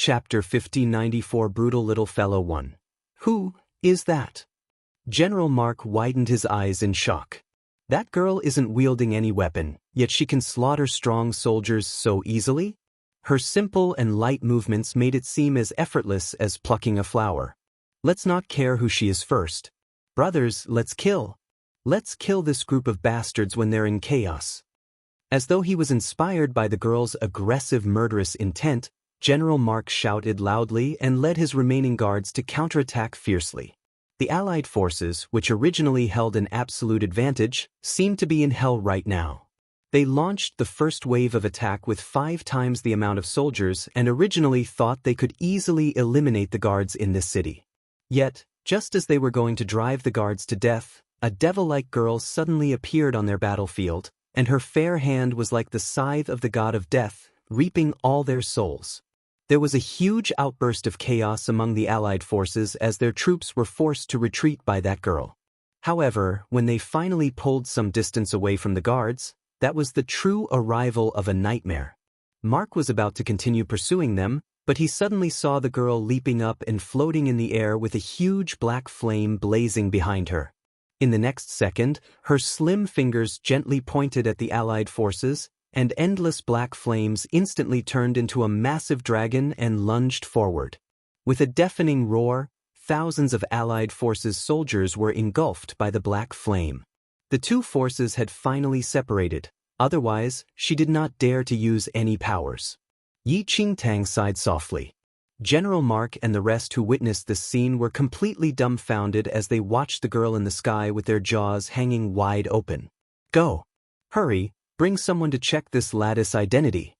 Chapter 1594 Brutal Little Fellow 1. Who is that? General Mark widened his eyes in shock. That girl isn't wielding any weapon, yet she can slaughter strong soldiers so easily? Her simple and light movements made it seem as effortless as plucking a flower. Let's not care who she is first. Brothers, let's kill. Let's kill this group of bastards when they're in chaos. As though he was inspired by the girl's aggressive murderous intent, General Mark shouted loudly and led his remaining guards to counterattack fiercely. The Allied forces, which originally held an absolute advantage, seemed to be in hell right now. They launched the first wave of attack with 5 times the amount of soldiers and originally thought they could easily eliminate the guards in this city. Yet, just as they were going to drive the guards to death, a devil-like girl suddenly appeared on their battlefield, and her fair hand was like the scythe of the god of death, reaping all their souls. There was a huge outburst of chaos among the Allied forces as their troops were forced to retreat by that girl. However, when they finally pulled some distance away from the guards, that was the true arrival of a nightmare. Mark was about to continue pursuing them, but he suddenly saw the girl leaping up and floating in the air with a huge black flame blazing behind her. In the next second, her slim fingers gently pointed at the Allied forces, and endless black flames instantly turned into a massive dragon and lunged forward. With a deafening roar, thousands of Allied forces' soldiers were engulfed by the black flame. The two forces had finally separated, otherwise she did not dare to use any powers. Yi Qingtang sighed softly. General Mark and the rest who witnessed this scene were completely dumbfounded as they watched the girl in the sky with their jaws hanging wide open. Go! Hurry! Bring someone to check this lattice identity.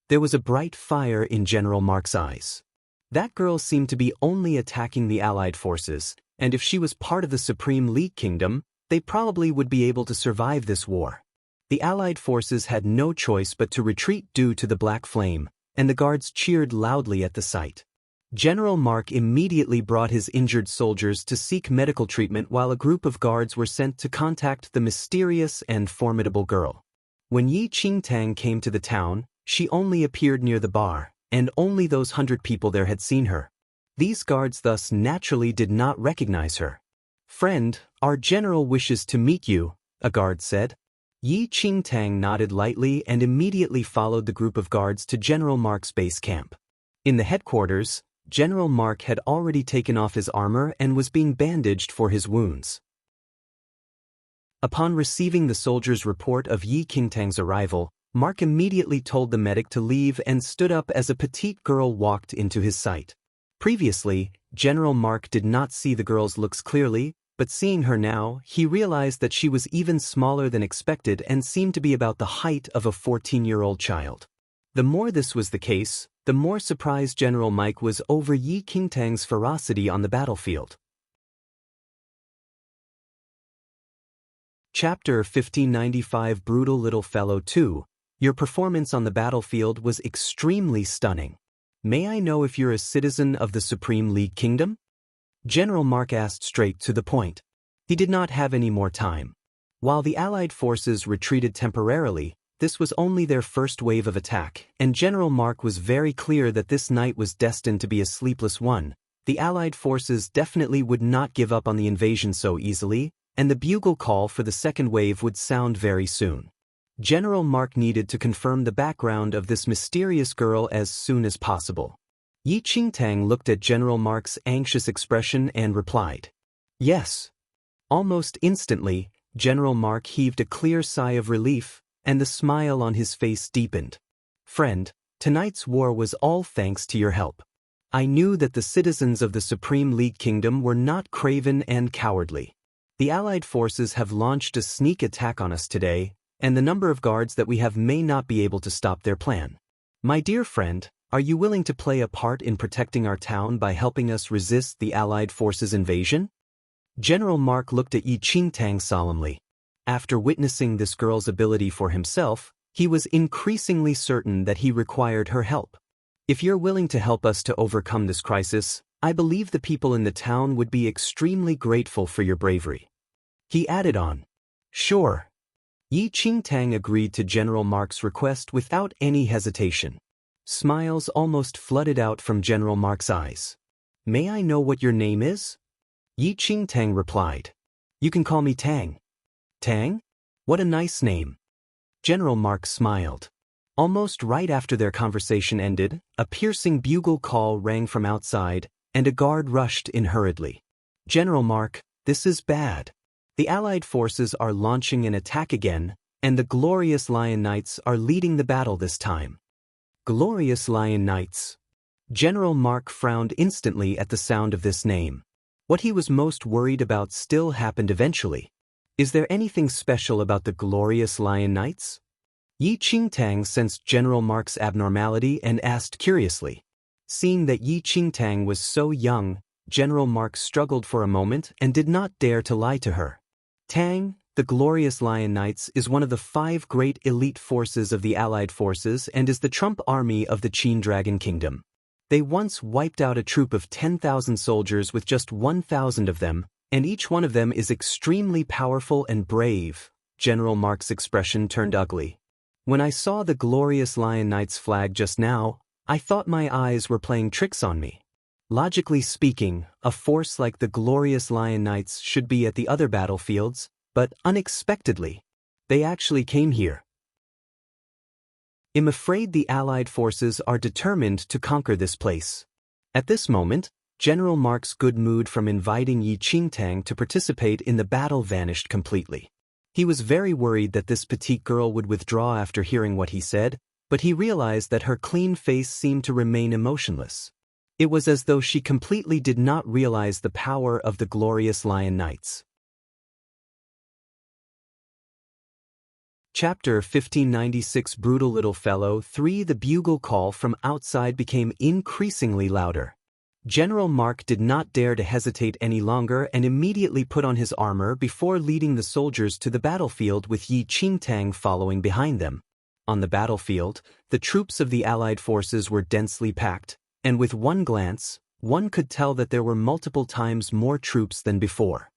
There was a bright fire in General Mark's eyes. That girl seemed to be only attacking the Allied forces, and if she was part of the Supreme League Kingdom, they probably would be able to survive this war. The Allied forces had no choice but to retreat due to the black flame, and the guards cheered loudly at the sight. General Mark immediately brought his injured soldiers to seek medical treatment while a group of guards were sent to contact the mysterious and formidable girl. When Yi Qingtang came to the town, she only appeared near the bar, and only those 100 people there had seen her. These guards thus naturally did not recognize her. Friend, our general wishes to meet you, a guard said. Yi Qingtang nodded lightly and immediately followed the group of guards to General Mark's base camp. In the headquarters, General Mark had already taken off his armor and was being bandaged for his wounds. Upon receiving the soldier's report of Yi Qingtang's arrival, Mark immediately told the medic to leave and stood up as a petite girl walked into his sight. Previously, General Mark did not see the girl's looks clearly, but seeing her now, he realized that she was even smaller than expected and seemed to be about the height of a 14-year-old child. The more this was the case, the more surprised General Mike was over Yi Qingtang's ferocity on the battlefield. Chapter 1595 Brutal Little Fellow 2. Your performance on the battlefield was extremely stunning. May I know if you're a citizen of the Supreme League Kingdom? General Mark asked straight to the point. He did not have any more time. While the Allied forces retreated temporarily, this was only their first wave of attack, and General Mark was very clear that this night was destined to be a sleepless one. The Allied forces definitely would not give up on the invasion so easily, and the bugle call for the second wave would sound very soon. General Mark needed to confirm the background of this mysterious girl as soon as possible. Yi Qingtang looked at General Mark's anxious expression and replied, "Yes." Almost instantly, General Mark heaved a clear sigh of relief, and the smile on his face deepened. Friend, tonight's war was all thanks to your help. I knew that the citizens of the Supreme League Kingdom were not craven and cowardly. The Allied forces have launched a sneak attack on us today, and the number of guards that we have may not be able to stop their plan. My dear friend, are you willing to play a part in protecting our town by helping us resist the Allied forces' invasion? General Mark looked at Yi Qingtang solemnly. After witnessing this girl's ability for himself, he was increasingly certain that he required her help. If you're willing to help us to overcome this crisis, I believe the people in the town would be extremely grateful for your bravery. He added on. Sure. Yi Qingtang agreed to General Mark's request without any hesitation. Smiles almost flooded out from General Mark's eyes. "May I know what your name is?" Yi Qingtang replied. "You can call me Tang." "Tang? What a nice name." General Mark smiled. Almost right after their conversation ended, a piercing bugle call rang from outside, and a guard rushed in hurriedly. "General Mark, this is bad. The Allied forces are launching an attack again, and the Glorious Lion Knights are leading the battle this time." Glorious Lion Knights. General Mark frowned instantly at the sound of this name. What he was most worried about still happened eventually. Is there anything special about the Glorious Lion Knights? Yi Qingtang sensed General Mark's abnormality and asked curiously. Seeing that Yi Qingtang was so young, General Mark struggled for a moment and did not dare to lie to her. "Tang, the Glorious Lion Knights is one of the 5 great elite forces of the Allied forces and is the trump army of the Qin Dragon Kingdom. They once wiped out a troop of 10,000 soldiers with just 1,000 of them, and each one of them is extremely powerful and brave." General Mark's expression turned ugly. "When I saw the Glorious Lion Knights flag just now, I thought my eyes were playing tricks on me. Logically speaking, a force like the Glorious Lion Knights should be at the other battlefields, but unexpectedly, they actually came here. I'm afraid the Allied forces are determined to conquer this place." At this moment, General Mark's good mood from inviting Yi Qingtang to participate in the battle vanished completely. He was very worried that this petite girl would withdraw after hearing what he said, but he realized that her clean face seemed to remain emotionless. It was as though she completely did not realize the power of the Glorious Lion Knights. Chapter 1596 Brutal Little Fellow 3 The bugle call from outside became increasingly louder. General Mark did not dare to hesitate any longer and immediately put on his armor before leading the soldiers to the battlefield with Yi Qingtang following behind them. On the battlefield, the troops of the Allied forces were densely packed, and with one glance, one could tell that there were multiple times more troops than before.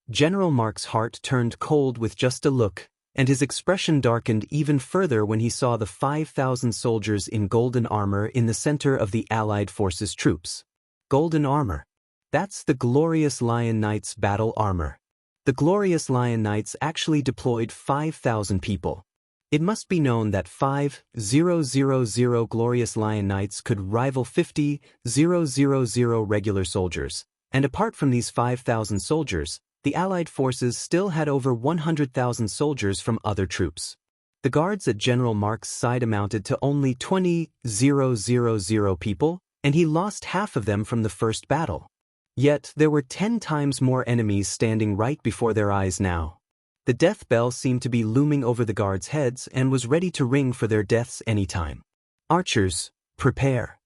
General Mark's heart turned cold with just a look, and his expression darkened even further when he saw the 5,000 soldiers in golden armor in the center of the Allied forces' troops. Golden armor. That's the Glorious Lion Knights' battle armor. The Glorious Lion Knights actually deployed 5,000 people. It must be known that 5,000 Glorious Lion Knights could rival 50,000 regular soldiers, and apart from these 5,000 soldiers, the Allied forces still had over 100,000 soldiers from other troops. The guards at General Mark's side amounted to only 20,000 people, and he lost half of them from the first battle. Yet there were 10 times more enemies standing right before their eyes now. The death bell seemed to be looming over the guards' heads and was ready to ring for their deaths anytime. "Archers, prepare."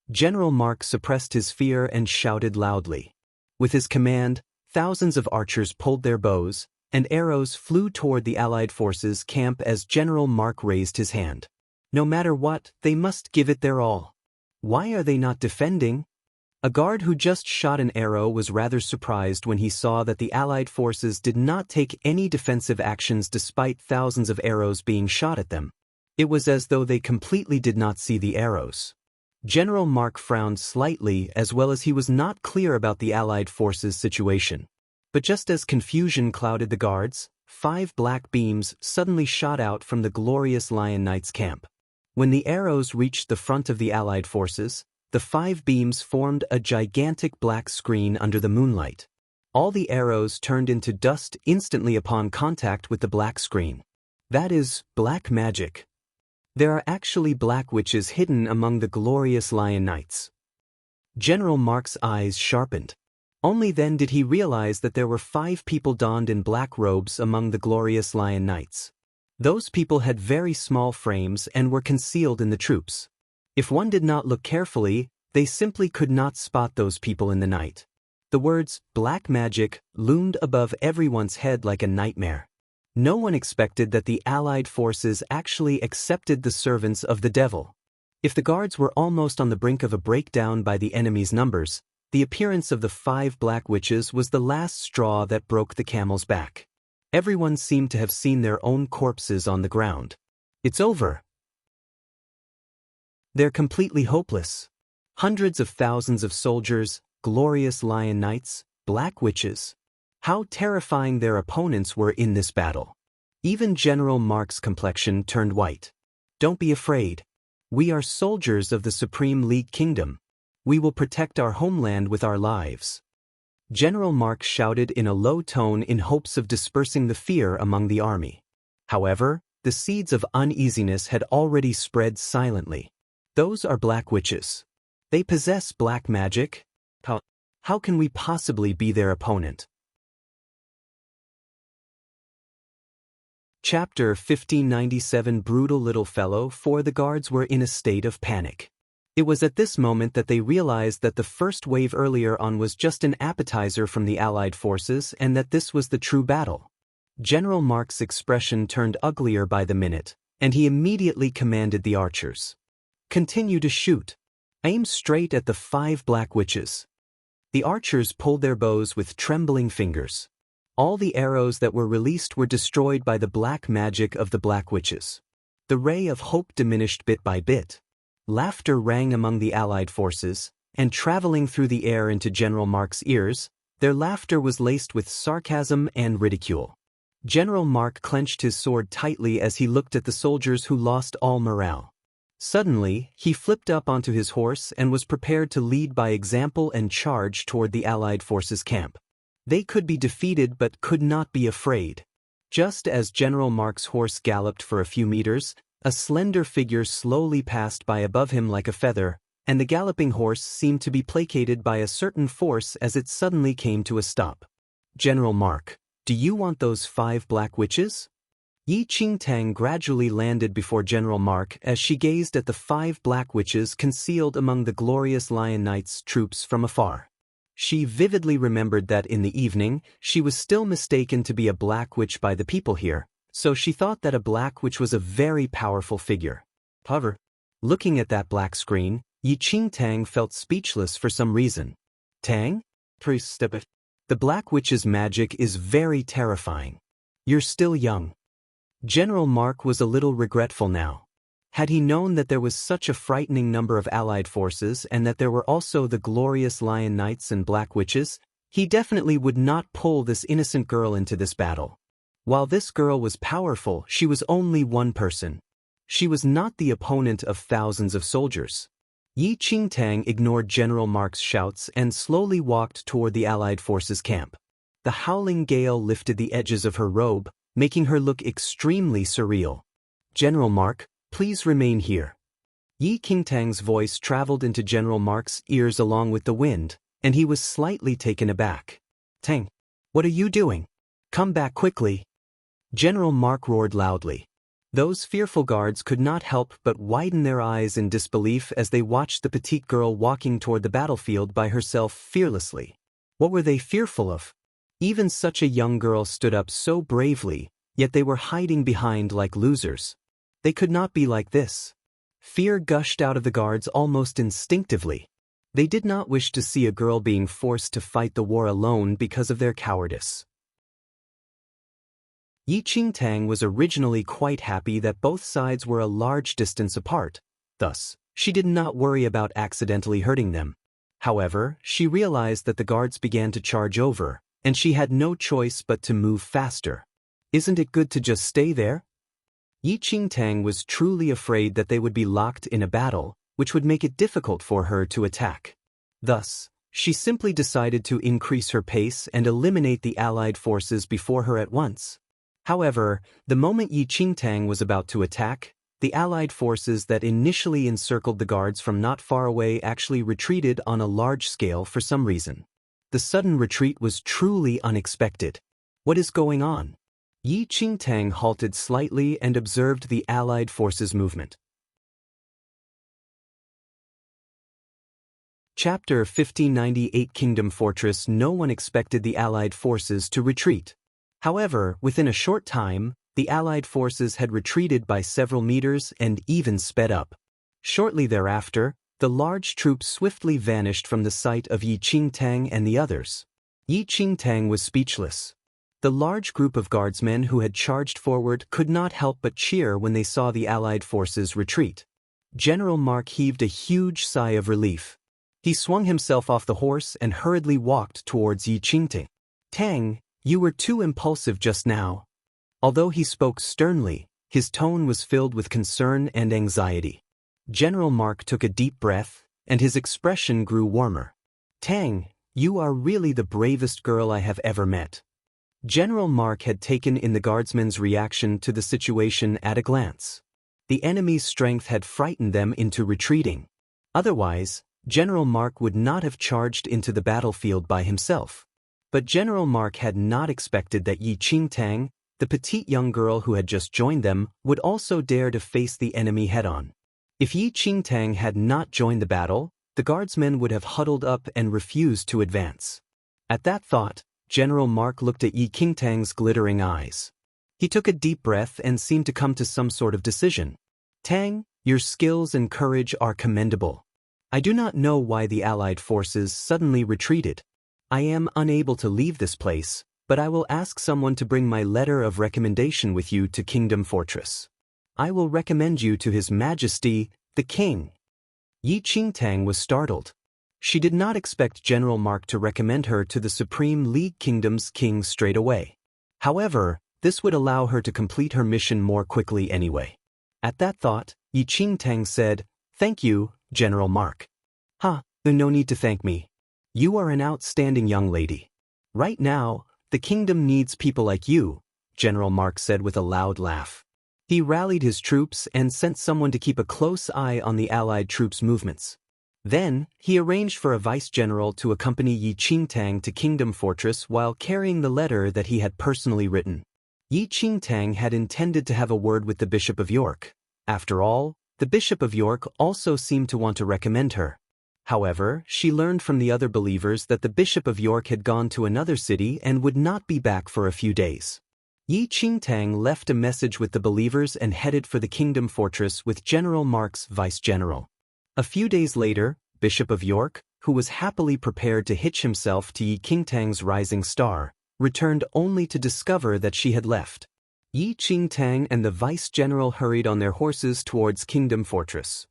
General Mark suppressed his fear and shouted loudly. With his command, thousands of archers pulled their bows, and arrows flew toward the Allied forces' camp as General Mark raised his hand. No matter what, they must give it their all. Why are they not defending? A guard who just shot an arrow was rather surprised when he saw that the Allied forces did not take any defensive actions despite thousands of arrows being shot at them. It was as though they completely did not see the arrows. General Mark frowned slightly as well as he was not clear about the Allied forces' situation. But just as confusion clouded the guards, 5 black beams suddenly shot out from the Glorious Lion Knights' camp. When the arrows reached the front of the Allied forces, the 5 beams formed a gigantic black screen under the moonlight. All the arrows turned into dust instantly upon contact with the black screen. That is black magic. There are actually black witches hidden among the Glorious Lion Knights. General Mark's eyes sharpened. Only then did he realize that there were 5 people donned in black robes among the Glorious Lion Knights. Those people had very small frames and were concealed in the troops. If one did not look carefully, they simply could not spot those people in the night. The words, "black magic," loomed above everyone's head like a nightmare. No one expected that the Allied forces actually accepted the servants of the devil. If the guards were almost on the brink of a breakdown by the enemy's numbers, the appearance of the 5 black witches was the last straw that broke the camel's back. Everyone seemed to have seen their own corpses on the ground. "It's over." They're completely hopeless. Hundreds of thousands of soldiers, glorious lion knights, black witches. How terrifying their opponents were in this battle. Even General Mark's complexion turned white. Don't be afraid. We are soldiers of the Supreme League Kingdom. We will protect our homeland with our lives. General Mark shouted in a low tone in hopes of dispersing the fear among the army. However, the seeds of uneasiness had already spread silently. Those are black witches. They possess black magic. How can we possibly be their opponent? Chapter 1597. Brutal little fellow. For the guards were in a state of panic. It was at this moment that they realized that the first wave earlier on was just an appetizer from the Allied forces and that this was the true battle. General Mark's expression turned uglier by the minute, and he immediately commanded the archers. Continue to shoot. Aim straight at the 5 black witches. The archers pulled their bows with trembling fingers. All the arrows that were released were destroyed by the black magic of the black witches. The ray of hope diminished bit by bit. Laughter rang among the Allied forces, and traveling through the air into General Mark's ears, their laughter was laced with sarcasm and ridicule. General Mark clenched his sword tightly as he looked at the soldiers who lost all morale. Suddenly, he flipped up onto his horse and was prepared to lead by example and charge toward the Allied forces' camp. They could be defeated but could not be afraid. Just as General Mark's horse galloped for a few meters, a slender figure slowly passed by above him like a feather, and the galloping horse seemed to be placated by a certain force as it suddenly came to a stop. General Mark, do you want those 5 black witches? Yi Qingtang gradually landed before General Mark as she gazed at the 5 black witches concealed among the glorious Lion Knights' troops from afar. She vividly remembered that in the evening, she was still mistaken to be a black witch by the people here, so she thought that a black witch was a very powerful figure. However, looking at that black screen, Yi Qingtang felt speechless for some reason. Tang? The black witch's magic is very terrifying. You're still young. General Mark was a little regretful now. Had he known that there was such a frightening number of Allied forces and that there were also the glorious Lion Knights and Black Witches, he definitely would not pull this innocent girl into this battle. While this girl was powerful, she was only one person. She was not the opponent of thousands of soldiers. Yi Qingtang ignored General Mark's shouts and slowly walked toward the Allied forces' camp. The howling gale lifted the edges of her robe, making her look extremely surreal. General Mark, please remain here. Yi Qingtang's voice traveled into General Mark's ears along with the wind, and he was slightly taken aback. Tang, what are you doing? Come back quickly. General Mark roared loudly. Those fearful guards could not help but widen their eyes in disbelief as they watched the petite girl walking toward the battlefield by herself fearlessly. What were they fearful of? Even such a young girl stood up so bravely, yet they were hiding behind like losers. They could not be like this. Fear gushed out of the guards almost instinctively. They did not wish to see a girl being forced to fight the war alone because of their cowardice. Yi Qingtang was originally quite happy that both sides were a large distance apart, thus, she did not worry about accidentally hurting them. However, she realized that the guards began to charge over, and she had no choice but to move faster. Isn't it good to just stay there? Yi Qingtang was truly afraid that they would be locked in a battle, which would make it difficult for her to attack. Thus, she simply decided to increase her pace and eliminate the Allied forces before her at once. However, the moment Yi Qingtang was about to attack, the Allied forces that initially encircled the guards from not far away actually retreated on a large scale for some reason. The sudden retreat was truly unexpected. What is going on? Yi Qingtang halted slightly and observed the Allied forces' movement. Chapter 1598. Kingdom Fortress. No one expected the Allied forces to retreat. However, within a short time, the Allied forces had retreated by several meters and even sped up. Shortly thereafter, the large troops swiftly vanished from the sight of Yi Qingtang and the others. Yi Qingtang was speechless. The large group of guardsmen who had charged forward could not help but cheer when they saw the Allied forces retreat. General Mark heaved a huge sigh of relief. He swung himself off the horse and hurriedly walked towards Yi Qingting. "Tang, you were too impulsive just now." Although he spoke sternly, his tone was filled with concern and anxiety. General Mark took a deep breath, and his expression grew warmer. "Tang, you are really the bravest girl I have ever met." General Mark had taken in the guardsmen's reaction to the situation at a glance. The enemy's strength had frightened them into retreating. Otherwise, General Mark would not have charged into the battlefield by himself. But General Mark had not expected that Yi Qingtang, the petite young girl who had just joined them, would also dare to face the enemy head-on. If Yi Qingtang had not joined the battle, the guardsmen would have huddled up and refused to advance. At that thought, General Mark looked at Yi Qingtang's glittering eyes. He took a deep breath and seemed to come to some sort of decision. "Tang, your skills and courage are commendable. I do not know why the Allied forces suddenly retreated. I am unable to leave this place, but I will ask someone to bring my letter of recommendation with you to Kingdom Fortress. I will recommend you to His Majesty, the King." Yi Qingtang was startled. She did not expect General Mark to recommend her to the Supreme League Kingdom's king straight away. However, this would allow her to complete her mission more quickly anyway. At that thought, Yi Qingtang said, "Thank you, General Mark." No need to thank me. You are an outstanding young lady. Right now, the kingdom needs people like you," General Mark said with a loud laugh. He rallied his troops and sent someone to keep a close eye on the Allied troops' movements. Then, he arranged for a vice-general to accompany Yi Qingtang to Kingdom Fortress while carrying the letter that he had personally written. Yi Qingtang had intended to have a word with the Bishop of York. After all, the Bishop of York also seemed to want to recommend her. However, she learned from the other believers that the Bishop of York had gone to another city and would not be back for a few days. Yi Qingtang left a message with the believers and headed for the Kingdom Fortress with General Mark's vice-general. A few days later, Bishop of York, who was happily prepared to hitch himself to Yi Qingtang's rising star, returned only to discover that she had left. Yi Qingtang and the vice-general hurried on their horses towards Kingdom Fortress.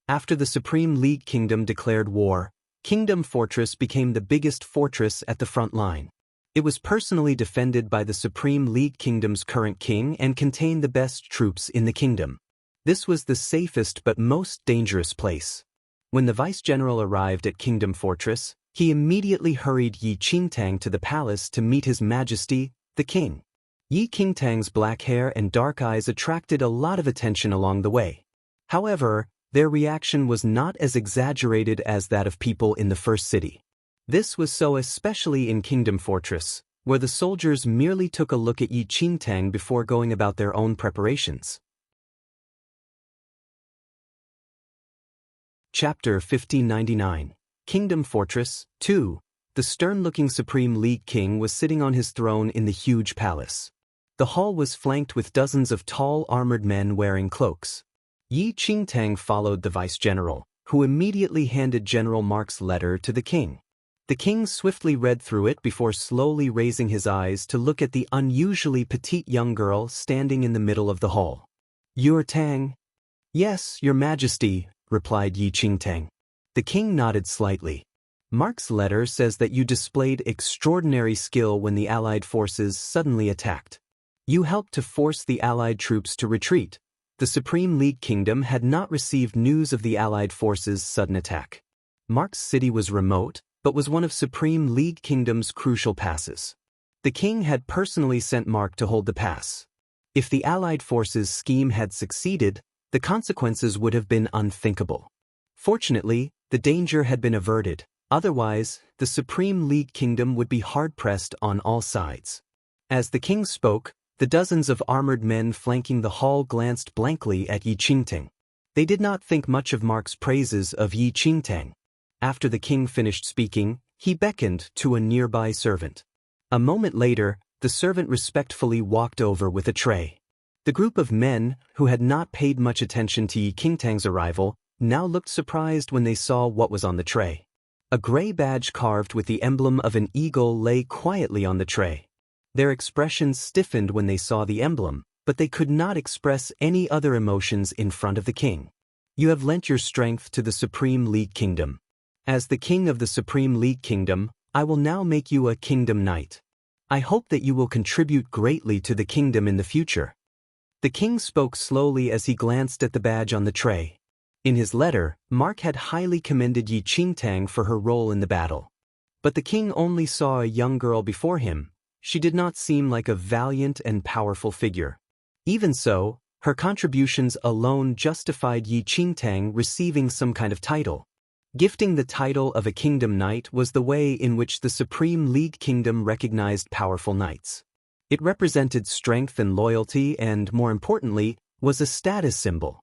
After the Supreme League Kingdom declared war, Kingdom Fortress became the biggest fortress at the front line. It was personally defended by the Supreme League Kingdom's current king and contained the best troops in the kingdom. This was the safest but most dangerous place. When the vice-general arrived at Kingdom Fortress, he immediately hurried Yi Qingtang to the palace to meet His Majesty, the king. Yi Qingtang's black hair and dark eyes attracted a lot of attention along the way. However, their reaction was not as exaggerated as that of people in the first city. This was so especially in Kingdom Fortress, where the soldiers merely took a look at Yi Qingtang before going about their own preparations. Chapter 1599. Kingdom Fortress 2. The stern-looking Supreme League King was sitting on his throne in the huge palace. The hall was flanked with dozens of tall armored men wearing cloaks. Yi Qingtang followed the vice-general, who immediately handed General Mark's letter to the king. The king swiftly read through it before slowly raising his eyes to look at the unusually petite young girl standing in the middle of the hall. "You're Tang?" "Yes, Your Majesty," replied Yi Qingtang. The king nodded slightly. "Mark's letter says that you displayed extraordinary skill when the Allied forces suddenly attacked. You helped to force the Allied troops to retreat. The Supreme League Kingdom had not received news of the Allied forces' sudden attack. Mark's city was remote, but was one of Supreme League Kingdom's crucial passes. The king had personally sent Mark to hold the pass. If the Allied forces' scheme had succeeded, the consequences would have been unthinkable. Fortunately, the danger had been averted. Otherwise, the Supreme League Kingdom would be hard-pressed on all sides." As the king spoke, the dozens of armored men flanking the hall glanced blankly at Yi Qingtang. They did not think much of Mark's praises of Yi Qingtang. After the king finished speaking, he beckoned to a nearby servant. A moment later, the servant respectfully walked over with a tray. The group of men, who had not paid much attention to Yi Qingtang's arrival, now looked surprised when they saw what was on the tray. A gray badge carved with the emblem of an eagle lay quietly on the tray. Their expressions stiffened when they saw the emblem, but they could not express any other emotions in front of the king. You have lent your strength to the Supreme League Kingdom. As the king of the Supreme League Kingdom, I will now make you a Kingdom Knight. I hope that you will contribute greatly to the kingdom in the future. The king spoke slowly as he glanced at the badge on the tray. In his letter, Mark had highly commended Yi Qingtang for her role in the battle. But the king only saw a young girl before him. She did not seem like a valiant and powerful figure. Even so, her contributions alone justified Yi Qingtang receiving some kind of title. Gifting the title of a Kingdom Knight was the way in which the Supreme League Kingdom recognized powerful knights. It represented strength and loyalty and, more importantly, was a status symbol.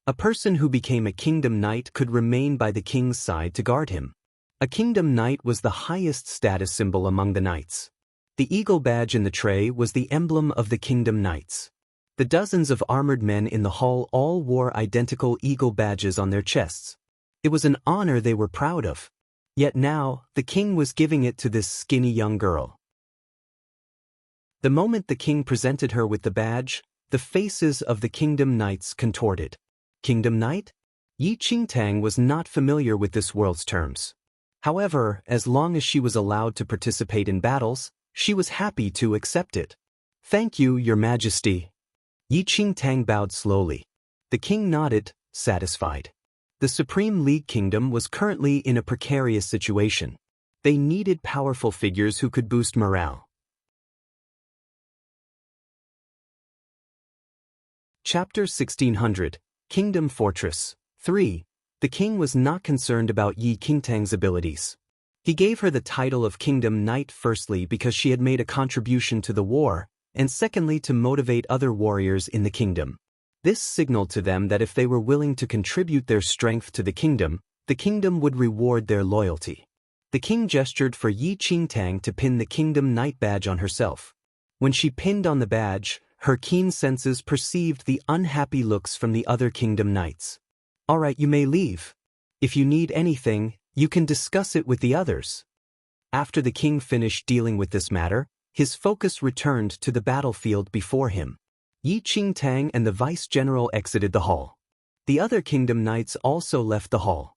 A person who became a Kingdom Knight could remain by the king's side to guard him. A Kingdom Knight was the highest status symbol among the knights. The eagle badge in the tray was the emblem of the Kingdom Knights. The dozens of armored men in the hall all wore identical eagle badges on their chests. It was an honor they were proud of. Yet now, the king was giving it to this skinny young girl. The moment the king presented her with the badge, the faces of the Kingdom Knights contorted. Kingdom Knight? Yi Qingtang was not familiar with this world's terms. However, as long as she was allowed to participate in battles, she was happy to accept it. Thank you, Your Majesty. Yi Qingtang bowed slowly. The king nodded, satisfied. The Supreme League Kingdom was currently in a precarious situation. They needed powerful figures who could boost morale. Chapter 1600, Kingdom Fortress 3. The king was not concerned about Yi Qingtang's abilities. He gave her the title of Kingdom Knight firstly because she had made a contribution to the war, and secondly to motivate other warriors in the kingdom. This signaled to them that if they were willing to contribute their strength to the kingdom would reward their loyalty. The king gestured for Yi Qingtang to pin the Kingdom Knight badge on herself. When she pinned on the badge, her keen senses perceived the unhappy looks from the other Kingdom Knights. All right, you may leave. If you need anything, you can discuss it with the others. After the king finished dealing with this matter, his focus returned to the battlefield before him. Yi Qingtang and the vice-general exited the hall. The other Kingdom Knights also left the hall.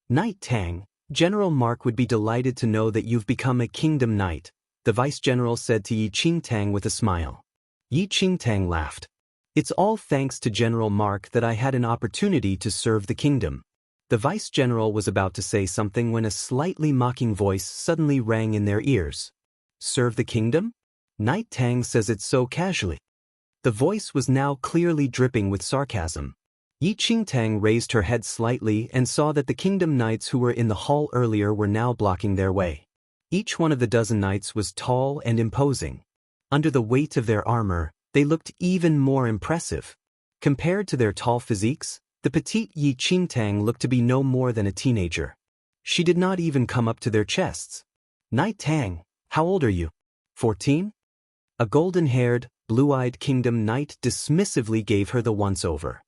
Knight Tang, General Mark would be delighted to know that you've become a Kingdom Knight, the vice-general said to Yi Qingtang with a smile. Yi Qingtang laughed. It's all thanks to General Mark that I had an opportunity to serve the kingdom. The vice-general was about to say something when a slightly mocking voice suddenly rang in their ears. Serve the kingdom? Knight Tang says it so casually. The voice was now clearly dripping with sarcasm. Yi Qingtang raised her head slightly and saw that the Kingdom Knights who were in the hall earlier were now blocking their way. Each one of the dozen knights was tall and imposing. Under the weight of their armor, they looked even more impressive. Compared to their tall physiques, the petite Yi Qingtang looked to be no more than a teenager. She did not even come up to their chests. Knight Tang, how old are you? 14? A golden-haired, blue-eyed Kingdom Knight dismissively gave her the once-over.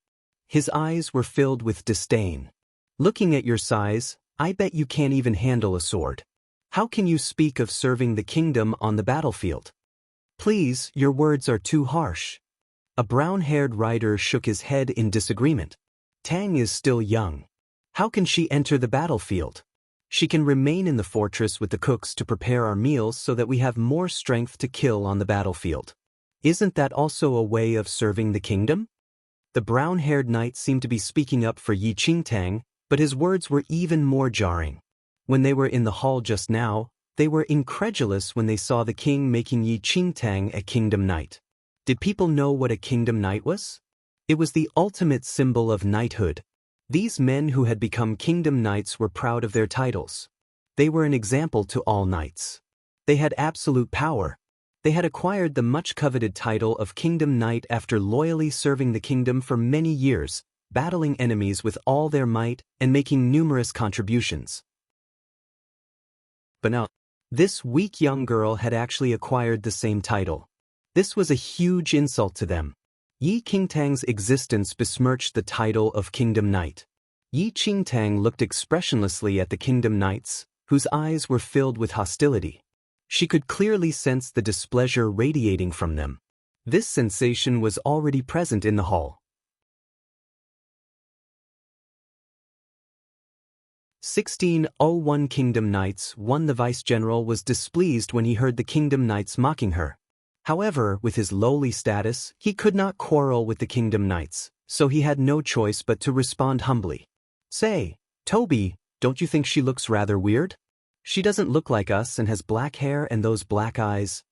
His eyes were filled with disdain. Looking at your size, I bet you can't even handle a sword. How can you speak of serving the kingdom on the battlefield? Please, your words are too harsh. A brown-haired rider shook his head in disagreement. Tang is still young. How can she enter the battlefield? She can remain in the fortress with the cooks to prepare our meals so that we have more strength to kill on the battlefield. Isn't that also a way of serving the kingdom? The brown-haired knight seemed to be speaking up for Yi Qingtang, but his words were even more jarring. When they were in the hall just now, they were incredulous when they saw the king making Yi Qingtang a Kingdom Knight. Did people know what a Kingdom Knight was? It was the ultimate symbol of knighthood. These men who had become Kingdom Knights were proud of their titles. They were an example to all knights. They had absolute power. They had acquired the much-coveted title of Kingdom Knight after loyally serving the kingdom for many years, battling enemies with all their might and making numerous contributions. But now, this weak young girl had actually acquired the same title. This was a huge insult to them. Yi Qingtang's existence besmirched the title of Kingdom Knight. Yi Qingtang looked expressionlessly at the Kingdom Knights, whose eyes were filled with hostility. She could clearly sense the displeasure radiating from them. This sensation was already present in the hall. 1601 Kingdom Knights 1. The vice-general was displeased when he heard the Kingdom Knights mocking her. However, with his lowly status, he could not quarrel with the Kingdom Knights, so he had no choice but to respond humbly. Say, Toby, don't you think she looks rather weird? She doesn't look like us and has black hair and those black eyes.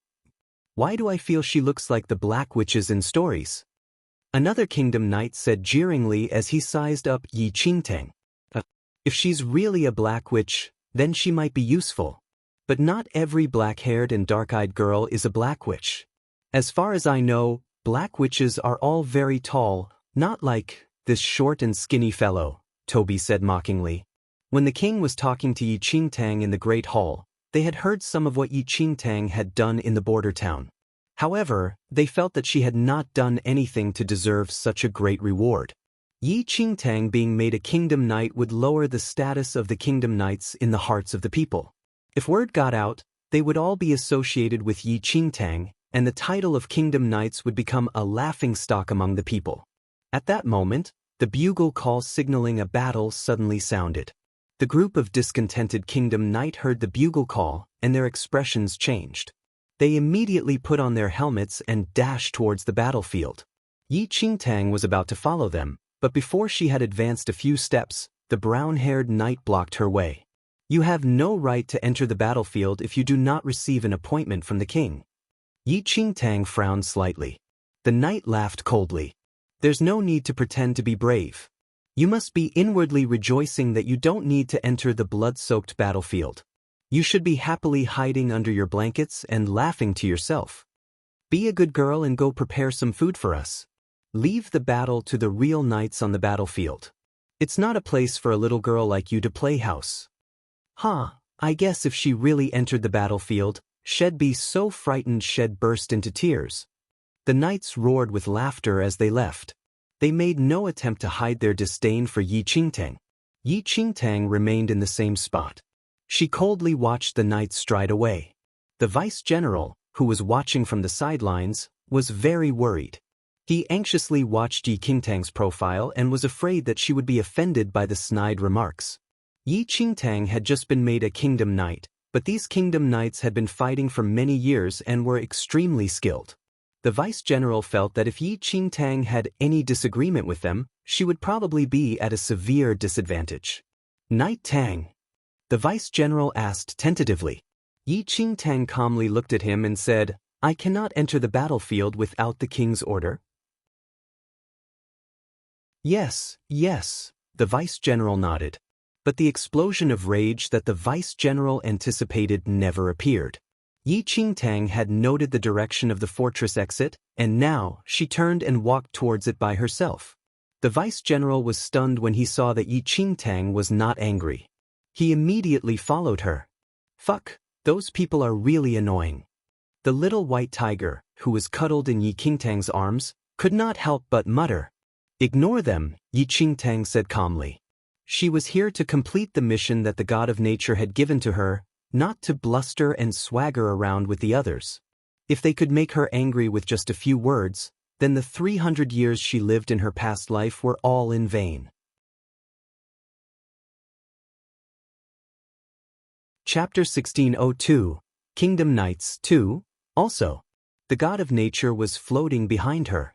Why do I feel she looks like the black witches in stories? Another Kingdom Knight said jeeringly as he sized up Yi Qingtang. If she's really a black witch, then she might be useful. But not every black-haired and dark-eyed girl is a black witch. As far as I know, black witches are all very tall, not like this short and skinny fellow, Toby said mockingly. When the king was talking to Yi Qingtang in the Great Hall, they had heard some of what Yi Qingtang had done in the border town. However, they felt that she had not done anything to deserve such a great reward. Yi Qingtang being made a Kingdom Knight would lower the status of the Kingdom Knights in the hearts of the people. If word got out, they would all be associated with Yi Qingtang, and the title of Kingdom Knights would become a laughingstock among the people. At that moment, the bugle call signaling a battle suddenly sounded. The group of discontented Kingdom Knight heard the bugle call, and their expressions changed. They immediately put on their helmets and dashed towards the battlefield. Yi Qingtang was about to follow them, but before she had advanced a few steps, the brown-haired knight blocked her way. You have no right to enter the battlefield if you do not receive an appointment from the king. Yi Qingtang frowned slightly. The knight laughed coldly. There's no need to pretend to be brave. You must be inwardly rejoicing that you don't need to enter the blood-soaked battlefield. You should be happily hiding under your blankets and laughing to yourself. Be a good girl and go prepare some food for us. Leave the battle to the real knights on the battlefield. It's not a place for a little girl like you to play house. I guess if she really entered the battlefield, she'd be so frightened she'd burst into tears. The knights roared with laughter as they left. They made no attempt to hide their disdain for Yi Qingtang. Yi Qingtang remained in the same spot. She coldly watched the knights stride away. The vice-general, who was watching from the sidelines, was very worried. He anxiously watched Yi Qingtang's profile and was afraid that she would be offended by the snide remarks. Yi Qingtang had just been made a Kingdom Knight, but these Kingdom Knights had been fighting for many years and were extremely skilled. The vice-general felt that if Yi Qingtang had any disagreement with them, she would probably be at a severe disadvantage. Knight Tang? The vice-general asked tentatively. Yi Qingtang calmly looked at him and said, I cannot enter the battlefield without the king's order. Yes, the vice-general nodded. But the explosion of rage that the vice-general anticipated never appeared. Yi Qingtang had noted the direction of the fortress exit, and now she turned and walked towards it by herself. The vice-general was stunned when he saw that Yi Qingtang was not angry. He immediately followed her. Fuck, those people are really annoying. The little white tiger, who was cuddled in Yi Qingtang's arms, could not help but mutter. Ignore them, Yi Qingtang said calmly. She was here to complete the mission that the god of nature had given to her, not to bluster and swagger around with the others. If they could make her angry with just a few words, then the 300 years she lived in her past life were all in vain. Chapter 1602, Kingdom Knights 2. Also, the god of nature was floating behind her.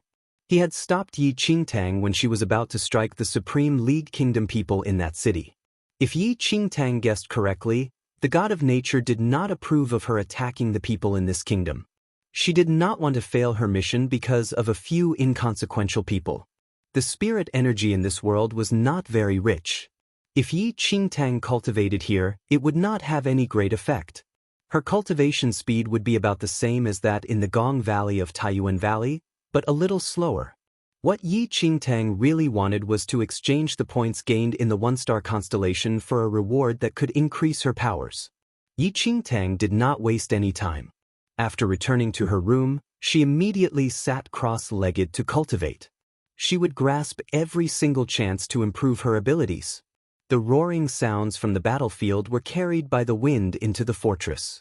He had stopped Yi Qingtang when she was about to strike the Supreme League Kingdom people in that city. If Yi Qingtang guessed correctly, the god of nature did not approve of her attacking the people in this kingdom. She did not want to fail her mission because of a few inconsequential people. The spirit energy in this world was not very rich. If Yi Qingtang cultivated here, it would not have any great effect. Her cultivation speed would be about the same as that in the Gong Valley of Taiyuan Valley, but a little slower. What Yi Qingtang really wanted was to exchange the points gained in the one-star constellation for a reward that could increase her powers. Yi Qingtang did not waste any time. After returning to her room, she immediately sat cross-legged to cultivate. She would grasp every single chance to improve her abilities. The roaring sounds from the battlefield were carried by the wind into the fortress.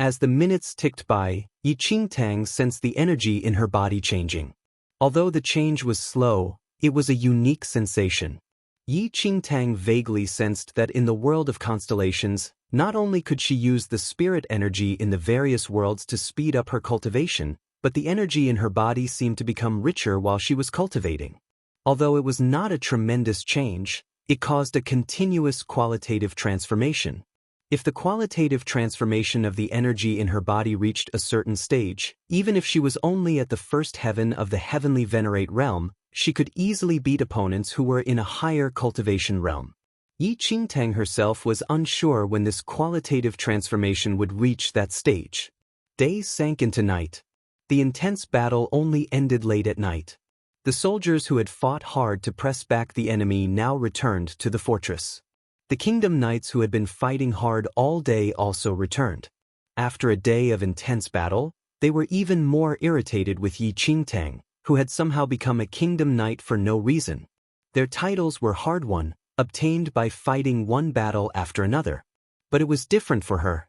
As the minutes ticked by, Yi Qingtang sensed the energy in her body changing. Although the change was slow, it was a unique sensation. Yi Qingtang vaguely sensed that in the world of constellations, not only could she use the spirit energy in the various worlds to speed up her cultivation, but the energy in her body seemed to become richer while she was cultivating. Although it was not a tremendous change, it caused a continuous qualitative transformation. If the qualitative transformation of the energy in her body reached a certain stage, even if she was only at the first heaven of the heavenly venerate realm, she could easily beat opponents who were in a higher cultivation realm. Yi Qingtang herself was unsure when this qualitative transformation would reach that stage. Days sank into night. The intense battle only ended late at night. The soldiers who had fought hard to press back the enemy now returned to the fortress. The kingdom knights who had been fighting hard all day also returned. After a day of intense battle, they were even more irritated with Yi Qingtang, who had somehow become a kingdom knight for no reason. Their titles were hard-won, obtained by fighting one battle after another. But it was different for her.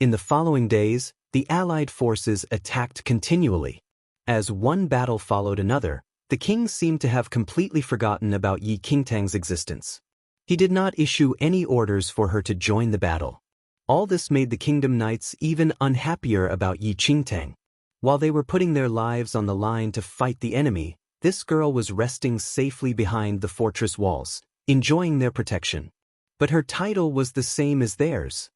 In the following days, the allied forces attacked continually. As one battle followed another, the king seemed to have completely forgotten about Yi Qingtang's existence. He did not issue any orders for her to join the battle. All this made the kingdom knights even unhappier about Yi Qingtang. While they were putting their lives on the line to fight the enemy, this girl was resting safely behind the fortress walls, enjoying their protection. But her title was the same as theirs.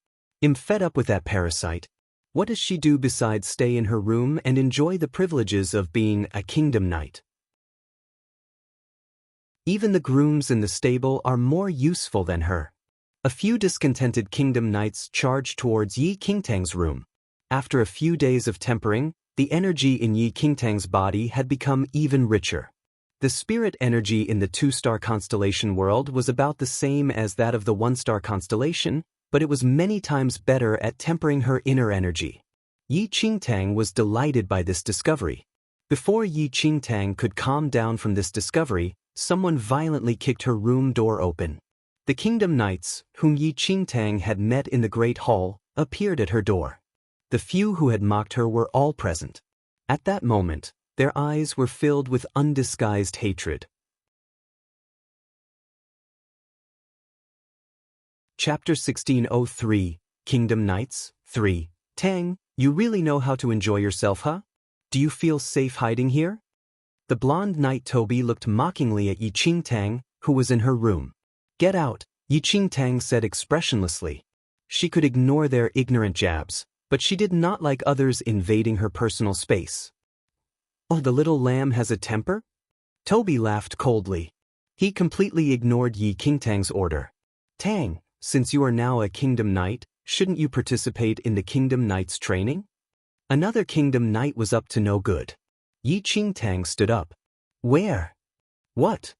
I'm fed up with that parasite. What does she do besides stay in her room and enjoy the privileges of being a kingdom knight? Even the grooms in the stable are more useful than her. A few discontented kingdom knights charged towards Yi Qingtang's room. After a few days of tempering, the energy in Yi Qingtang's body had become even richer. The spirit energy in the two-star constellation world was about the same as that of the one-star constellation, but it was many times better at tempering her inner energy. Yi Qingtang was delighted by this discovery. Before Yi Qingtang could calm down from this discovery, someone violently kicked her room door open. The kingdom knights, whom Yi Qingtang had met in the Great Hall, appeared at her door. The few who had mocked her were all present. At that moment, their eyes were filled with undisguised hatred. Chapter 1603, Kingdom Knights, 3. Tang, you really know how to enjoy yourself, huh? Do you feel safe hiding here? The blonde knight Toby looked mockingly at Yi Qingtang, who was in her room. Get out, Yi Qingtang said expressionlessly. She could ignore their ignorant jabs, but she did not like others invading her personal space. Oh, the little lamb has a temper? Toby laughed coldly. He completely ignored Yi Qingtang's order. Tang, since you are now a kingdom knight, shouldn't you participate in the kingdom knight's training? Another kingdom knight was up to no good. Yi Qingtang stood up. Where? What?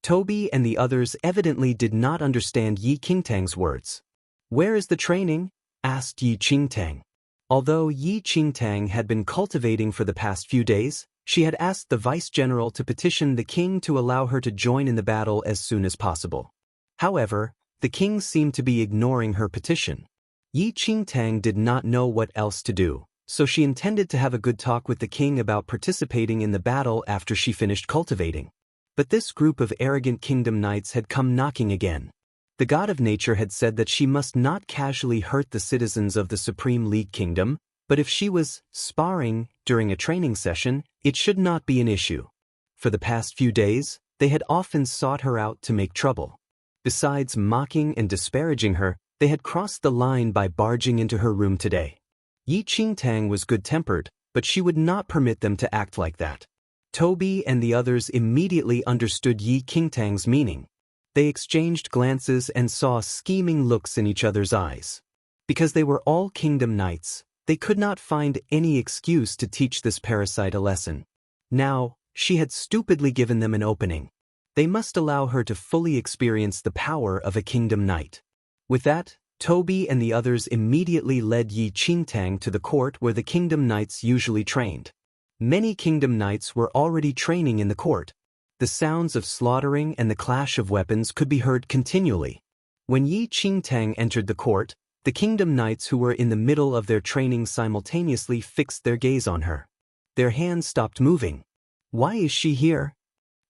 Toby and the others evidently did not understand Yi Qingtang's words. Where is the training? Asked Yi Qingtang. Although Yi Qingtang had been cultivating for the past few days, she had asked the vice-general to petition the king to allow her to join in the battle as soon as possible. However, the king seemed to be ignoring her petition. Yi Qingtang did not know what else to do, so she intended to have a good talk with the king about participating in the battle after she finished cultivating. But this group of arrogant kingdom knights had come knocking again. The god of nature had said that she must not casually hurt the citizens of the Supreme League Kingdom, but if she was sparring during a training session, it should not be an issue. For the past few days, they had often sought her out to make trouble. Besides mocking and disparaging her, they had crossed the line by barging into her room today. Yi Qingtang was good-tempered, but she would not permit them to act like that. Toby and the others immediately understood Yi Qingtang's meaning. They exchanged glances and saw scheming looks in each other's eyes. Because they were all kingdom knights, they could not find any excuse to teach this parasite a lesson. Now, she had stupidly given them an opening. They must allow her to fully experience the power of a kingdom knight. With that, Toby and the others immediately led Yi Qingtang to the court where the kingdom knights usually trained. Many kingdom knights were already training in the court. The sounds of slaughtering and the clash of weapons could be heard continually. When Yi Qingtang entered the court, The kingdom knights who were in the middle of their training simultaneously fixed their gaze on her. Their hands stopped moving. "Why is she here?"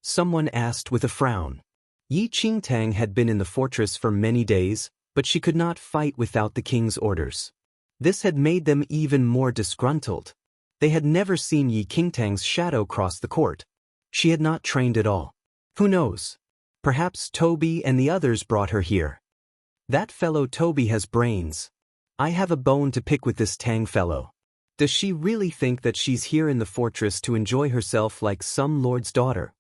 someone asked with a frown. Yi Qingtang had been in the fortress for many days, but she could not fight without the king's orders. This had made them even more disgruntled. They had never seen Yi Qingtang's shadow cross the court. She had not trained at all. Who knows? Perhaps Toby and the others brought her here. That fellow Toby has brains. I have a bone to pick with this Tang fellow. Does she really think that she's here in the fortress to enjoy herself like some lord's daughter?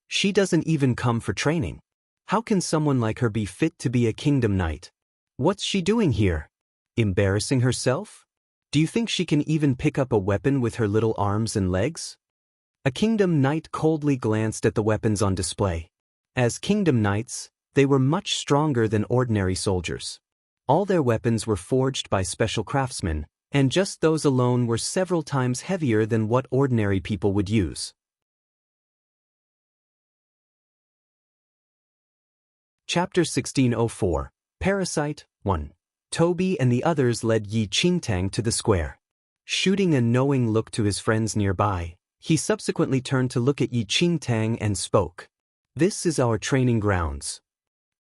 She doesn't even come for training. How can someone like her be fit to be a kingdom knight? What's she doing here? Embarrassing herself? Do you think she can even pick up a weapon with her little arms and legs? A kingdom knight coldly glanced at the weapons on display. As kingdom knights, they were much stronger than ordinary soldiers. All their weapons were forged by special craftsmen, and just those alone were several times heavier than what ordinary people would use. Chapter 1604, Parasite 1. Toby and the others led Yi Qingtang to the square. Shooting a knowing look to his friends nearby, he subsequently turned to look at Yi Qingtang and spoke. "This is our training grounds."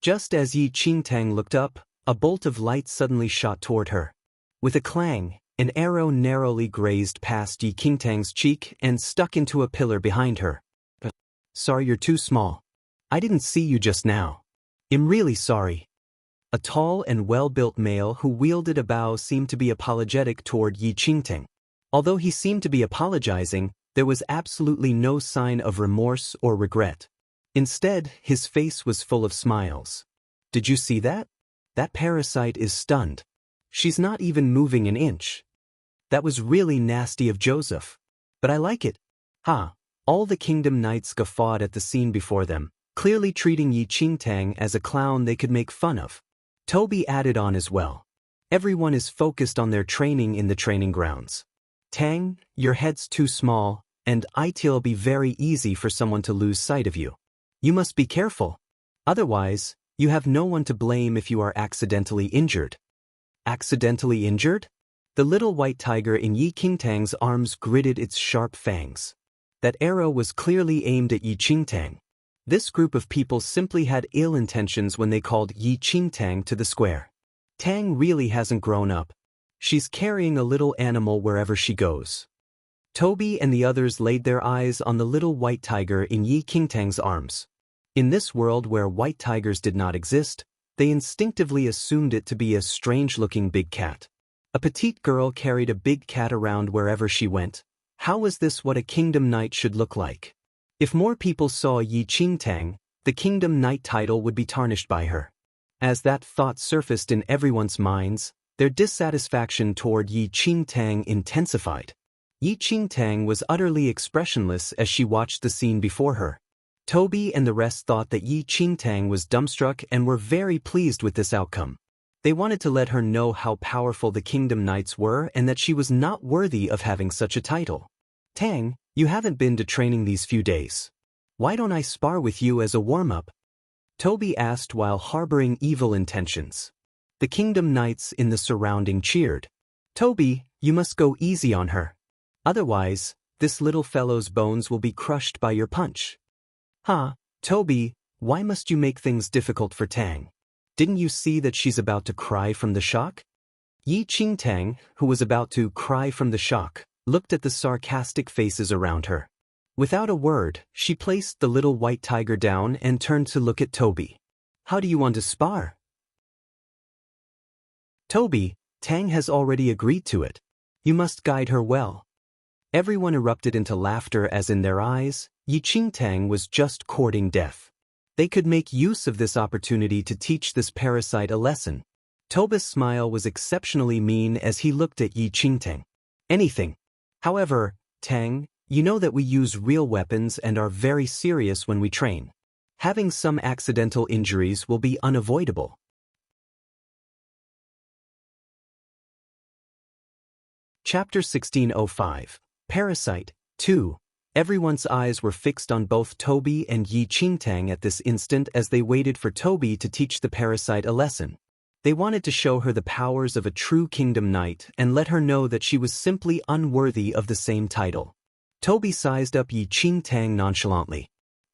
Just as Yi Qingtang looked up, a bolt of light suddenly shot toward her. With a clang, an arrow narrowly grazed past Yi Qingtang's cheek and stuck into a pillar behind her. "Sorry, you're too small. I didn't see you just now. I'm really sorry." A tall and well-built male who wielded a bow seemed to be apologetic toward Yi Qingtang. Although he seemed to be apologizing, there was absolutely no sign of remorse or regret. Instead, his face was full of smiles. "Did you see that? That parasite is stunned. She's not even moving an inch. That was really nasty of Joseph. But I like it." Ha! All the kingdom knights guffawed at the scene before them, clearly treating Yi Qingtang as a clown they could make fun of. Toby added on as well. "Everyone is focused on their training in the training grounds. Tang, your head's too small, and it'll be very easy for someone to lose sight of you. You must be careful. Otherwise, you have no one to blame if you are accidentally injured." Accidentally injured? The little white tiger in Yi Qingtang's arms gritted its sharp fangs. That arrow was clearly aimed at Yi Qingtang. This group of people simply had ill intentions when they called Yi Qingtang to the square. Tang really hasn't grown up. She's carrying a little animal wherever she goes. Toby and the others laid their eyes on the little white tiger in Yi Qingtang's arms. In this world where white tigers did not exist, they instinctively assumed it to be a strange-looking big cat. A petite girl carried a big cat around wherever she went. How was this what a kingdom knight should look like? If more people saw Yi Qingtang, the kingdom knight title would be tarnished by her. As that thought surfaced in everyone's minds, their dissatisfaction toward Yi Qingtang intensified. Yi Qingtang was utterly expressionless as she watched the scene before her. Toby and the rest thought that Yi Qingtang was dumbstruck and were very pleased with this outcome. They wanted to let her know how powerful the kingdom knights were and that she was not worthy of having such a title. "Tang, you haven't been to training these few days. Why don't I spar with you as a warm-up?" Toby asked while harboring evil intentions. The kingdom knights in the surrounding cheered. "Toby, you must go easy on her. Otherwise, this little fellow's bones will be crushed by your punch." "Huh, Toby, why must you make things difficult for Tang? Didn't you see that she's about to cry from the shock?" Yi Qingtang, who was about to cry from the shock, looked at the sarcastic faces around her. Without a word, she placed the little white tiger down and turned to look at Toby. "How do you want to spar?" "Toby, Tang has already agreed to it. You must guide her well." Everyone erupted into laughter as in their eyes, Yi Qingtang was just courting death. They could make use of this opportunity to teach this parasite a lesson. Toby's smile was exceptionally mean as he looked at Yi Qingtang. "Anything. However, Tang, you know that we use real weapons and are very serious when we train. Having some accidental injuries will be unavoidable." Chapter 1605, Parasite 2. Everyone's eyes were fixed on both Toby and Yi Qingtang at this instant as they waited for Toby to teach the parasite a lesson. They wanted to show her the powers of a true kingdom knight and let her know that she was simply unworthy of the same title. Toby sized up Yi Qingtang nonchalantly.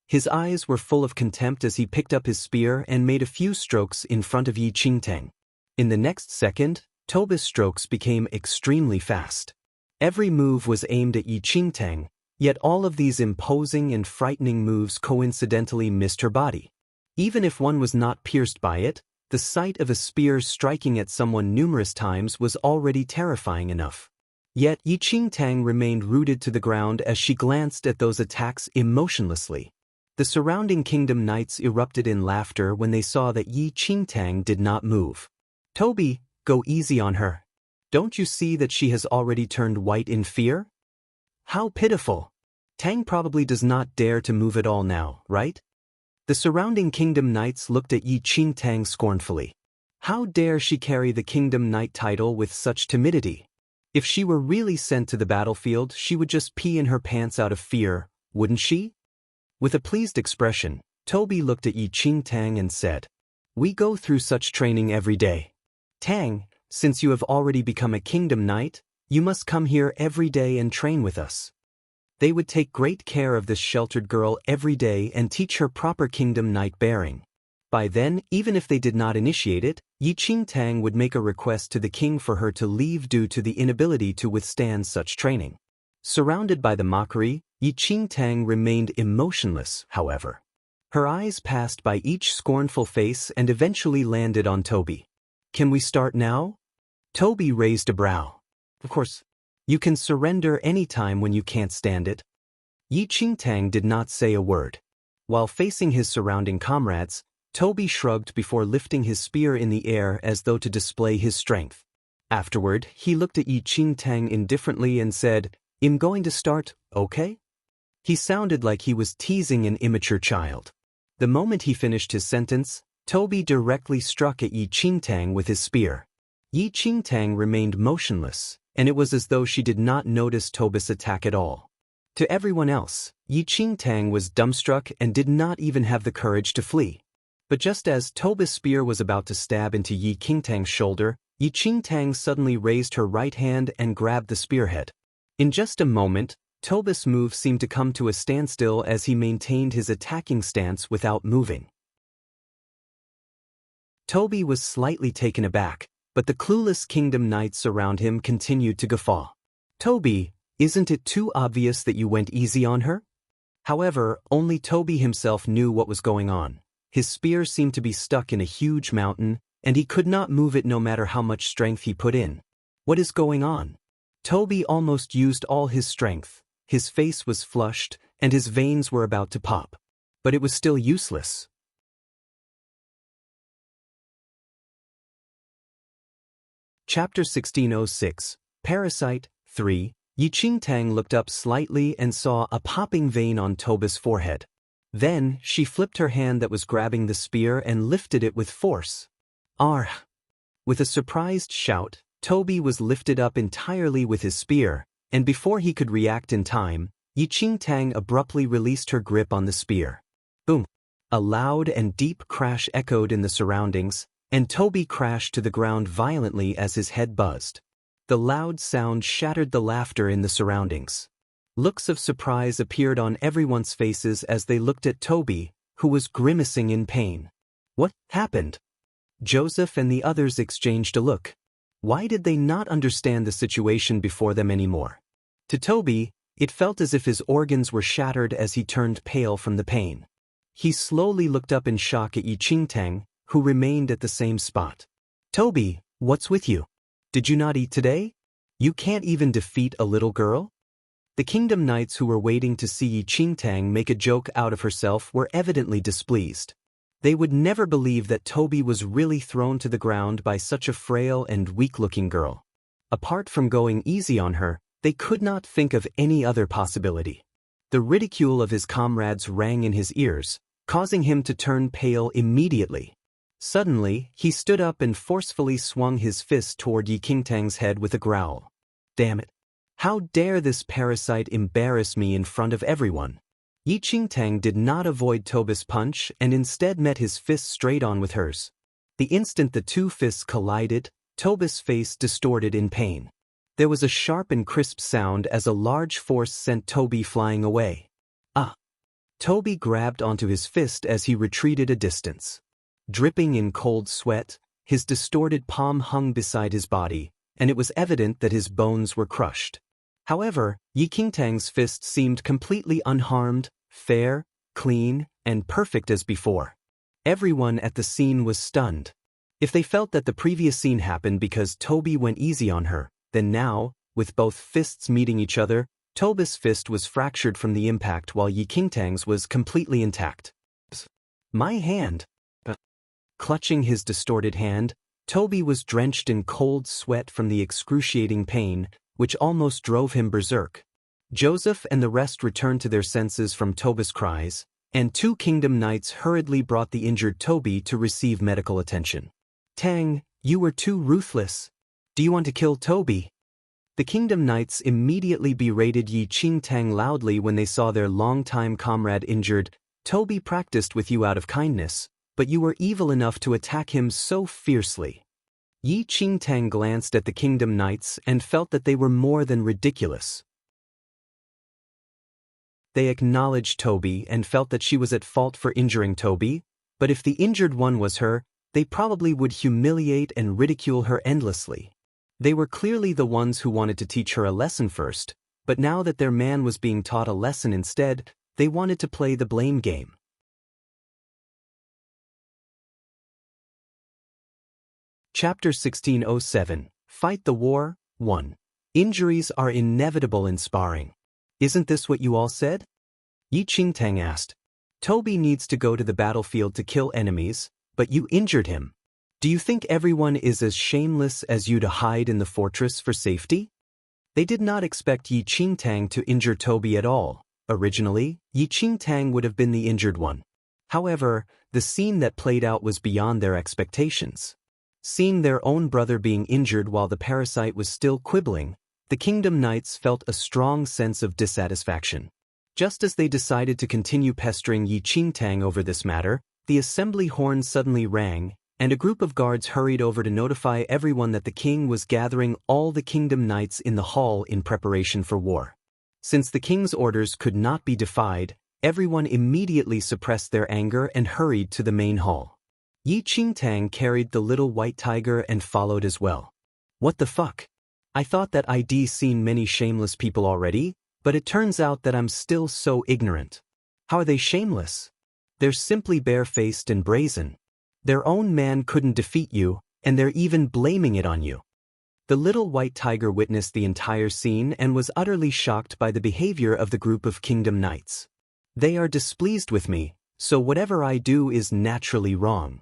His eyes were full of contempt as he picked up his spear and made a few strokes in front of Yi Qingtang. In the next second, Toby's strokes became extremely fast. Every move was aimed at Yi Qingtang, yet all of these imposing and frightening moves coincidentally missed her body. Even if one was not pierced by it, the sight of a spear striking at someone numerous times was already terrifying enough. Yet Yi Qingtang remained rooted to the ground as she glanced at those attacks emotionlessly. The surrounding kingdom knights erupted in laughter when they saw that Yi Qingtang did not move. "Toby, go easy on her. Don't you see that she has already turned white in fear? How pitiful. Tang probably does not dare to move at all now, right?" The surrounding kingdom knights looked at Yi Qingtang scornfully. How dare she carry the kingdom knight title with such timidity? If she were really sent to the battlefield, she would just pee in her pants out of fear, wouldn't she? With a pleased expression, Toby looked at Yi Qingtang and said, "We go through such training every day. Tang, since you have already become a kingdom knight, you must come here every day and train with us." They would take great care of this sheltered girl every day and teach her proper kingdom knight bearing. By then, even if they did not initiate it, Yi Qingtang would make a request to the king for her to leave due to the inability to withstand such training. Surrounded by the mockery, Yi Qingtang remained emotionless, however. Her eyes passed by each scornful face and eventually landed on Toby. "Can we start now?" Toby raised a brow. "Of course. You can surrender any time when you can't stand it." Yi Qingtang did not say a word. While facing his surrounding comrades, Toby shrugged before lifting his spear in the air as though to display his strength. Afterward, he looked at Yi Qingtang indifferently and said, "I'm going to start, okay?" He sounded like he was teasing an immature child. The moment he finished his sentence, Toby directly struck at Yi Qingtang with his spear. Yi Qingtang remained motionless, and it was as though she did not notice Toby's attack at all. To everyone else, Yi Qingtang was dumbstruck and did not even have the courage to flee. But just as Toby's spear was about to stab into Yi Qingtang's shoulder, Yi Qingtang suddenly raised her right hand and grabbed the spearhead. In just a moment, Toby's move seemed to come to a standstill as he maintained his attacking stance without moving. Toby was slightly taken aback, but the clueless kingdom knights around him continued to guffaw. "Toby, isn't it too obvious that you went easy on her?" However, only Toby himself knew what was going on. His spear seemed to be stuck in a huge mountain, and he could not move it no matter how much strength he put in. What is going on? Toby almost used all his strength. His face was flushed, and his veins were about to pop. But it was still useless. Chapter 1606, Parasite 3. Yi Qingtang looked up slightly and saw a popping vein on Toby's forehead. Then, she flipped her hand that was grabbing the spear and lifted it with force. "Argh!" With a surprised shout, Toby was lifted up entirely with his spear, and before he could react in time, Yi Qingtang abruptly released her grip on the spear. Boom! A loud and deep crash echoed in the surroundings, and Toby crashed to the ground violently as his head buzzed. The loud sound shattered the laughter in the surroundings. Looks of surprise appeared on everyone's faces as they looked at Toby, who was grimacing in pain. What happened? Joseph and the others exchanged a look. Why did they not understand the situation before them anymore? To Toby, it felt as if his organs were shattered as he turned pale from the pain. He slowly looked up in shock at Yi Qingtang, who remained at the same spot. "Toby, what's with you? Did you not eat today? You can't even defeat a little girl?" The kingdom knights who were waiting to see Yi Qingtang make a joke out of herself were evidently displeased. They would never believe that Toby was really thrown to the ground by such a frail and weak-looking girl. Apart from going easy on her, they could not think of any other possibility. The ridicule of his comrades rang in his ears, causing him to turn pale immediately. Suddenly, he stood up and forcefully swung his fist toward Yi Qingtang's head with a growl. "Damn it! How dare this parasite embarrass me in front of everyone?" Yi Qingtang did not avoid Toby's punch and instead met his fist straight on with hers. The instant the two fists collided, Toby's face distorted in pain. There was a sharp and crisp sound as a large force sent Toby flying away. Ah! Toby grabbed onto his fist as he retreated a distance. Dripping in cold sweat, his distorted palm hung beside his body, and it was evident that his bones were crushed. However, Yi Qingtang's fist seemed completely unharmed, fair, clean, and perfect as before. Everyone at the scene was stunned. If they felt that the previous scene happened because Toby went easy on her, then now, with both fists meeting each other, Toby's fist was fractured from the impact while Yi Qingtang's was completely intact. My hand! Clutching his distorted hand, Toby was drenched in cold sweat from the excruciating pain, which almost drove him berserk. Joseph and the rest returned to their senses from Toby's cries, and two kingdom knights hurriedly brought the injured Toby to receive medical attention. Tang, you were too ruthless. Do you want to kill Toby? The kingdom knights immediately berated Yi Qingtang loudly when they saw their longtime comrade injured. Toby practiced with you out of kindness, but you were evil enough to attack him so fiercely. Yi Qingtang glanced at the kingdom knights and felt that they were more than ridiculous. They acknowledged Toby and felt that she was at fault for injuring Toby, but if the injured one was her, they probably would humiliate and ridicule her endlessly. They were clearly the ones who wanted to teach her a lesson first, but now that their man was being taught a lesson instead, they wanted to play the blame game. Chapter 1607, Fight the War, 1. Injuries are inevitable in sparring. Isn't this what you all said? Yi Qingtang asked. Toby needs to go to the battlefield to kill enemies, but you injured him. Do you think everyone is as shameless as you to hide in the fortress for safety? They did not expect Yi Qingtang to injure Toby at all. Originally, Yi Qingtang would have been the injured one. However, the scene that played out was beyond their expectations. Seeing their own brother being injured while the parasite was still quibbling, the kingdom knights felt a strong sense of dissatisfaction. Just as they decided to continue pestering Yi Qingtang over this matter, the assembly horn suddenly rang, and a group of guards hurried over to notify everyone that the king was gathering all the kingdom knights in the hall in preparation for war. Since the king's orders could not be defied, everyone immediately suppressed their anger and hurried to the main hall. Yi Qingtang carried the little white tiger and followed as well. What the fuck? I thought that I'd seen many shameless people already, but it turns out that I'm still so ignorant. How are they shameless? They're simply barefaced and brazen. Their own man couldn't defeat you, and they're even blaming it on you. The little white tiger witnessed the entire scene and was utterly shocked by the behavior of the group of kingdom knights. They are displeased with me, so whatever I do is naturally wrong.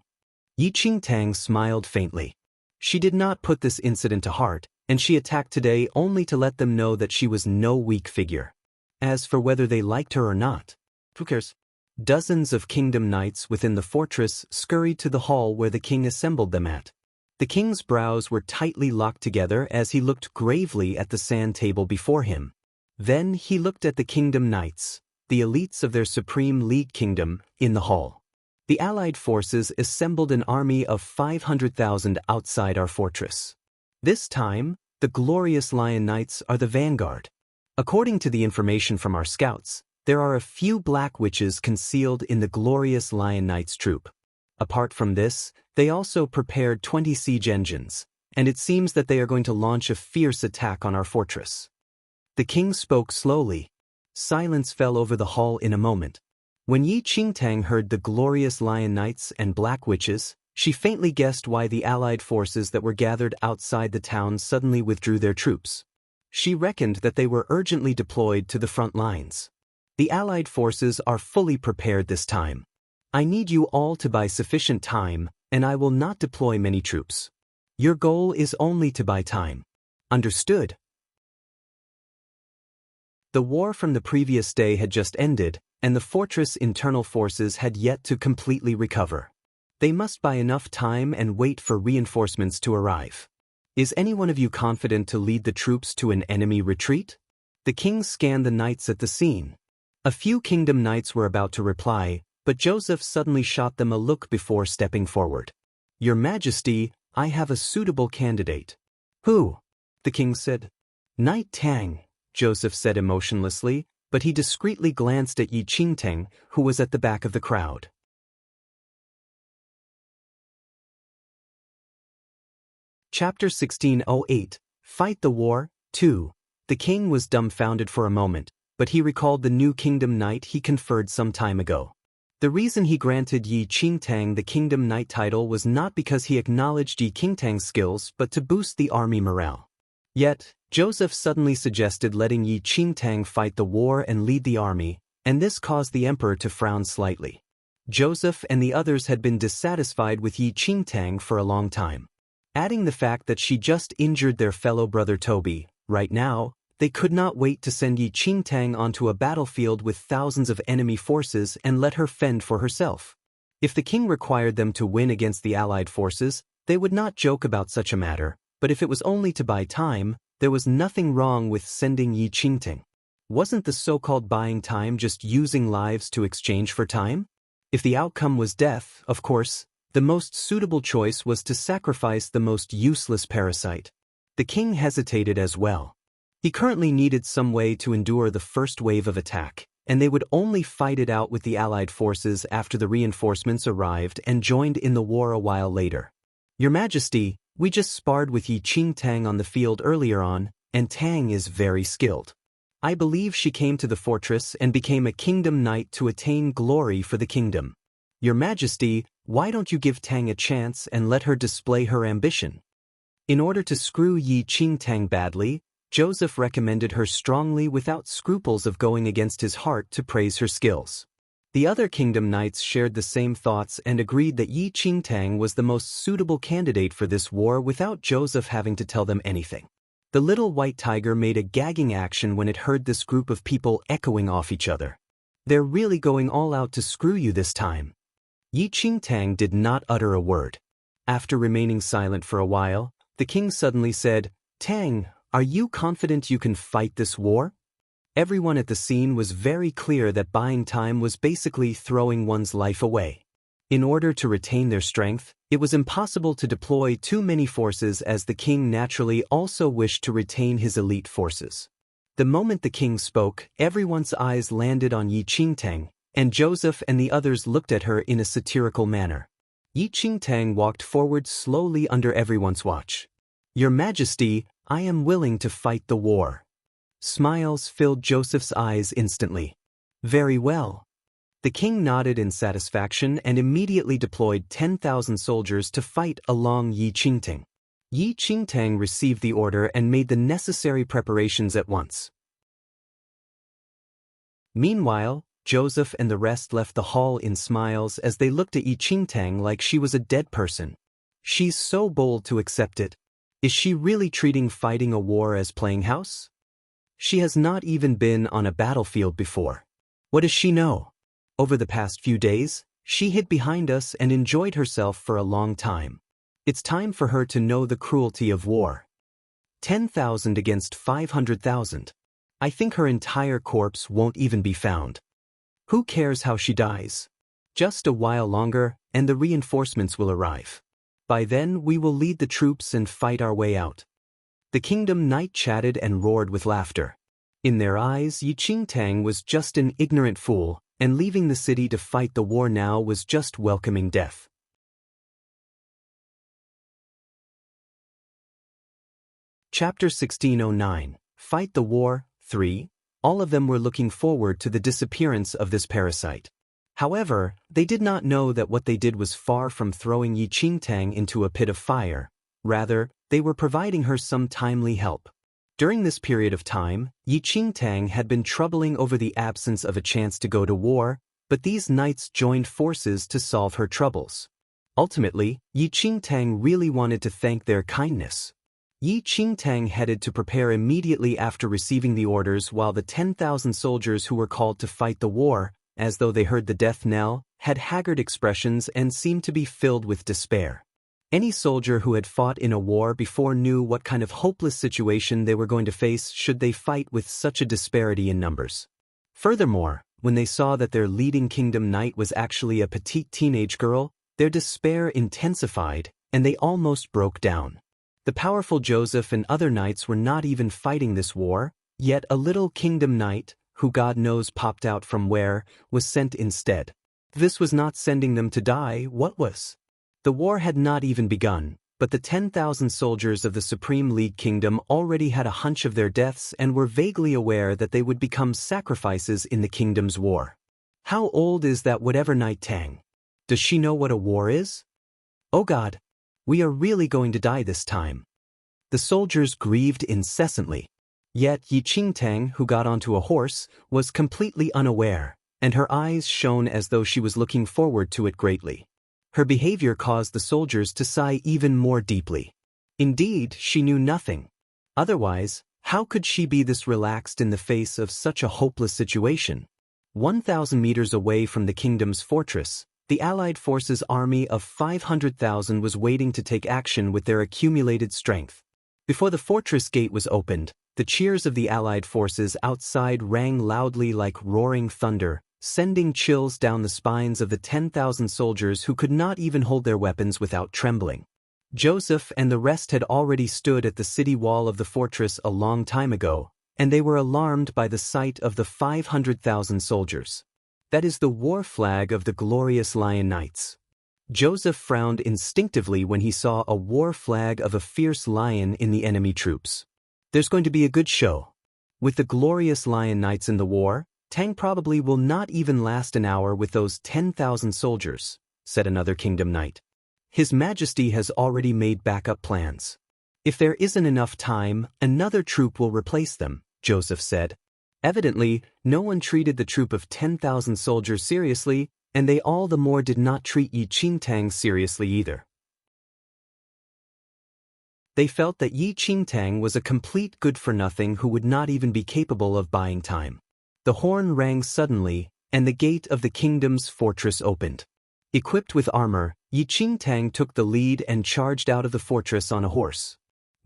Yi Qingtang smiled faintly. She did not put this incident to heart, and she attacked today only to let them know that she was no weak figure. As for whether they liked her or not, who cares? Dozens of kingdom knights within the fortress scurried to the hall where the king assembled them at. The king's brows were tightly locked together as he looked gravely at the sand table before him. Then he looked at the kingdom knights, the elites of their supreme league kingdom, in the hall. The allied forces assembled an army of 500,000 outside our fortress. This time, the glorious Lion Knights are the vanguard. According to the information from our scouts, there are a few black witches concealed in the glorious Lion Knights troop. Apart from this, they also prepared 20 siege engines, and it seems that they are going to launch a fierce attack on our fortress. The king spoke slowly. Silence fell over the hall in a moment. When Yi Qingtang heard the glorious Lion Knights and Black Witches, she faintly guessed why the allied forces that were gathered outside the town suddenly withdrew their troops. She reckoned that they were urgently deployed to the front lines. The allied forces are fully prepared this time. I need you all to buy sufficient time, and I will not deploy many troops. Your goal is only to buy time. Understood? The war from the previous day had just ended, and the fortress' internal forces had yet to completely recover. They must buy enough time and wait for reinforcements to arrive. Is any one of you confident to lead the troops to an enemy retreat? The king scanned the knights at the scene. A few kingdom knights were about to reply, but Joseph suddenly shot them a look before stepping forward. "Your Majesty, I have a suitable candidate." "Who?" the king said. "Knight Tang," Joseph said emotionlessly, but he discreetly glanced at Yi Qingtang, who was at the back of the crowd. Chapter 1608, Fight the War, 2. The king was dumbfounded for a moment, but he recalled the new kingdom knight he conferred some time ago. The reason he granted Yi Qingtang the kingdom knight title was not because he acknowledged Yi Qingtang's skills but to boost the army morale. Yet, Joseph suddenly suggested letting Yi Qingtang fight the war and lead the army, and this caused the emperor to frown slightly. Joseph and the others had been dissatisfied with Yi Qingtang for a long time. Adding the fact that she just injured their fellow brother Toby, right now, they could not wait to send Yi Qingtang onto a battlefield with thousands of enemy forces and let her fend for herself. If the king required them to win against the allied forces, they would not joke about such a matter, but if it was only to buy time, there was nothing wrong with sending Yi Qingtang. Wasn't the so-called buying time just using lives to exchange for time? If the outcome was death, of course, the most suitable choice was to sacrifice the most useless parasite. The king hesitated as well. He currently needed some way to endure the first wave of attack, and they would only fight it out with the allied forces after the reinforcements arrived and joined in the war a while later. "Your Majesty, we just sparred with Yi Qingtang on the field earlier on, and Tang is very skilled. I believe she came to the fortress and became a kingdom knight to attain glory for the kingdom. Your Majesty, why don't you give Tang a chance and let her display her ambition?" In order to screw Yi Qingtang badly, Joseph recommended her strongly without scruples of going against his heart to praise her skills. The other kingdom knights shared the same thoughts and agreed that Yi Qingtang was the most suitable candidate for this war without Joseph having to tell them anything. The little white tiger made a gagging action when it heard this group of people echoing off each other. "They're really going all out to screw you this time." Yi Qingtang did not utter a word. After remaining silent for a while, the king suddenly said, "Tang, are you confident you can fight this war?" Everyone at the scene was very clear that buying time was basically throwing one's life away. In order to retain their strength, it was impossible to deploy too many forces as the king naturally also wished to retain his elite forces. The moment the king spoke, everyone's eyes landed on Yi Qingtang, and Joseph and the others looked at her in a satirical manner. Yi Qingtang walked forward slowly under everyone's watch. "Your Majesty, I am willing to fight the war." Smiles filled Joseph's eyes instantly. "Very well." The king nodded in satisfaction and immediately deployed 10,000 soldiers to fight along Yi Qingtang. Yi Qingtang received the order and made the necessary preparations at once. Meanwhile, Joseph and the rest left the hall in smiles as they looked at Yi Qingtang like she was a dead person. She's so bold to accept it. Is she really treating fighting a war as playing house? She has not even been on a battlefield before. What does she know? Over the past few days, she hid behind us and enjoyed herself for a long time. It's time for her to know the cruelty of war. 10,000 against 500,000. I think her entire corpse won't even be found. Who cares how she dies? Just a while longer, and the reinforcements will arrive. By then, we will lead the troops and fight our way out. The kingdom knight chatted and roared with laughter. In their eyes, Yi Qingtang was just an ignorant fool, and leaving the city to fight the war now was just welcoming death. Chapter 1609, Fight the War, 3. All of them were looking forward to the disappearance of this parasite. However, they did not know that what they did was far from throwing Yi Qingtang into a pit of fire. Rather, they were providing her some timely help. During this period of time, Yi Qingtang had been troubling over the absence of a chance to go to war, but these knights joined forces to solve her troubles. Ultimately, Yi Qingtang really wanted to thank their kindness. Yi Qingtang headed to prepare immediately after receiving the orders while the 10,000 soldiers who were called to fight the war, as though they heard the death knell, had haggard expressions and seemed to be filled with despair. Any soldier who had fought in a war before knew what kind of hopeless situation they were going to face should they fight with such a disparity in numbers. Furthermore, when they saw that their leading kingdom knight was actually a petite teenage girl, their despair intensified, and they almost broke down. The powerful Joseph and other knights were not even fighting this war, yet a little kingdom knight, who God knows popped out from where, was sent instead. This was not sending them to die, what was? The war had not even begun, but the 10,000 soldiers of the Supreme League Kingdom already had a hunch of their deaths and were vaguely aware that they would become sacrifices in the kingdom's war. How old is that whatever Knight Tang? Does she know what a war is? Oh God! We are really going to die this time. The soldiers grieved incessantly. Yet Yi Qingtang, who got onto a horse, was completely unaware, and her eyes shone as though she was looking forward to it greatly. Her behavior caused the soldiers to sigh even more deeply. Indeed, she knew nothing. Otherwise, how could she be this relaxed in the face of such a hopeless situation? 1,000 meters away from the kingdom's fortress, the Allied forces' army of 500,000 was waiting to take action with their accumulated strength. Before the fortress gate was opened, the cheers of the Allied forces outside rang loudly like roaring thunder, sending chills down the spines of the 10,000 soldiers who could not even hold their weapons without trembling. Joseph and the rest had already stood at the city wall of the fortress a long time ago, and they were alarmed by the sight of the 500,000 soldiers. That is the war flag of the glorious Lion Knights. Joseph frowned instinctively when he saw a war flag of a fierce lion in the enemy troops. There's going to be a good show. With the glorious Lion Knights in the war, Tang probably will not even last an hour with those 10,000 soldiers, said another kingdom knight. His Majesty has already made backup plans. If there isn't enough time, another troop will replace them, Joseph said. Evidently, no one treated the troop of 10,000 soldiers seriously, and they all the more did not treat Yi Qingtang seriously either. They felt that Yi Qingtang was a complete good-for-nothing who would not even be capable of buying time. The horn rang suddenly, and the gate of the kingdom's fortress opened. Equipped with armor, Yi Qingtang took the lead and charged out of the fortress on a horse.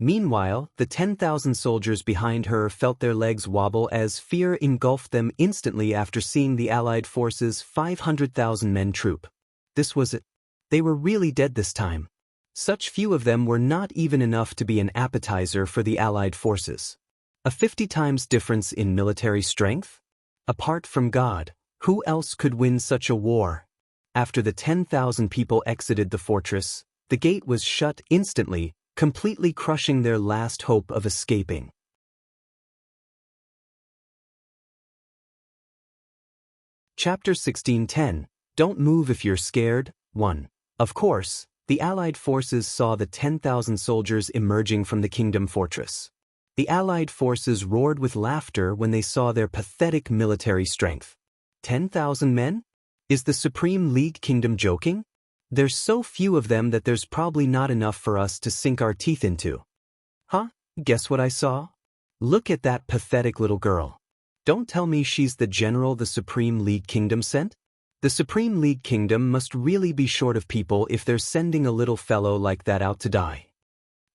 Meanwhile, the 10,000 soldiers behind her felt their legs wobble as fear engulfed them instantly after seeing the Allied forces' 500,000 men troop. This was it. They were really dead this time. Such few of them were not even enough to be an appetizer for the Allied forces. A 50 times difference in military strength? Apart from God, who else could win such a war? After the 10,000 people exited the fortress, the gate was shut instantly, completely crushing their last hope of escaping. Chapter 16:10. Don't move if you're scared. 1. Of course, the Allied forces saw the 10,000 soldiers emerging from the kingdom fortress. The Allied forces roared with laughter when they saw their pathetic military strength. 10,000 men? Is the Supreme League Kingdom joking? There's so few of them that there's probably not enough for us to sink our teeth into. Huh? Guess what I saw? Look at that pathetic little girl. Don't tell me she's the general the Supreme League Kingdom sent? The Supreme League Kingdom must really be short of people if they're sending a little fellow like that out to die.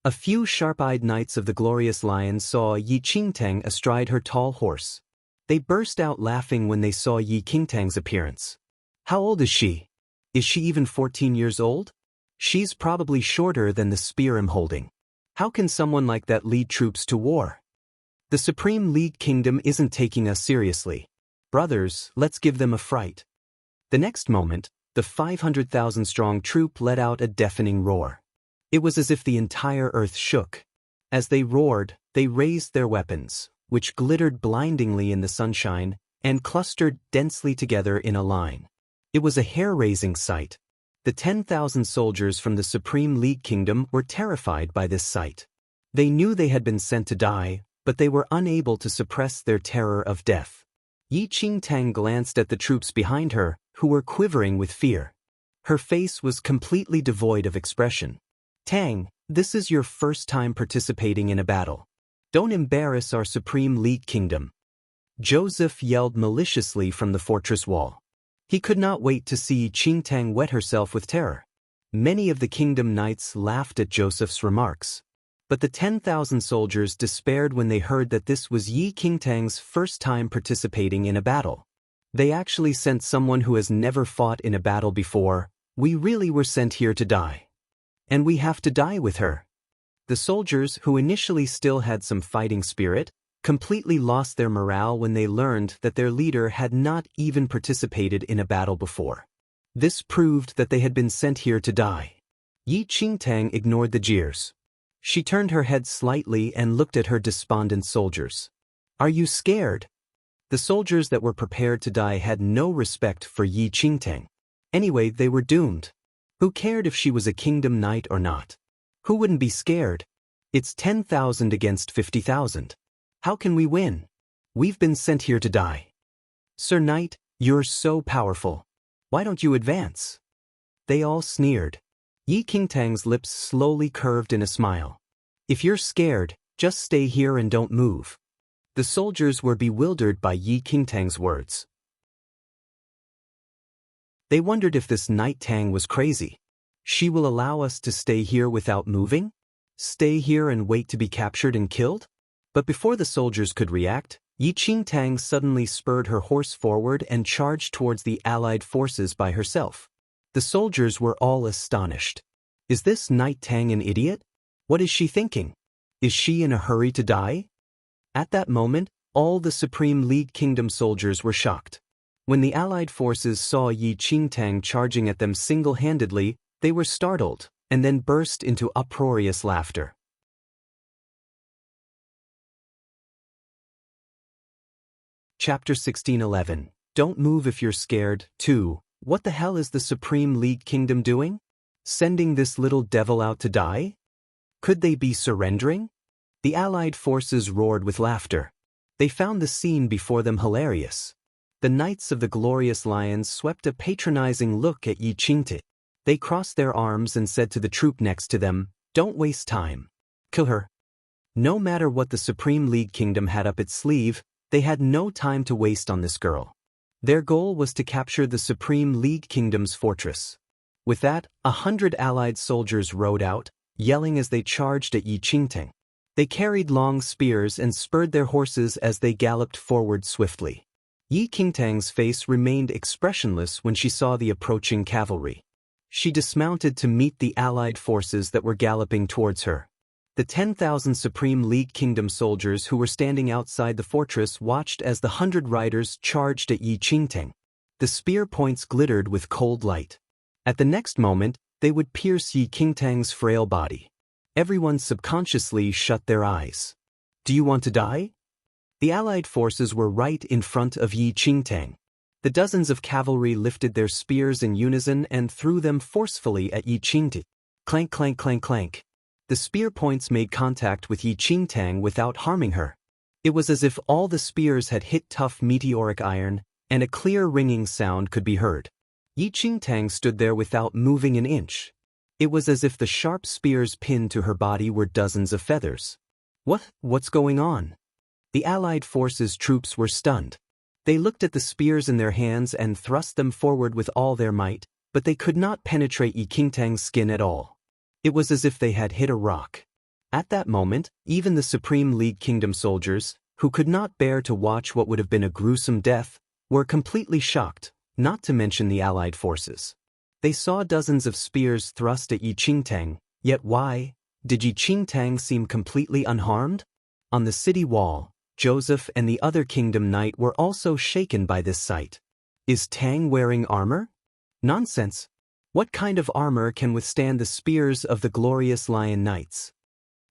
A few sharp-eyed knights of the glorious lion saw Yi Qingtang astride her tall horse. They burst out laughing when they saw Yi Qingtang's appearance. How old is she? Is she even 14 years old? She's probably shorter than the spear I'm holding. How can someone like that lead troops to war? The Supreme League Kingdom isn't taking us seriously. Brothers, let's give them a fright. The next moment, the 500,000-strong troop let out a deafening roar. It was as if the entire earth shook. As they roared, they raised their weapons, which glittered blindingly in the sunshine, and clustered densely together in a line. It was a hair-raising sight. The 10,000 soldiers from the Supreme League Kingdom were terrified by this sight. They knew they had been sent to die, but they were unable to suppress their terror of death. Yi Qingtang glanced at the troops behind her, who were quivering with fear. Her face was completely devoid of expression. Tang, this is your first time participating in a battle. Don't embarrass our Supreme League Kingdom. Joseph yelled maliciously from the fortress wall. He could not wait to see Qingtang wet herself with terror. Many of the kingdom knights laughed at Joseph's remarks. But the 10,000 soldiers despaired when they heard that this was Yi Qingtang's first time participating in a battle. They actually sent someone who has never fought in a battle before. We really were sent here to die. And we have to die with her. The soldiers, who initially still had some fighting spirit, completely lost their morale when they learned that their leader had not even participated in a battle before. This proved that they had been sent here to die. Yi Qingtang ignored the jeers. She turned her head slightly and looked at her despondent soldiers. Are you scared? The soldiers that were prepared to die had no respect for Yi Qingtang. Anyway, they were doomed. Who cared if she was a kingdom knight or not? Who wouldn't be scared? It's 10,000 against 50,000. How can we win? We've been sent here to die. Sir Knight, you're so powerful. Why don't you advance? They all sneered. Yi Qingtang's lips slowly curved in a smile. If you're scared, just stay here and don't move. The soldiers were bewildered by Yi Qingtang's words. They wondered if this Knight Tang was crazy. She will allow us to stay here without moving? Stay here and wait to be captured and killed? But before the soldiers could react, Yi Qingtang suddenly spurred her horse forward and charged towards the allied forces by herself. The soldiers were all astonished. Is this Knight Tang an idiot? What is she thinking? Is she in a hurry to die? At that moment, all the Supreme League Kingdom soldiers were shocked. When the allied forces saw Yi Qingtang charging at them single-handedly, they were startled, and then burst into uproarious laughter. Chapter 16:11. Don't move if you're scared. 2. What the hell is the Supreme League Kingdom doing? Sending this little devil out to die? Could they be surrendering? The allied forces roared with laughter. They found the scene before them hilarious. The Knights of the Glorious Lions swept a patronizing look at Yi Qingtang. They crossed their arms and said to the troop next to them, "Don't waste time. Kill her." No matter what the Supreme League Kingdom had up its sleeve, they had no time to waste on this girl. Their goal was to capture the Supreme League Kingdom's fortress. With that, 100 allied soldiers rode out, yelling as they charged at Yi Qingtang. They carried long spears and spurred their horses as they galloped forward swiftly. Yi Qingtang's face remained expressionless when she saw the approaching cavalry. She dismounted to meet the allied forces that were galloping towards her. The 10,000 Supreme League Kingdom soldiers who were standing outside the fortress watched as the 100 riders charged at Yi Qingtang. The spear points glittered with cold light. At the next moment, they would pierce Yi Qingtang's frail body. Everyone subconsciously shut their eyes. Do you want to die? The allied forces were right in front of Yi Qingtang. The dozens of cavalry lifted their spears in unison and threw them forcefully at Yi Qingtang. Clank, clank, clank, clank. The spear points made contact with Yi Qingtang without harming her. It was as if all the spears had hit tough meteoric iron, and a clear ringing sound could be heard. Yi Qingtang stood there without moving an inch. It was as if the sharp spears pinned to her body were dozens of feathers. What's going on? The allied forces' troops were stunned. They looked at the spears in their hands and thrust them forward with all their might, but they could not penetrate Yi Qingtang's skin at all. It was as if they had hit a rock. At that moment, even the Supreme League Kingdom soldiers, who could not bear to watch what would have been a gruesome death, were completely shocked, not to mention the allied forces. They saw dozens of spears thrust at Yi Qingtang, yet why did Yi Qingtang seem completely unharmed? On the city wall, Joseph and the other kingdom knight were also shaken by this sight. Is Tang wearing armor? Nonsense! What kind of armor can withstand the spears of the Glorious Lion Knights?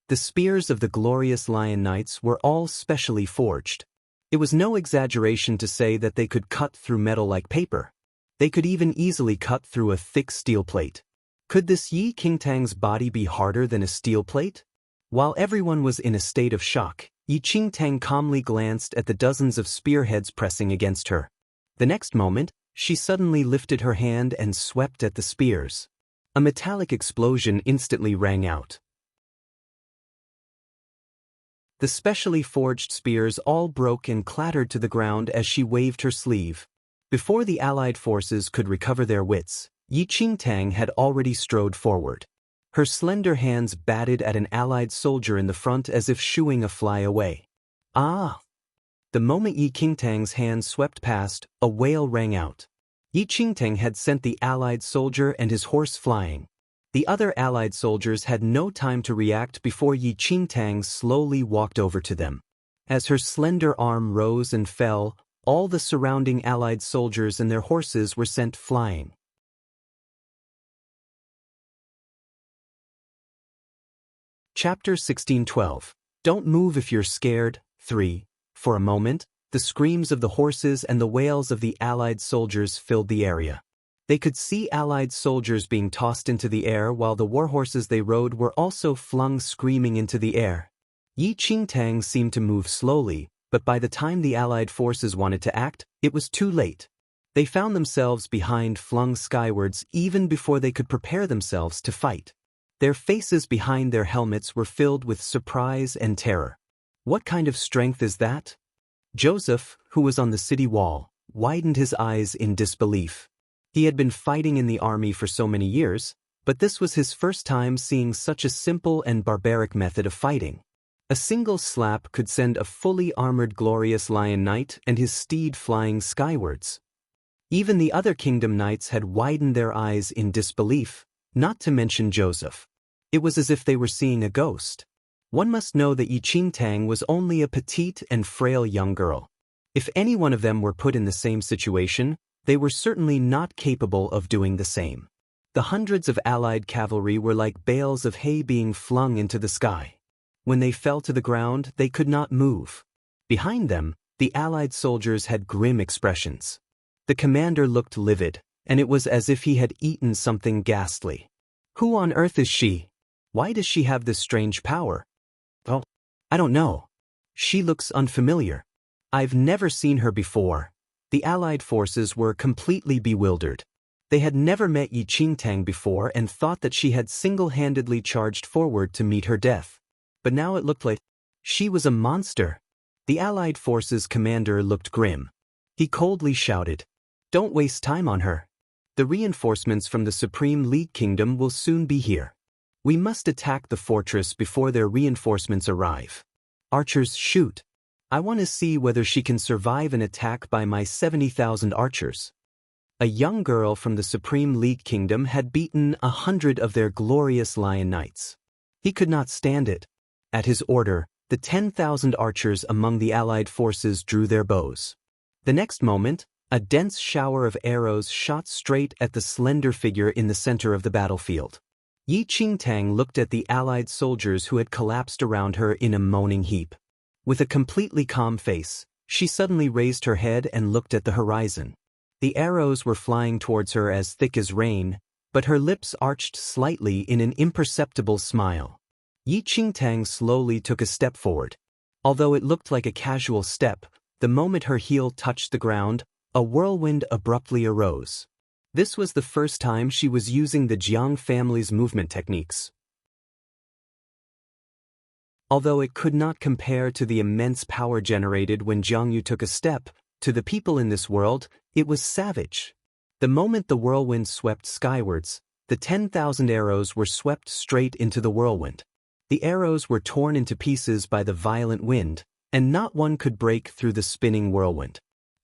The spears of the Glorious Lion Knights were all specially forged. It was no exaggeration to say that they could cut through metal like paper. They could even easily cut through a thick steel plate. Could this Yi Qingtang's body be harder than a steel plate? While everyone was in a state of shock, Yi Qingtang calmly glanced at the dozens of spearheads pressing against her. The next moment, she suddenly lifted her hand and swept at the spears. A metallic explosion instantly rang out. The specially forged spears all broke and clattered to the ground as she waved her sleeve. Before the allied forces could recover their wits, Yi Qingtang had already strode forward. Her slender hands batted at an allied soldier in the front as if shooing a fly away. Ah! The moment Yi Qingtang's hand swept past, a wail rang out. Yi Qingtang had sent the allied soldier and his horse flying. The other allied soldiers had no time to react before Yi Qingtang slowly walked over to them. As her slender arm rose and fell, all the surrounding allied soldiers and their horses were sent flying. Chapter 1612. Don't move if you're scared. 3. For a moment, the screams of the horses and the wails of the allied soldiers filled the area. They could see allied soldiers being tossed into the air while the warhorses they rode were also flung screaming into the air. Yi Qingtang seemed to move slowly, but by the time the allied forces wanted to act, it was too late. They found themselves behind, flung skywards even before they could prepare themselves to fight. Their faces behind their helmets were filled with surprise and terror. What kind of strength is that? Joseph, who was on the city wall, widened his eyes in disbelief. He had been fighting in the army for so many years, but this was his first time seeing such a simple and barbaric method of fighting. A single slap could send a fully armored glorious lion knight and his steed flying skywards. Even the other kingdom knights had widened their eyes in disbelief, not to mention Joseph. It was as if they were seeing a ghost. One must know that Yi Qingtang was only a petite and frail young girl. If any one of them were put in the same situation, they were certainly not capable of doing the same. The hundreds of allied cavalry were like bales of hay being flung into the sky. When they fell to the ground, they could not move. Behind them, the allied soldiers had grim expressions. The commander looked livid, and it was as if he had eaten something ghastly. Who on earth is she? Why does she have this strange power? Oh, I don't know. She looks unfamiliar. I've never seen her before. The allied forces were completely bewildered. They had never met Yi Qingtang before and thought that she had single-handedly charged forward to meet her death. But now it looked like she was a monster. The allied forces' commander looked grim. He coldly shouted, "Don't waste time on her. The reinforcements from the Supreme League Kingdom will soon be here. We must attack the fortress before their reinforcements arrive. Archers, shoot. I want to see whether she can survive an attack by my 70,000 archers." A young girl from the Supreme League Kingdom had beaten 100 of their glorious lion knights. He could not stand it. At his order, the 10,000 archers among the allied forces drew their bows. The next moment, a dense shower of arrows shot straight at the slender figure in the center of the battlefield. Yi Qingtang looked at the allied soldiers who had collapsed around her in a moaning heap. With a completely calm face, she suddenly raised her head and looked at the horizon. The arrows were flying towards her as thick as rain, but her lips arched slightly in an imperceptible smile. Yi Qingtang slowly took a step forward. Although it looked like a casual step, the moment her heel touched the ground, a whirlwind abruptly arose. This was the first time she was using the Jiang family's movement techniques. Although it could not compare to the immense power generated when Jiang Yu took a step, to the people in this world, it was savage. The moment the whirlwind swept skywards, the 10,000 arrows were swept straight into the whirlwind. The arrows were torn into pieces by the violent wind, and not one could break through the spinning whirlwind.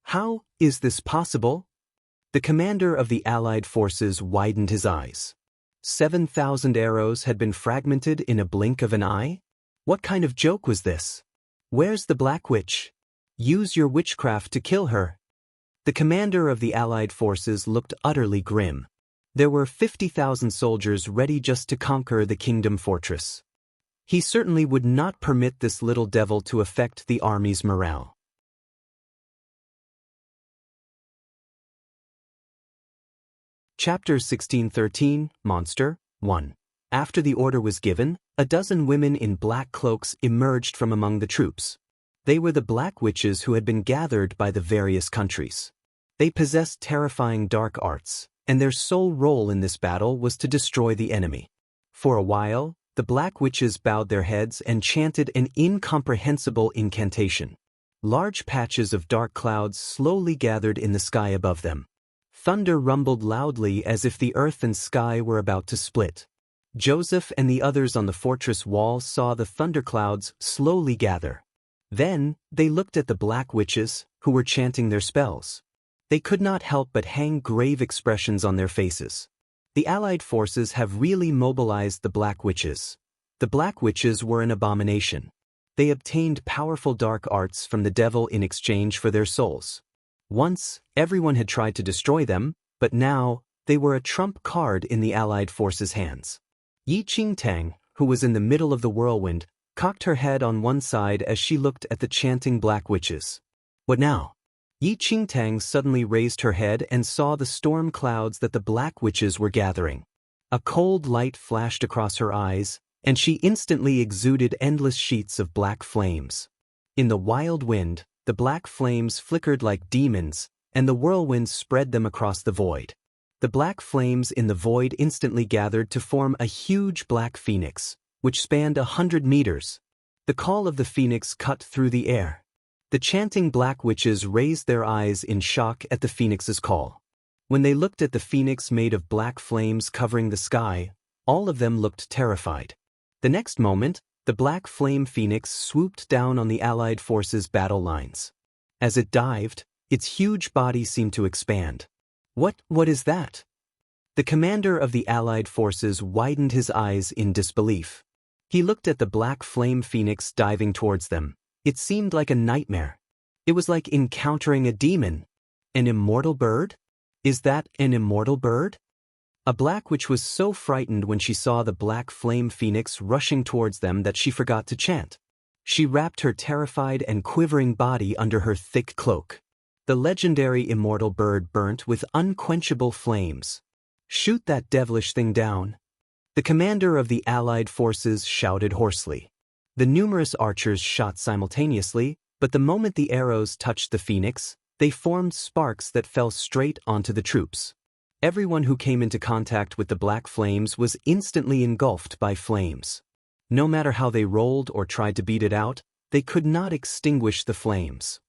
How is this possible? The commander of the allied forces widened his eyes. 7,000 arrows had been fragmented in a blink of an eye? What kind of joke was this? Where's the Black Witch? Use your witchcraft to kill her. The commander of the allied forces looked utterly grim. There were 50,000 soldiers ready just to conquer the kingdom fortress. He certainly would not permit this little devil to affect the army's morale. Chapter 1613, Monster 1. After the order was given, a dozen women in black cloaks emerged from among the troops. They were the Black Witches who had been gathered by the various countries. They possessed terrifying dark arts, and their sole role in this battle was to destroy the enemy. For a while, the Black Witches bowed their heads and chanted an incomprehensible incantation. Large patches of dark clouds slowly gathered in the sky above them. Thunder rumbled loudly as if the earth and sky were about to split. Joseph and the others on the fortress wall saw the thunderclouds slowly gather. Then, they looked at the Black Witches, who were chanting their spells. They could not help but hang grave expressions on their faces. The Allied forces have really mobilized the Black Witches. The Black Witches were an abomination. They obtained powerful dark arts from the devil in exchange for their souls. Once, everyone had tried to destroy them, but now, they were a trump card in the Allied forces' hands. Yi Qingtang, who was in the middle of the whirlwind, cocked her head on one side as she looked at the chanting Black Witches. What now? Yi Qingtang suddenly raised her head and saw the storm clouds that the Black Witches were gathering. A cold light flashed across her eyes, and she instantly exuded endless sheets of black flames. In the wild wind, the black flames flickered like demons, and the whirlwind spread them across the void. The black flames in the void instantly gathered to form a huge black phoenix, which spanned 100 meters. The call of the phoenix cut through the air. The chanting Black Witches raised their eyes in shock at the phoenix's call. When they looked at the phoenix made of black flames covering the sky, all of them looked terrified. The next moment, the black flame phoenix swooped down on the Allied forces' battle lines. As it dived, its huge body seemed to expand. What is that? The commander of the Allied forces widened his eyes in disbelief. He looked at the black flame phoenix diving towards them. It seemed like a nightmare. It was like encountering a demon. An immortal bird? Is that an immortal bird? A Black Witch was so frightened when she saw the black flame phoenix rushing towards them that she forgot to chant. She wrapped her terrified and quivering body under her thick cloak. The legendary immortal bird burnt with unquenchable flames. "Shoot that devilish thing down!" The commander of the Allied forces shouted hoarsely. The numerous archers shot simultaneously, but the moment the arrows touched the phoenix, they formed sparks that fell straight onto the troops. Everyone who came into contact with the black flames was instantly engulfed by flames. No matter how they rolled or tried to beat it out, they could not extinguish the flames.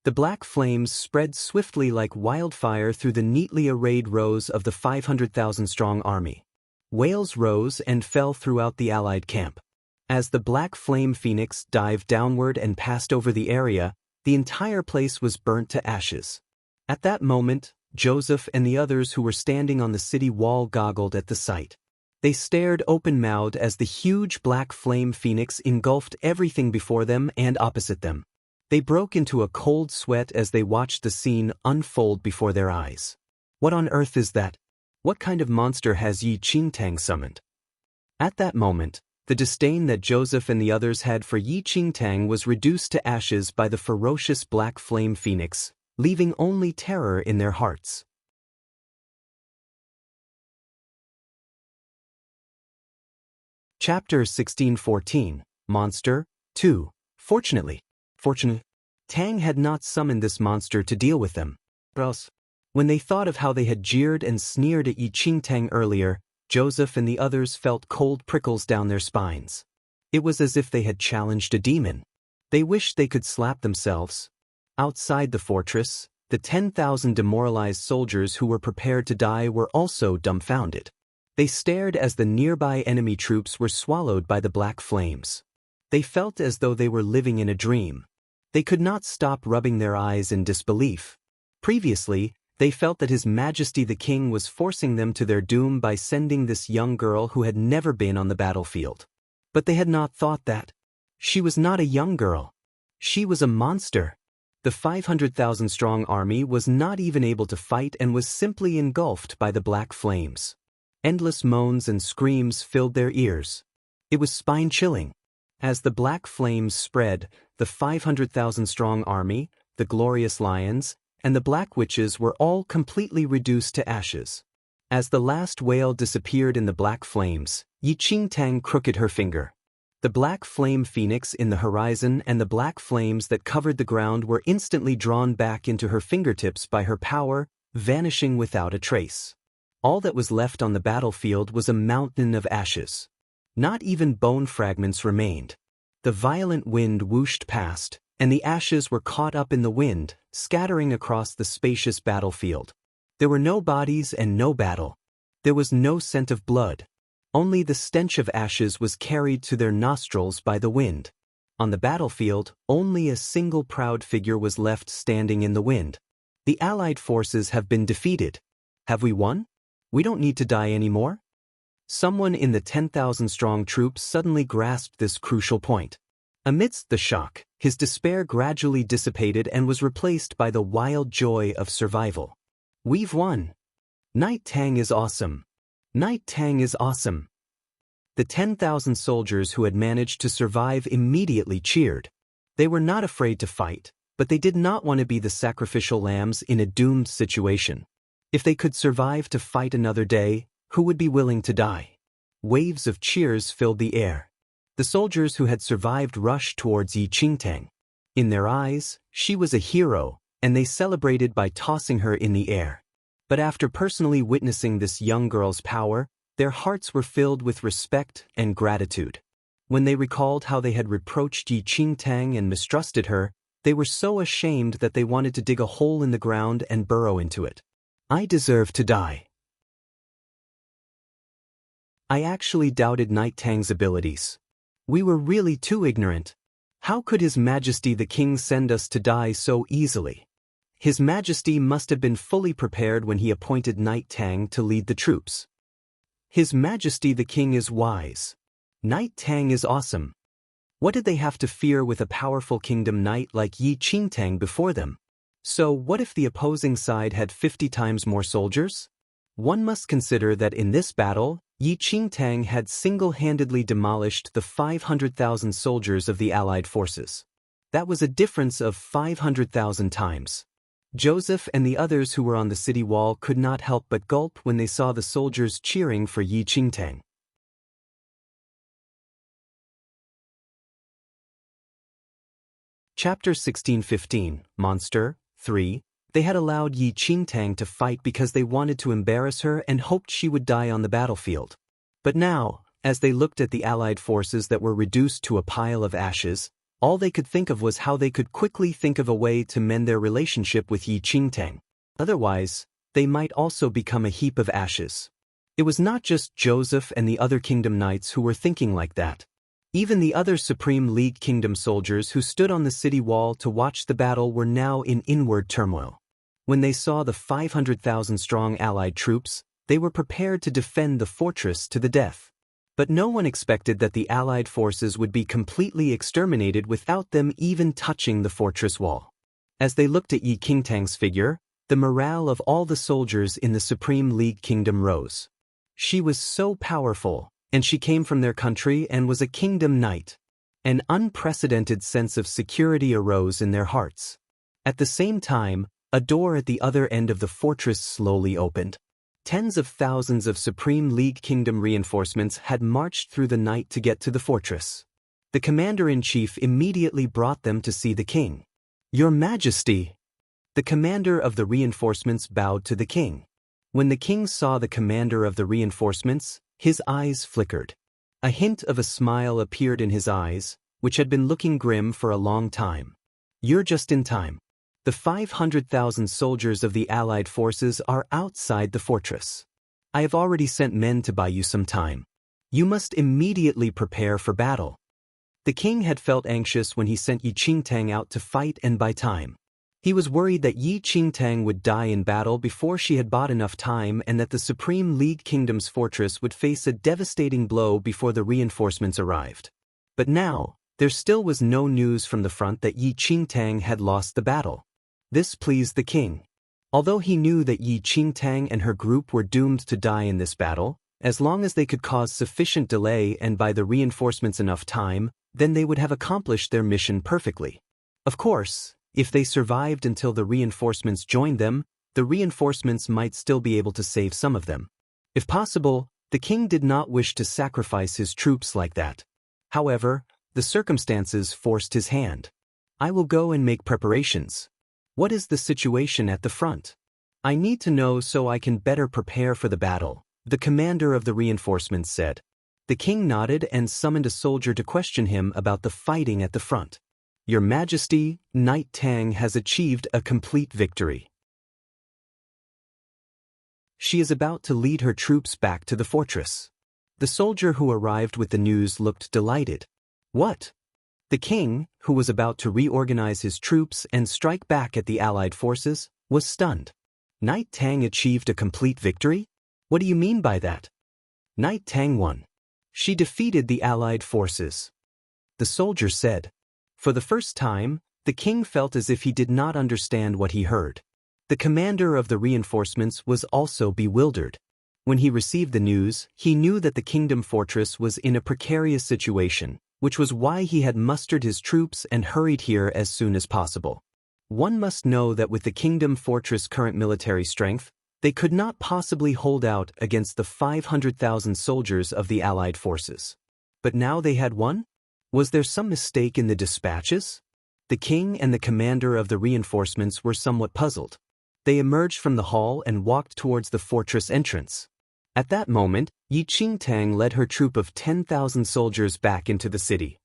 The black flames spread swiftly like wildfire through the neatly arrayed rows of the 500,000-strong army. Wails rose and fell throughout the Allied camp. As the black flame phoenix dived downward and passed over the area, the entire place was burnt to ashes. At that moment, Joseph and the others who were standing on the city wall goggled at the sight. They stared open-mouthed as the huge black flame phoenix engulfed everything before them and opposite them. They broke into a cold sweat as they watched the scene unfold before their eyes. What on earth is that? What kind of monster has Yi Qingtang summoned? At that moment, the disdain that Joseph and the others had for Yi Qingtang was reduced to ashes by the ferocious black flame phoenix, leaving only terror in their hearts. Chapter 1614, Monster 2. Fortunately, Tang had not summoned this monster to deal with them. When they thought of how they had jeered and sneered at Yi Qingtang earlier, Joseph and the others felt cold prickles down their spines. It was as if they had challenged a demon. They wished they could slap themselves. Outside the fortress, the 10,000 demoralized soldiers who were prepared to die were also dumbfounded. They stared as the nearby enemy troops were swallowed by the black flames. They felt as though they were living in a dream. They could not stop rubbing their eyes in disbelief. Previously, they felt that His Majesty the King was forcing them to their doom by sending this young girl who had never been on the battlefield. But they had not thought that. She was not a young girl. She was a monster. The 500,000-strong army was not even able to fight and was simply engulfed by the black flames. Endless moans and screams filled their ears. It was spine-chilling. As the black flames spread, the 500,000-strong army, the glorious lions, and the Black Witches were all completely reduced to ashes. As the last wail disappeared in the black flames, Yi Qingtang crooked her finger. The black flame phoenix in the horizon and the black flames that covered the ground were instantly drawn back into her fingertips by her power, vanishing without a trace. All that was left on the battlefield was a mountain of ashes. Not even bone fragments remained. The violent wind whooshed past, and the ashes were caught up in the wind, scattering across the spacious battlefield. There were no bodies and no battle. There was no scent of blood. Only the stench of ashes was carried to their nostrils by the wind. On the battlefield, only a single proud figure was left standing in the wind. The Allied forces have been defeated. Have we won? We don't need to die anymore? Someone in the 10,000-strong troops suddenly grasped this crucial point. Amidst the shock, his despair gradually dissipated and was replaced by the wild joy of survival. We've won! Night Tang is awesome! Night Tang is awesome! The 10,000 soldiers who had managed to survive immediately cheered. They were not afraid to fight, but they did not want to be the sacrificial lambs in a doomed situation. If they could survive to fight another day, who would be willing to die? Waves of cheers filled the air. The soldiers who had survived rushed towards Yi Qingtang. In their eyes, she was a hero, and they celebrated by tossing her in the air. But after personally witnessing this young girl's power, their hearts were filled with respect and gratitude. When they recalled how they had reproached Yi Qingtang and mistrusted her, they were so ashamed that they wanted to dig a hole in the ground and burrow into it. I deserve to die. I actually doubted Night Tang's abilities. We were really too ignorant. How could His Majesty the King send us to die so easily? His Majesty must have been fully prepared when he appointed Night Tang to lead the troops. His Majesty the King is wise. Night Tang is awesome. What did they have to fear with a powerful kingdom knight like Yi Qingtang before them? So what if the opposing side had 50 times more soldiers? One must consider that in this battle, Yi Qingtang had single-handedly demolished the 500,000 soldiers of the Allied forces. That was a difference of 500,000 times. Joseph and the others who were on the city wall could not help but gulp when they saw the soldiers cheering for Yi Qingtang. Chapter 16:15, Monster 3. They had allowed Yi Qingtang to fight because they wanted to embarrass her and hoped she would die on the battlefield. But now, as they looked at the Allied forces that were reduced to a pile of ashes, all they could think of was how they could quickly think of a way to mend their relationship with Yi Qingtang. Otherwise, they might also become a heap of ashes. It was not just Joseph and the other kingdom knights who were thinking like that. Even the other Supreme League Kingdom soldiers who stood on the city wall to watch the battle were now in inward turmoil. When they saw the 500,000-strong Allied troops, they were prepared to defend the fortress to the death. But no one expected that the Allied forces would be completely exterminated without them even touching the fortress wall. As they looked at Yi Qingtang's figure, the morale of all the soldiers in the Supreme League Kingdom rose. She was so powerful, and she came from their country and was a kingdom knight. An unprecedented sense of security arose in their hearts. At the same time, a door at the other end of the fortress slowly opened. Tens of thousands of Supreme League Kingdom reinforcements had marched through the night to get to the fortress. The commander-in-chief immediately brought them to see the king. "Your Majesty!" The commander of the reinforcements bowed to the king. When the king saw the commander of the reinforcements, his eyes flickered. A hint of a smile appeared in his eyes, which had been looking grim for a long time. "You're just in time. The 500,000 soldiers of the Allied forces are outside the fortress. I have already sent men to buy you some time. You must immediately prepare for battle." The king had felt anxious when he sent Yi Qingtang out to fight and buy time. He was worried that Yi Qingtang would die in battle before she had bought enough time and that the Supreme League Kingdom's fortress would face a devastating blow before the reinforcements arrived. But now, there still was no news from the front that Yi Qingtang had lost the battle. This pleased the king. Although he knew that Yi Qingtang and her group were doomed to die in this battle, as long as they could cause sufficient delay and buy the reinforcements enough time, then they would have accomplished their mission perfectly. Of course, if they survived until the reinforcements joined them, the reinforcements might still be able to save some of them. If possible, the king did not wish to sacrifice his troops like that. However, the circumstances forced his hand. "I will go and make preparations. What is the situation at the front? I need to know so I can better prepare for the battle," the commander of the reinforcements said. The king nodded and summoned a soldier to question him about the fighting at the front. "Your Majesty, Night Tang has achieved a complete victory. She is about to lead her troops back to the fortress." The soldier who arrived with the news looked delighted. "What?" The king, who was about to reorganize his troops and strike back at the Allied forces, was stunned. Knight Tang achieved a complete victory? What do you mean by that? Knight Tang won. She defeated the allied forces. The soldier said. For the first time, the king felt as if he did not understand what he heard. The commander of the reinforcements was also bewildered. When he received the news, he knew that the kingdom fortress was in a precarious situation, which was why he had mustered his troops and hurried here as soon as possible. One must know that with the kingdom fortress' current military strength, they could not possibly hold out against the 500,000 soldiers of the allied forces. But now they had won? Was there some mistake in the dispatches? The king and the commander of the reinforcements were somewhat puzzled. They emerged from the hall and walked towards the fortress entrance. At that moment, Yi Qingtang led her troop of 10,000 soldiers back into the city.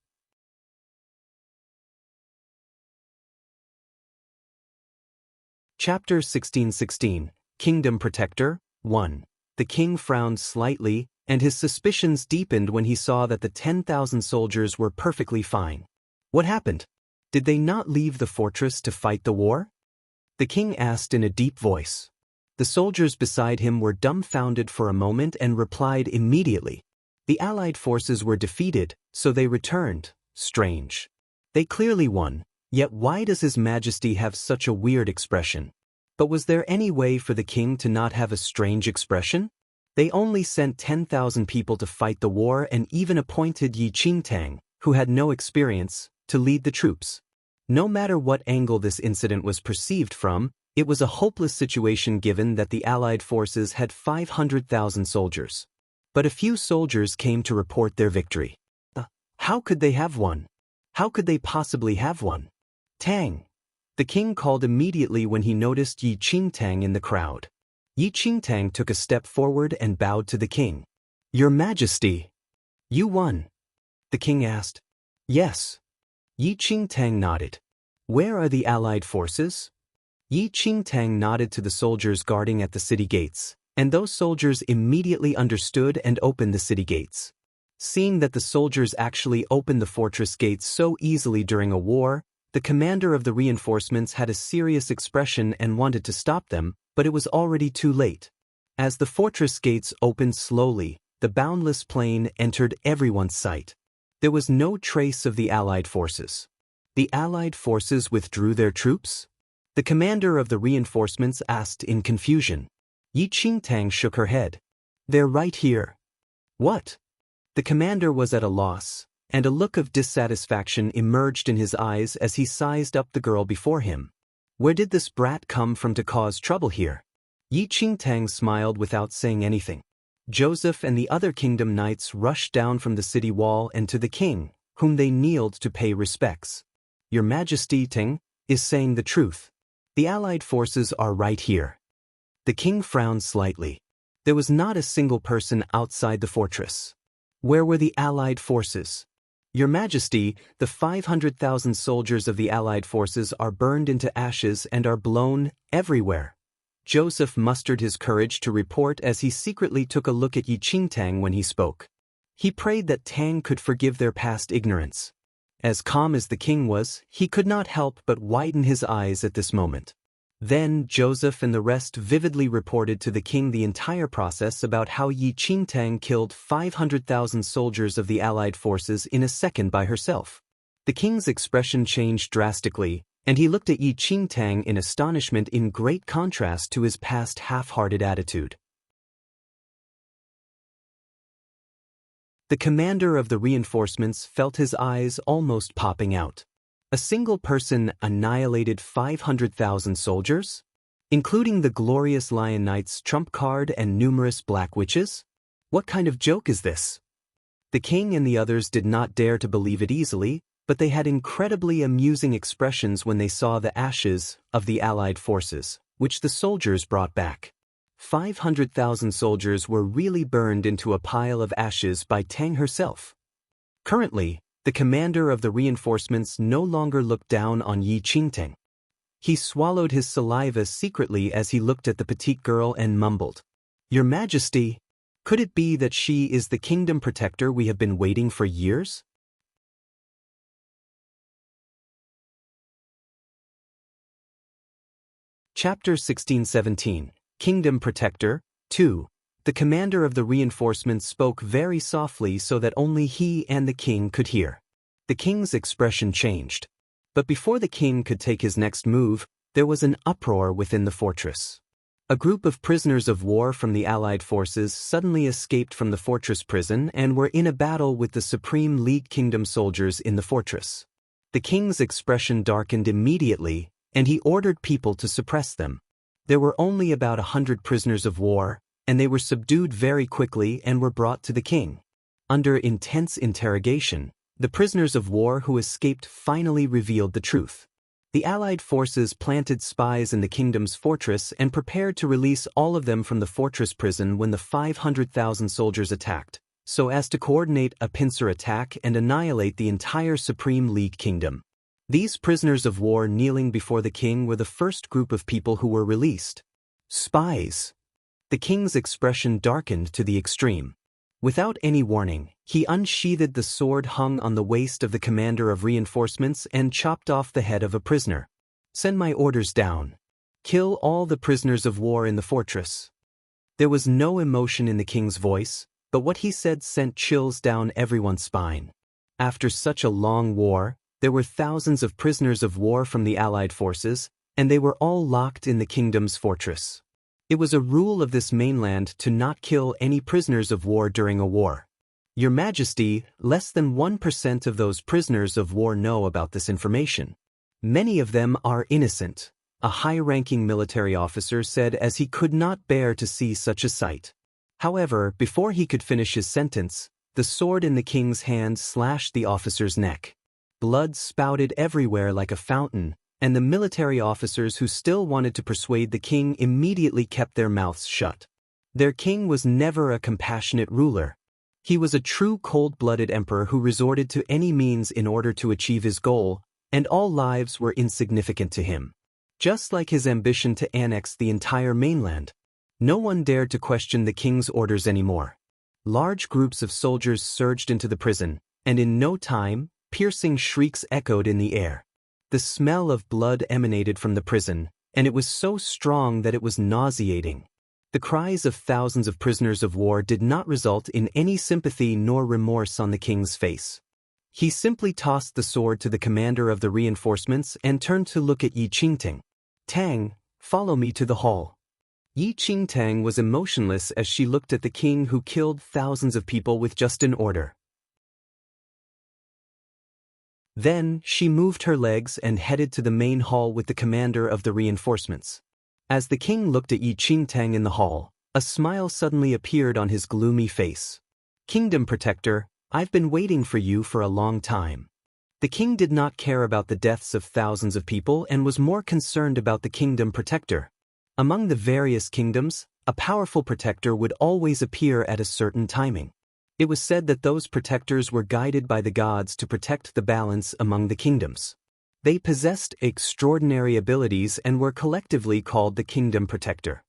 Chapter 1616, Kingdom Protector, 1. The king frowned slightly, and his suspicions deepened when he saw that the 10,000 soldiers were perfectly fine. What happened? Did they not leave the fortress to fight the war? The king asked in a deep voice. The soldiers beside him were dumbfounded for a moment and replied immediately. The allied forces were defeated, so they returned. Strange. They clearly won, yet why does His Majesty have such a weird expression? But was there any way for the king to not have a strange expression? They only sent 10,000 people to fight the war and even appointed Yi Qingtang, who had no experience, to lead the troops. No matter what angle this incident was perceived from, it was a hopeless situation given that the allied forces had 500,000 soldiers. But a few soldiers came to report their victory. How could they have won? How could they possibly have won? Tang. The king called immediately when he noticed Yi Qingtang in the crowd. Yi Qingtang took a step forward and bowed to the king. Your Majesty. You won. The king asked. Yes. Yi Qingtang nodded. Where are the allied forces? Yi Qingtang nodded to the soldiers guarding at the city gates, and those soldiers immediately understood and opened the city gates. Seeing that the soldiers actually opened the fortress gates so easily during a war, the commander of the reinforcements had a serious expression and wanted to stop them, but it was already too late. As the fortress gates opened slowly, the boundless plain entered everyone's sight. There was no trace of the allied forces. The allied forces withdrew their troops? The commander of the reinforcements asked in confusion. Yi Qingtang shook her head. They're right here. What? The commander was at a loss, and a look of dissatisfaction emerged in his eyes as he sized up the girl before him. Where did this brat come from to cause trouble here? Yi Qingtang smiled without saying anything. Joseph and the other kingdom knights rushed down from the city wall and to the king, whom they kneeled to pay respects. Your Majesty, Ting, is saying the truth. The allied forces are right here. The king frowned slightly. There was not a single person outside the fortress. Where were the allied forces? Your Majesty, the 500,000 soldiers of the allied forces are burned into ashes and are blown everywhere. Joseph mustered his courage to report as he secretly took a look at Yi Qingtang when he spoke. He prayed that Tang could forgive their past ignorance. As calm as the king was, he could not help but widen his eyes at this moment. Then Joseph and the rest vividly reported to the king the entire process about how Yi Qingtang killed 500,000 soldiers of the allied forces in a second by herself. The king's expression changed drastically, and he looked at Yi Qingtang in astonishment in great contrast to his past half-hearted attitude. The commander of the reinforcements felt his eyes almost popping out. A single person annihilated 500,000 soldiers? Including the glorious Lion Knight's trump card and numerous black witches? What kind of joke is this? The king and the others did not dare to believe it easily, but they had incredibly amusing expressions when they saw the ashes of the allied forces, which the soldiers brought back. 500,000 soldiers were really burned into a pile of ashes by Tang herself. Currently, the commander of the reinforcements no longer looked down on Yi Qingtang. He swallowed his saliva secretly as he looked at the petite girl and mumbled, Your Majesty, could it be that she is the kingdom protector we have been waiting for years? Chapter 1617, Kingdom Protector, 2. The commander of the reinforcements spoke very softly so that only he and the king could hear. The king's expression changed. But before the king could take his next move, there was an uproar within the fortress. A group of prisoners of war from the Allied forces suddenly escaped from the fortress prison and were in a battle with the Supreme League Kingdom soldiers in the fortress. The king's expression darkened immediately, and he ordered people to suppress them. There were only about 100 prisoners of war, and they were subdued very quickly and were brought to the king. Under intense interrogation, the prisoners of war who escaped finally revealed the truth. The Allied forces planted spies in the kingdom's fortress and prepared to release all of them from the fortress prison when the 500,000 soldiers attacked, so as to coordinate a pincer attack and annihilate the entire Supreme League kingdom. These prisoners of war kneeling before the king were the first group of people who were released. Spies. The king's expression darkened to the extreme. Without any warning, he unsheathed the sword hung on the waist of the commander of reinforcements and chopped off the head of a prisoner. Send my orders down. Kill all the prisoners of war in the fortress. There was no emotion in the king's voice, but what he said sent chills down everyone's spine. After such a long war, there were thousands of prisoners of war from the Allied forces, and they were all locked in the kingdom's fortress. It was a rule of this mainland to not kill any prisoners of war during a war. Your Majesty, less than 1% of those prisoners of war know about this information. Many of them are innocent, a high-ranking military officer said as he could not bear to see such a sight. However, before he could finish his sentence, the sword in the king's hand slashed the officer's neck. Blood spouted everywhere like a fountain, and the military officers who still wanted to persuade the king immediately kept their mouths shut. Their king was never a compassionate ruler. He was a true cold-blooded emperor who resorted to any means in order to achieve his goal, and all lives were insignificant to him. Just like his ambition to annex the entire mainland, no one dared to question the king's orders anymore. Large groups of soldiers surged into the prison, and in no time, piercing shrieks echoed in the air. The smell of blood emanated from the prison, and it was so strong that it was nauseating. The cries of thousands of prisoners of war did not result in any sympathy nor remorse on the king's face. He simply tossed the sword to the commander of the reinforcements and turned to look at Yi Qingtang. "Tang, follow me to the hall." Yi Qingtang was emotionless as she looked at the king who killed thousands of people with just an order. Then, she moved her legs and headed to the main hall with the commander of the reinforcements. As the king looked at Yi Qingtang in the hall, a smile suddenly appeared on his gloomy face. "Kingdom Protector, I've been waiting for you for a long time." The king did not care about the deaths of thousands of people and was more concerned about the Kingdom Protector. Among the various kingdoms, a powerful protector would always appear at a certain timing. It was said that those protectors were guided by the gods to protect the balance among the kingdoms. They possessed extraordinary abilities and were collectively called the Kingdom Protector.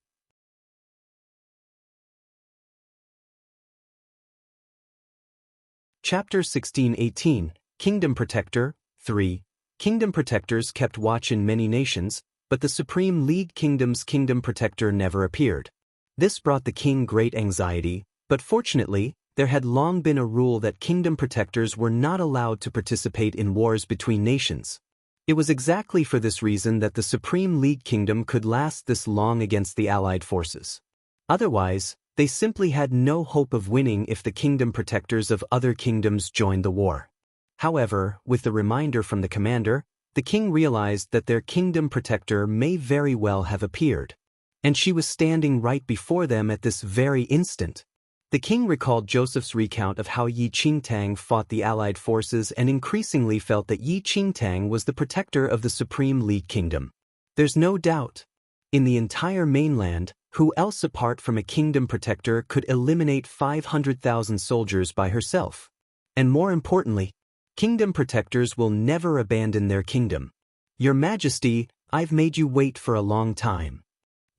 Chapter 1618, Kingdom Protector, 3. Kingdom Protectors kept watch in many nations, but the Supreme League Kingdom's Kingdom Protector never appeared. This brought the king great anxiety, but fortunately, there had long been a rule that kingdom protectors were not allowed to participate in wars between nations. It was exactly for this reason that the Supreme League Kingdom could last this long against the Allied forces. Otherwise, they simply had no hope of winning if the kingdom protectors of other kingdoms joined the war. However, with the reminder from the commander, the king realized that their kingdom protector may very well have appeared. And she was standing right before them at this very instant. The king recalled Joseph's recount of how Yi Qingtang fought the Allied forces and increasingly felt that Yi Qingtang was the protector of the Supreme League Kingdom. There's no doubt. In the entire mainland, who else apart from a kingdom protector could eliminate 500,000 soldiers by herself? And more importantly, kingdom protectors will never abandon their kingdom. Your Majesty, I've made you wait for a long time.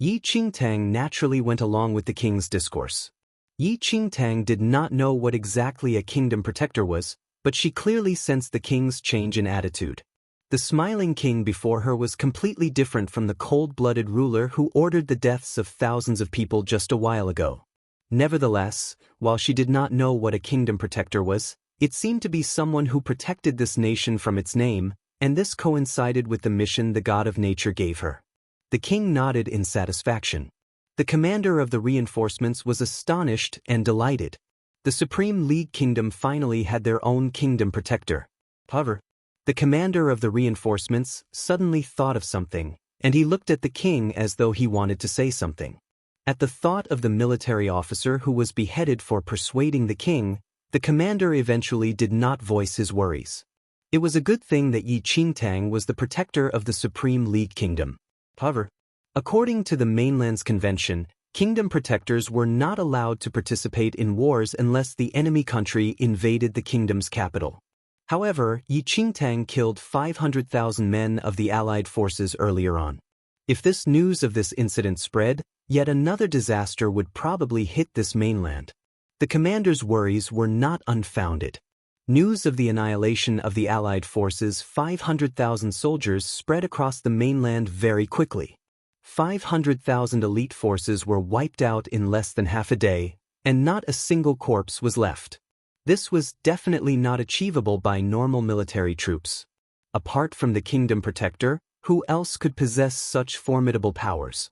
Yi Qingtang naturally went along with the king's discourse. Yi Qingtang did not know what exactly a kingdom protector was, but she clearly sensed the king's change in attitude. The smiling king before her was completely different from the cold-blooded ruler who ordered the deaths of thousands of people just a while ago. Nevertheless, while she did not know what a kingdom protector was, it seemed to be someone who protected this nation from its name, and this coincided with the mission the god of nature gave her. The king nodded in satisfaction. The commander of the reinforcements was astonished and delighted. The Supreme League Kingdom finally had their own kingdom protector. However, the commander of the reinforcements suddenly thought of something, and he looked at the king as though he wanted to say something. At the thought of the military officer who was beheaded for persuading the king, the commander eventually did not voice his worries. It was a good thing that Yi Qingtang was the protector of the Supreme League Kingdom. However, according to the mainland's convention, kingdom protectors were not allowed to participate in wars unless the enemy country invaded the kingdom's capital. However, Yi Qingtang killed 500,000 men of the allied forces earlier on. If this news of this incident spread, yet another disaster would probably hit this mainland. The commander's worries were not unfounded. News of the annihilation of the allied forces' 500,000 soldiers spread across the mainland very quickly. 500,000 elite forces were wiped out in less than half a day, and not a single corpse was left. This was definitely not achievable by normal military troops. Apart from the kingdom protector, who else could possess such formidable powers?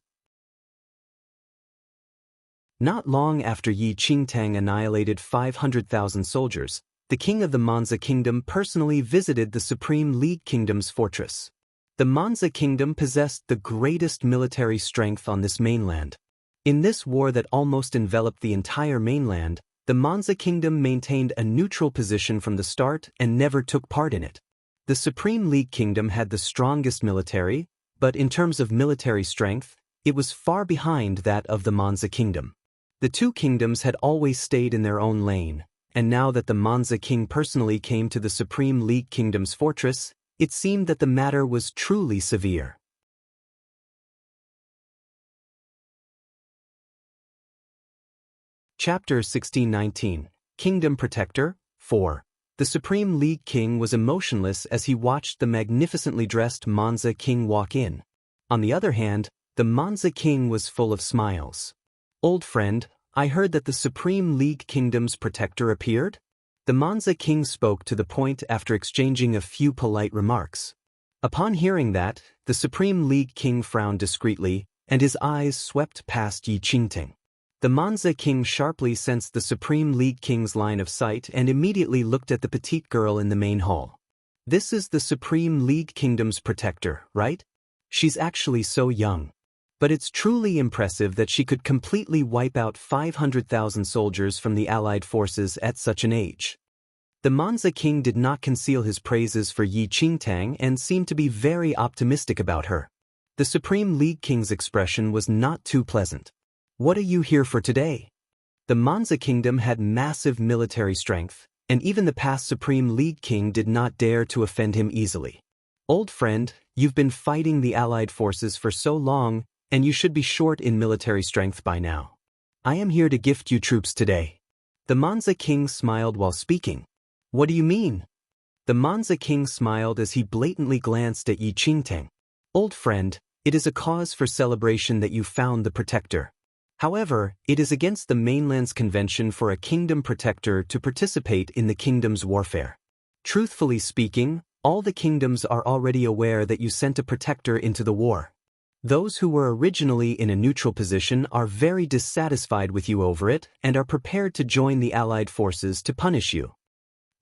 Not long after Yi Qingtang annihilated 500,000 soldiers, the king of the Manzi Kingdom personally visited the Supreme League Kingdom's fortress. The Manzi Kingdom possessed the greatest military strength on this mainland. In this war that almost enveloped the entire mainland, the Manzi Kingdom maintained a neutral position from the start and never took part in it. The Supreme League Kingdom had the strongest military, but in terms of military strength, it was far behind that of the Manzi Kingdom. The two kingdoms had always stayed in their own lane, and now that the Manzi king personally came to the Supreme League Kingdom's fortress, it seemed that the matter was truly severe. Chapter 1619, Kingdom Protector, 4. The Supreme League King was emotionless as he watched the magnificently dressed Manzi King walk in. On the other hand, the Manzi King was full of smiles. "Old friend, I heard that the Supreme League Kingdom's protector appeared?" The Manzi King spoke to the point after exchanging a few polite remarks. Upon hearing that, the Supreme League King frowned discreetly, and his eyes swept past Yi Qingtang. The Manzi King sharply sensed the Supreme League King's line of sight and immediately looked at the petite girl in the main hall. "This is the Supreme League Kingdom's protector, right? She's actually so young. But it's truly impressive that she could completely wipe out 500,000 soldiers from the allied forces at such an age." The Manzi King did not conceal his praises for Yi Qingtang and seemed to be very optimistic about her. The Supreme League King's expression was not too pleasant. "What are you here for today?" The Manzi Kingdom had massive military strength, and even the past Supreme League King did not dare to offend him easily. "Old friend, you've been fighting the allied forces for so long, and you should be short in military strength by now. I am here to gift you troops today." The Manzi King smiled while speaking. "What do you mean?" The Manzi King smiled as he blatantly glanced at Yi Qingtang. "Old friend, it is a cause for celebration that you found the protector. However, it is against the mainland's convention for a kingdom protector to participate in the kingdom's warfare. Truthfully speaking, all the kingdoms are already aware that you sent a protector into the war. Those who were originally in a neutral position are very dissatisfied with you over it and are prepared to join the allied forces to punish you."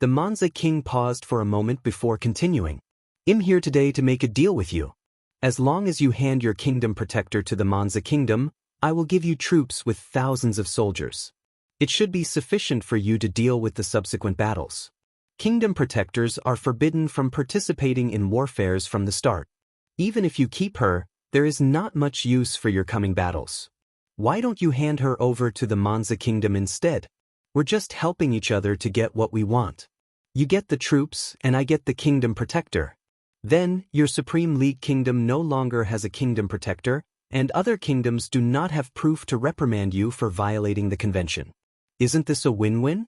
The Manzi King paused for a moment before continuing. "I'm here today to make a deal with you. As long as you hand your kingdom protector to the Manzi Kingdom, I will give you troops with thousands of soldiers. It should be sufficient for you to deal with the subsequent battles. Kingdom protectors are forbidden from participating in warfares from the start. Even if you keep her, there is not much use for your coming battles. Why don't you hand her over to the Manzi Kingdom instead? We're just helping each other to get what we want. You get the troops, and I get the kingdom protector. Then, your Supreme League Kingdom no longer has a kingdom protector, and other kingdoms do not have proof to reprimand you for violating the convention. Isn't this a win-win?"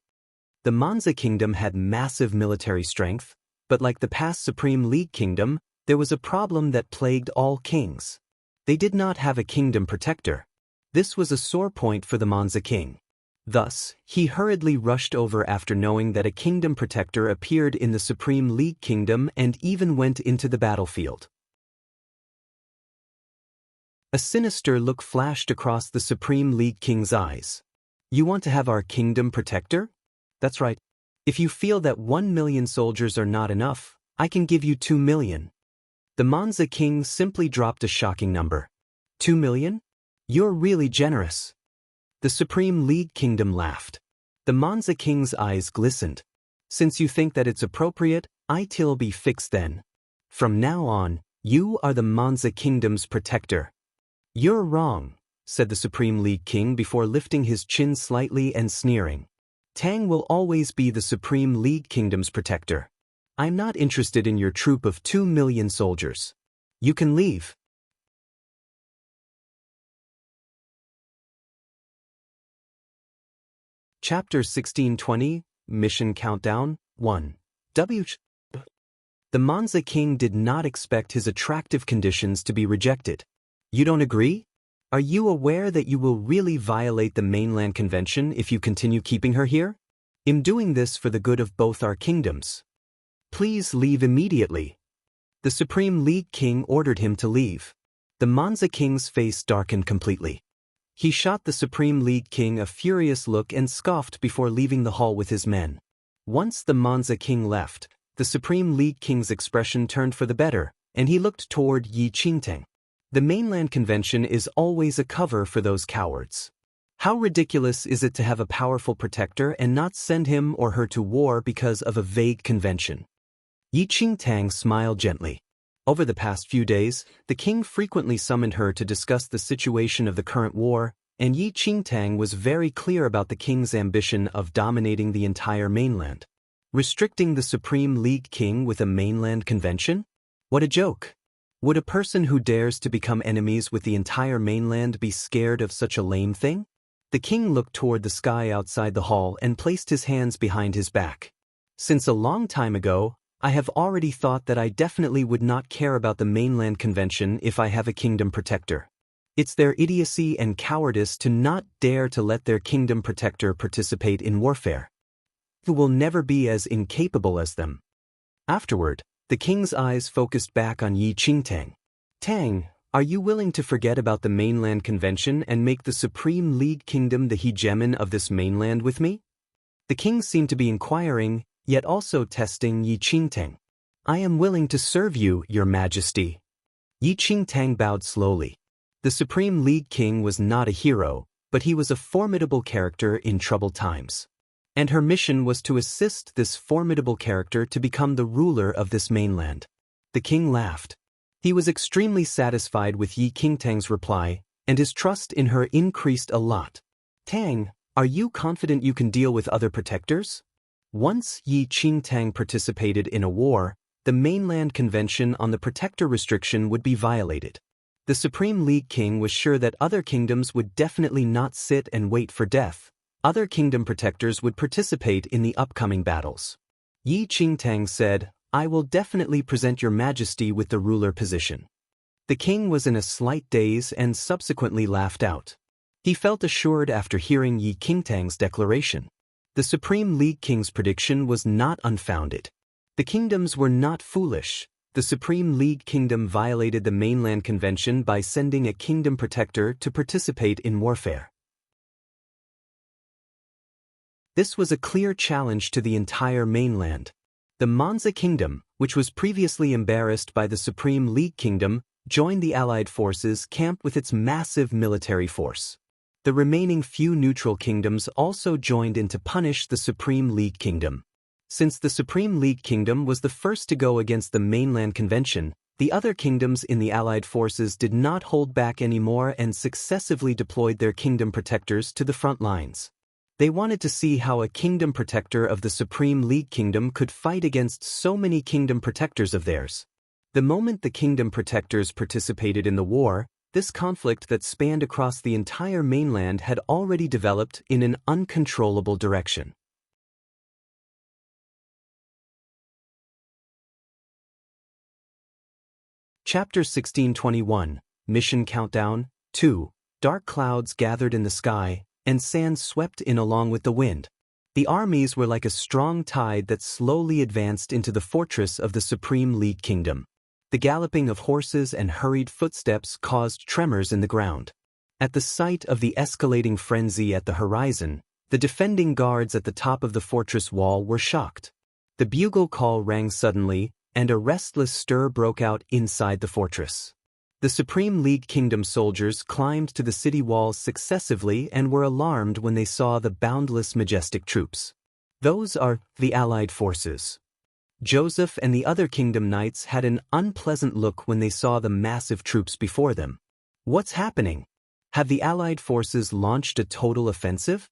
The Manzi Kingdom had massive military strength, But like the past Supreme League Kingdom, there was a problem that plagued all kings. They did not have a kingdom protector. This was a sore point for the Monza king. Thus, he hurriedly rushed over after knowing that a kingdom protector appeared in the Supreme League Kingdom and even went into the battlefield. A sinister look flashed across the Supreme League King's eyes. You want to have our kingdom protector? That's right. If you feel that 1 million soldiers are not enough, I can give you 2 million. The Monza king simply dropped a shocking number. 2 million? You're really generous. The Supreme League Kingdom laughed. The Monza king's eyes glistened. Since you think that it's appropriate, it'll be fixed then. From now on, you are the Monza kingdom's protector. You're wrong, said the Supreme League king before lifting his chin slightly and sneering. Tang will always be the Supreme League Kingdom's protector. I'm not interested in your troop of 2 million soldiers. You can leave. Chapter 1620, Mission Countdown, 1. The Monza king did not expect his attractive conditions to be rejected. You don't agree? Are you aware that you will really violate the mainland convention if you continue keeping her here? I'm doing this for the good of both our kingdoms. Please leave immediately. The Supreme League king ordered him to leave. The Monza king's face darkened completely. He shot the Supreme League king a furious look and scoffed before leaving the hall with his men. Once the Monza king left, the Supreme League king's expression turned for the better, and he looked toward Yi Qingtang. The mainland convention is always a cover for those cowards. How ridiculous is it to have a powerful protector and not send him or her to war because of a vague convention? Yi Qingtang smiled gently. Over the past few days, the king frequently summoned her to discuss the situation of the current war, and Yi Qingtang was very clear about the king's ambition of dominating the entire mainland. Restricting the Supreme League king with a mainland convention? What a joke! Would a person who dares to become enemies with the entire mainland be scared of such a lame thing? The king looked toward the sky outside the hall and placed his hands behind his back. Since a long time ago, I have already thought that I definitely would not care about the mainland convention if I have a kingdom protector. It's their idiocy and cowardice to not dare to let their kingdom protector participate in warfare. Who will never be as incapable as them. Afterward, the king's eyes focused back on Yi Qingtang. Tang, are you willing to forget about the mainland convention and make the Supreme League Kingdom the hegemon of this mainland with me? The king seemed to be inquiring, yet also testing Yi Qingtang. I am willing to serve you, your majesty. Yi Qingtang bowed slowly. The Supreme League king was not a hero, but he was a formidable character in troubled times. And her mission was to assist this formidable character to become the ruler of this mainland. The king laughed. He was extremely satisfied with Yi Qingtang's reply, and his trust in her increased a lot. Tang, are you confident you can deal with other protectors? Once Yi Qingtang participated in a war, the mainland convention on the protector restriction would be violated. The Supreme League king was sure that other kingdoms would definitely not sit and wait for death. Other kingdom protectors would participate in the upcoming battles. Yi Qingtang said, I will definitely present your majesty with the ruler position. The king was in a slight daze and subsequently laughed out. He felt assured after hearing Yi Qingtang's declaration. The Supreme League king's prediction was not unfounded. The kingdoms were not foolish. The Supreme League kingdom violated the mainland convention by sending a kingdom protector to participate in warfare. This was a clear challenge to the entire mainland. The Monza kingdom, which was previously embarrassed by the Supreme League kingdom, joined the Allied forces camp with its massive military force. The remaining few neutral kingdoms also joined in to punish the Supreme League kingdom. Since the Supreme League kingdom was the first to go against the mainland convention, the other kingdoms in the Allied forces did not hold back anymore and successively deployed their kingdom protectors to the front lines. They wanted to see how a kingdom protector of the Supreme League kingdom could fight against so many kingdom protectors of theirs. The moment the kingdom protectors participated in the war, this conflict that spanned across the entire mainland had already developed in an uncontrollable direction. Chapter 1621, Mission Countdown, 2. Dark clouds gathered in the sky, and sand swept in along with the wind. The armies were like a strong tide that slowly advanced into the fortress of the Supreme League Kingdom. The galloping of horses and hurried footsteps caused tremors in the ground. At the sight of the escalating frenzy at the horizon, the defending guards at the top of the fortress wall were shocked. The bugle call rang suddenly, and a restless stir broke out inside the fortress. The Supreme League Kingdom soldiers climbed to the city walls successively and were alarmed when they saw the boundless majestic troops. Those are the Allied forces. Joseph and the other kingdom knights had an unpleasant look when they saw the massive troops before them. What's happening? Have the Allied forces launched a total offensive?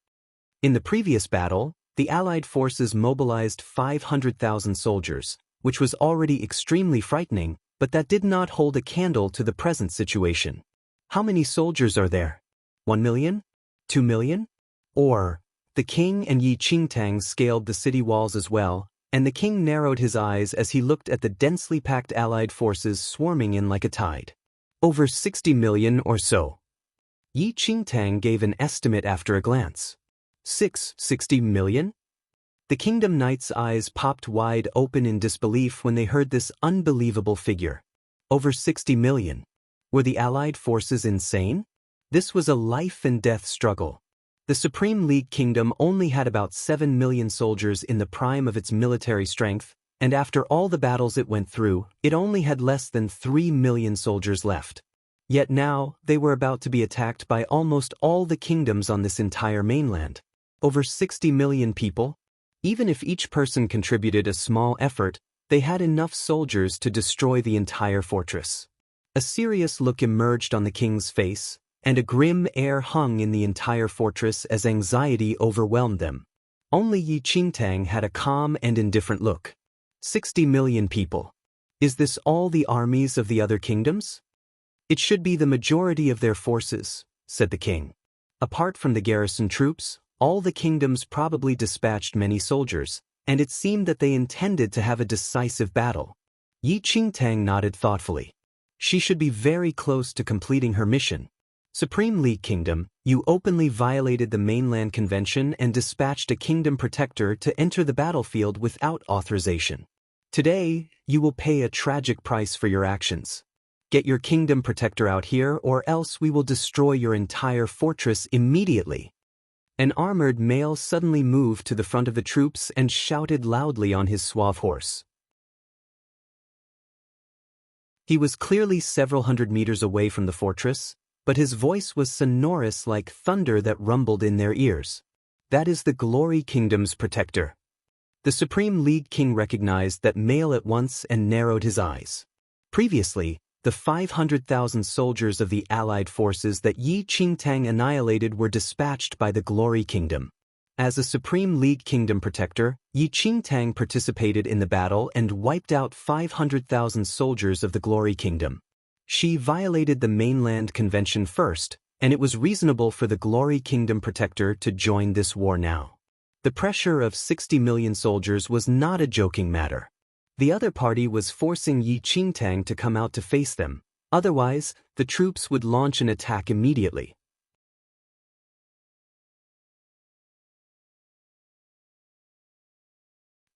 In the previous battle, the Allied forces mobilized 500,000 soldiers, which was already extremely frightening, but that did not hold a candle to the present situation. How many soldiers are there? 1 million? 2 million? Or, the king and Yi Qingtang scaled the city walls as well, and the king narrowed his eyes as he looked at the densely packed Allied forces swarming in like a tide. Over 60 million or so. Yi Qingtang gave an estimate after a glance. 60 million? The kingdom knights' eyes popped wide open in disbelief when they heard this unbelievable figure. Over 60 million. Were the Allied forces insane? This was a life-and-death struggle. The Supreme League Kingdom only had about 7 million soldiers in the prime of its military strength, and after all the battles it went through, it only had less than 3 million soldiers left. Yet now, they were about to be attacked by almost all the kingdoms on this entire mainland. Over 60 million people? Even if each person contributed a small effort, they had enough soldiers to destroy the entire fortress. A serious look emerged on the king's face, and a grim air hung in the entire fortress as anxiety overwhelmed them. Only Yi Qingtang had a calm and indifferent look. 60 million people. Is this all the armies of the other kingdoms? It should be the majority of their forces, said the king. Apart from the garrison troops, all the kingdoms probably dispatched many soldiers, and it seemed that they intended to have a decisive battle. Yi Qingtang nodded thoughtfully. She should be very close to completing her mission. Supreme League Kingdom, you openly violated the mainland convention and dispatched a kingdom protector to enter the battlefield without authorization. Today, you will pay a tragic price for your actions. Get your kingdom protector out here, or else we will destroy your entire fortress immediately. An armored male suddenly moved to the front of the troops and shouted loudly on his suave horse. He was clearly several hundred meters away from the fortress, but his voice was sonorous like thunder that rumbled in their ears. That is the Glory Kingdom's protector. The Supreme League King recognized that male at once and narrowed his eyes. Previously, the 500,000 soldiers of the Allied forces that Yi Qingtang annihilated were dispatched by the Glory Kingdom. As a Supreme League Kingdom protector, Yi Qingtang participated in the battle and wiped out 500,000 soldiers of the Glory Kingdom. She violated the mainland convention first, and it was reasonable for the Glory Kingdom protector to join this war now. The pressure of 60 million soldiers was not a joking matter. The other party was forcing Yi Qingtang to come out to face them, otherwise, the troops would launch an attack immediately.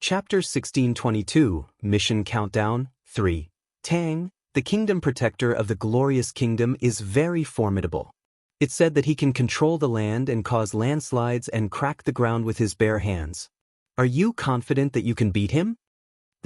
Chapter 1622, Mission Countdown, 3. Tang, the Kingdom Protector of the Glorious Kingdom, is very formidable. It's said that he can control the land and cause landslides and crack the ground with his bare hands. Are you confident that you can beat him?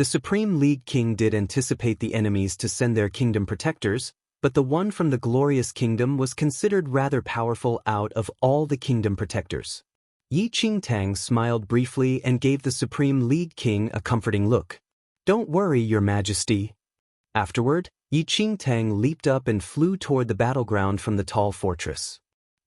The Supreme League King did anticipate the enemies to send their kingdom protectors, but the one from the Glorious Kingdom was considered rather powerful out of all the kingdom protectors. Yi Qingtang smiled briefly and gave the Supreme League King a comforting look. Don't worry, Your Majesty. Afterward, Yi Qingtang leaped up and flew toward the battleground from the tall fortress.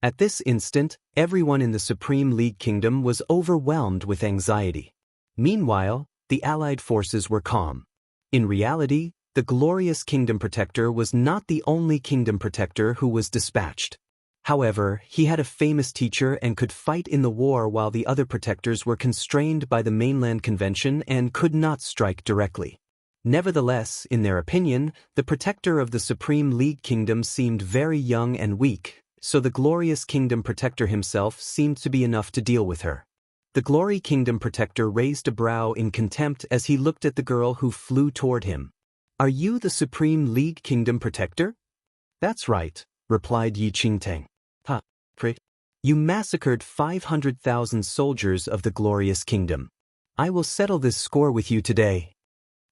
At this instant, everyone in the Supreme League Kingdom was overwhelmed with anxiety. Meanwhile, the Allied forces were calm. In reality, the Glorious Kingdom Protector was not the only Kingdom Protector who was dispatched. However, he had a famous teacher and could fight in the war while the other protectors were constrained by the mainland convention and could not strike directly. Nevertheless, in their opinion, the protector of the Supreme League Kingdom seemed very young and weak, so the Glorious Kingdom Protector himself seemed to be enough to deal with her. The Glory Kingdom Protector raised a brow in contempt as he looked at the girl who flew toward him. "Are you the Supreme League Kingdom Protector?" "That's right," replied Yi Qingtang. "Ha, prick. You massacred 500,000 soldiers of the Glorious Kingdom. I will settle this score with you today."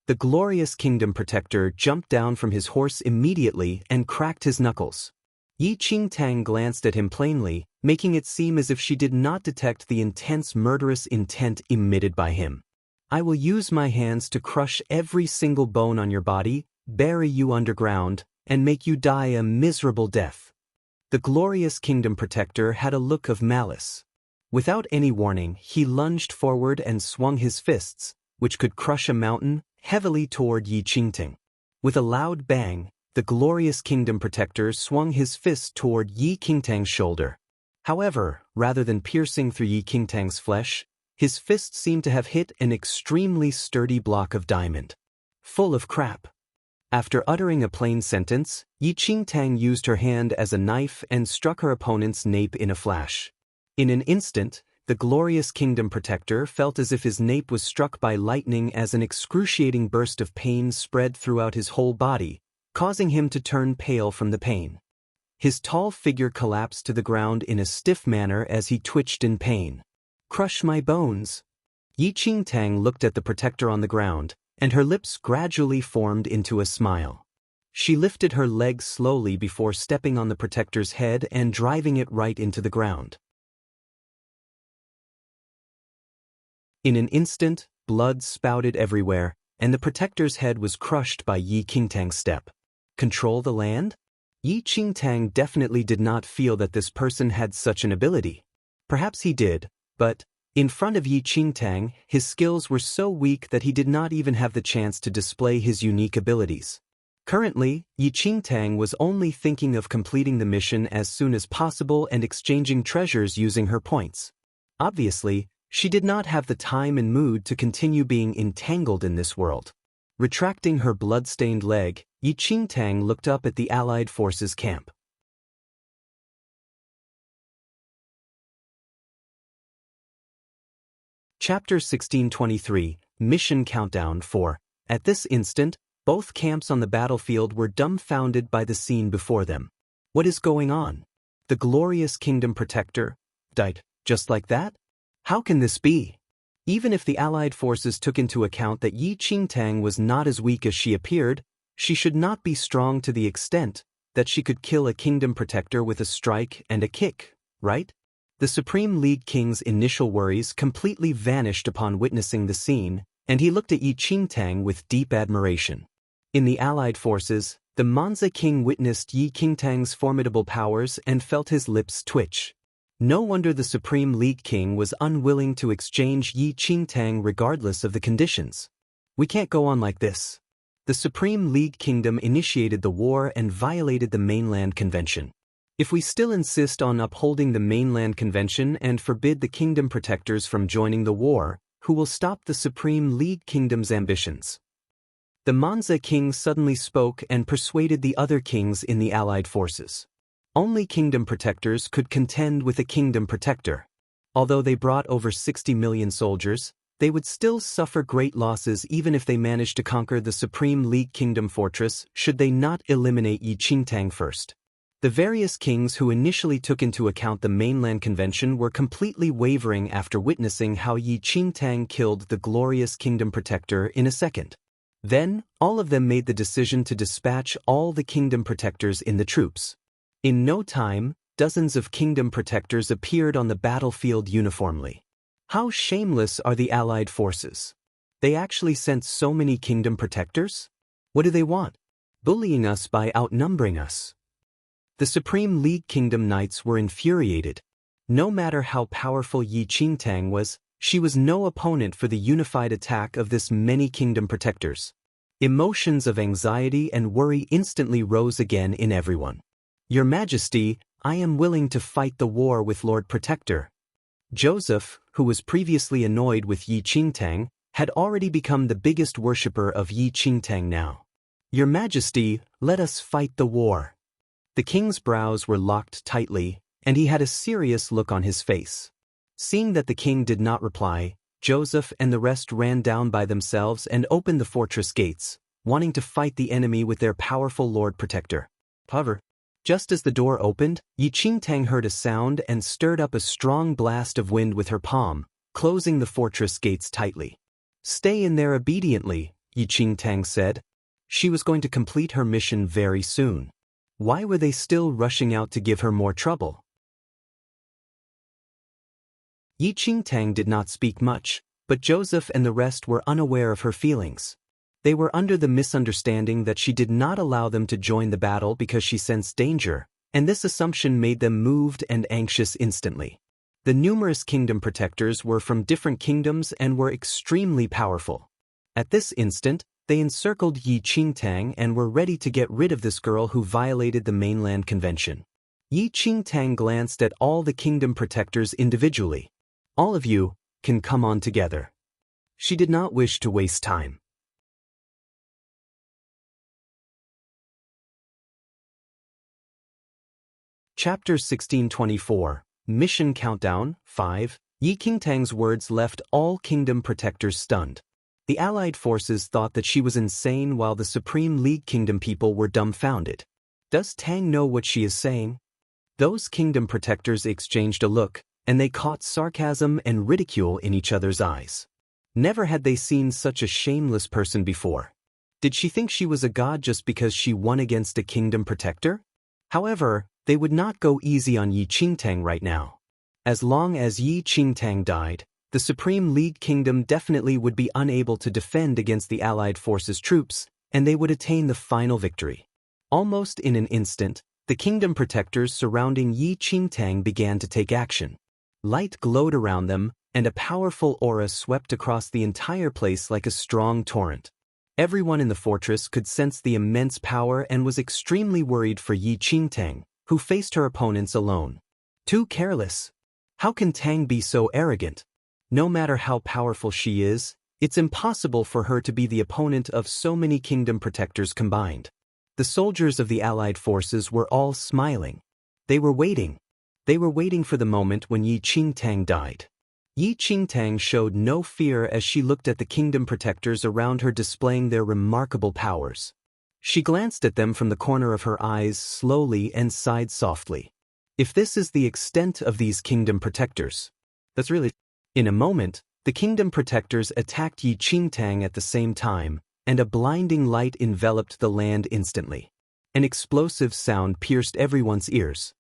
The Glorious Kingdom Protector jumped down from his horse immediately and cracked his knuckles. Yi Qingtang glanced at him plainly, making it seem as if she did not detect the intense murderous intent emitted by him. "I will use my hands to crush every single bone on your body, bury you underground, and make you die a miserable death." The Glorious Kingdom Protector had a look of malice. Without any warning, he lunged forward and swung his fists, which could crush a mountain, heavily toward Yi Qingtang. With a loud bang, the Glorious Kingdom Protector swung his fist toward Yi Qingtang's shoulder. However, rather than piercing through Yi Qingtang's flesh, his fist seemed to have hit an extremely sturdy block of diamond. Full of crap. After uttering a plain sentence, Yi Qingtang used her hand as a knife and struck her opponent's nape in a flash. In an instant, the Glorious Kingdom Protector felt as if his nape was struck by lightning as an excruciating burst of pain spread throughout his whole body, causing him to turn pale from the pain. His tall figure collapsed to the ground in a stiff manner as he twitched in pain. "Crush my bones." Yi Qingtang looked at the Protector on the ground, and her lips gradually formed into a smile. She lifted her leg slowly before stepping on the Protector's head and driving it right into the ground. In an instant, blood spouted everywhere, and the Protector's head was crushed by Yi Qingtang's step. Control the land? Yi Qingtang definitely did not feel that this person had such an ability. Perhaps he did, but in front of Yi Qingtang, his skills were so weak that he did not even have the chance to display his unique abilities. Currently, Yi Qingtang was only thinking of completing the mission as soon as possible and exchanging treasures using her points. Obviously, she did not have the time and mood to continue being entangled in this world. Retracting her blood-stained leg, Yi Qingtang looked up at the Allied forces' camp. Chapter 1623, Mission Countdown 4. At this instant, both camps on the battlefield were dumbfounded by the scene before them. What is going on? The Glorious Kingdom Protector died just like that? How can this be? Even if the Allied forces took into account that Yi Qingtang was not as weak as she appeared, she should not be strong to the extent that she could kill a kingdom protector with a strike and a kick, right? The Supreme League King's initial worries completely vanished upon witnessing the scene, and he looked at Yi Qingtang with deep admiration. In the Allied forces, the Manza King witnessed Yi Qingtang's formidable powers and felt his lips twitch. No wonder the Supreme League King was unwilling to exchange Yi Qingtang regardless of the conditions. We can't go on like this. The Supreme League Kingdom initiated the war and violated the Mainland Convention. If we still insist on upholding the Mainland Convention and forbid the Kingdom Protectors from joining the war, who will stop the Supreme League Kingdom's ambitions? The Manza King suddenly spoke and persuaded the other kings in the Allied forces. Only Kingdom Protectors could contend with a Kingdom Protector. Although they brought over 60 million soldiers, they would still suffer great losses even if they managed to conquer the Supreme League Kingdom fortress should they not eliminate Yi Qingtang first. The various kings who initially took into account the Mainland Convention were completely wavering after witnessing how Yi Qingtang killed the Glorious Kingdom Protector in a second. Then, all of them made the decision to dispatch all the Kingdom Protectors in the troops. In no time, dozens of Kingdom Protectors appeared on the battlefield uniformly. How shameless are the Allied forces? They actually sent so many Kingdom Protectors? What do they want? Bullying us by outnumbering us. The Supreme League Kingdom Knights were infuriated. No matter how powerful Yi Qingtang was, she was no opponent for the unified attack of this many Kingdom Protectors. Emotions of anxiety and worry instantly rose again in everyone. Your Majesty, I am willing to fight the war with Lord Protector. Joseph, who was previously annoyed with Yi Qingtang, had already become the biggest worshipper of Yi Qingtang now. "Your Majesty, let us fight the war." The king's brows were locked tightly, and he had a serious look on his face. Seeing that the king did not reply, Joseph and the rest ran down by themselves and opened the fortress gates, wanting to fight the enemy with their powerful Lord Protector. However, just as the door opened, Yi Qingtang heard a sound and stirred up a strong blast of wind with her palm, closing the fortress gates tightly. "Stay in there obediently," Yi Qingtang said. She was going to complete her mission very soon. Why were they still rushing out to give her more trouble? Yi Qingtang did not speak much, but Joseph and the rest were unaware of her feelings. They were under the misunderstanding that she did not allow them to join the battle because she sensed danger, and this assumption made them moved and anxious instantly. The numerous kingdom protectors were from different kingdoms and were extremely powerful. At this instant, they encircled Yi Qingtang and were ready to get rid of this girl who violated the mainland convention. Yi Qingtang glanced at all the kingdom protectors individually. "All of you can come on together." She did not wish to waste time. Chapter 1624, Mission Countdown 5. Yi Qingtang's words left all kingdom protectors stunned. The allied forces thought that she was insane while the Supreme League Kingdom people were dumbfounded. Does Tang know what she is saying? Those kingdom protectors exchanged a look, and they caught sarcasm and ridicule in each other's eyes. Never had they seen such a shameless person before. Did she think she was a god just because she won against a kingdom protector? However, they would not go easy on Yi Qingtang right now. As long as Yi Qingtang died, the Supreme League Kingdom definitely would be unable to defend against the Allied forces' troops, and they would attain the final victory. Almost in an instant, the kingdom protectors surrounding Yi Qingtang began to take action. Light glowed around them, and a powerful aura swept across the entire place like a strong torrent. Everyone in the fortress could sense the immense power and was extremely worried for Yi Qingtang, who faced her opponents alone. Too careless. How can Tang be so arrogant? No matter how powerful she is, it's impossible for her to be the opponent of so many kingdom protectors combined. The soldiers of the allied forces were all smiling. They were waiting. They were waiting for the moment when Yi Qingtang died. Yi Qingtang showed no fear as she looked at the kingdom protectors around her displaying their remarkable powers. She glanced at them from the corner of her eyes slowly and sighed softly. If this is the extent of these kingdom protectors, that's really... In a moment, the kingdom protectors attacked Yi Qingtang at the same time, and a blinding light enveloped the land instantly. An explosive sound pierced everyone's ears.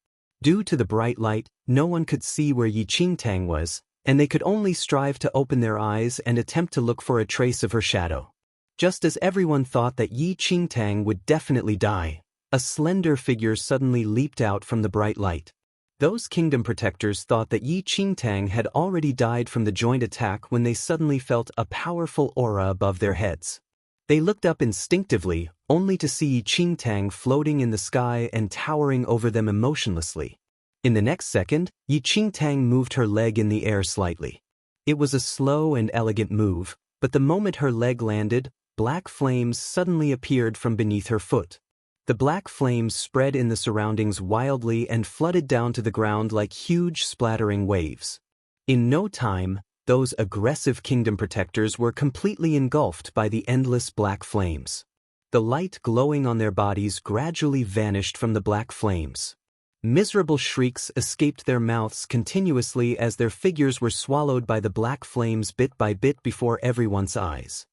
Due to the bright light, no one could see where Yi Qingtang was, and they could only strive to open their eyes and attempt to look for a trace of her shadow. Just as everyone thought that Yi Qingtang would definitely die, a slender figure suddenly leaped out from the bright light. Those kingdom protectors thought that Yi Qingtang had already died from the joint attack when they suddenly felt a powerful aura above their heads. They looked up instinctively, only to see Yi Qingtang floating in the sky and towering over them emotionlessly. In the next second, Yi Qingtang moved her leg in the air slightly. It was a slow and elegant move, but the moment her leg landed, black flames suddenly appeared from beneath her foot. The black flames spread in the surroundings wildly and flooded down to the ground like huge splattering waves. In no time, those aggressive kingdom protectors were completely engulfed by the endless black flames. The light glowing on their bodies gradually vanished from the black flames. Miserable shrieks escaped their mouths continuously as their figures were swallowed by the black flames bit by bit before everyone's eyes.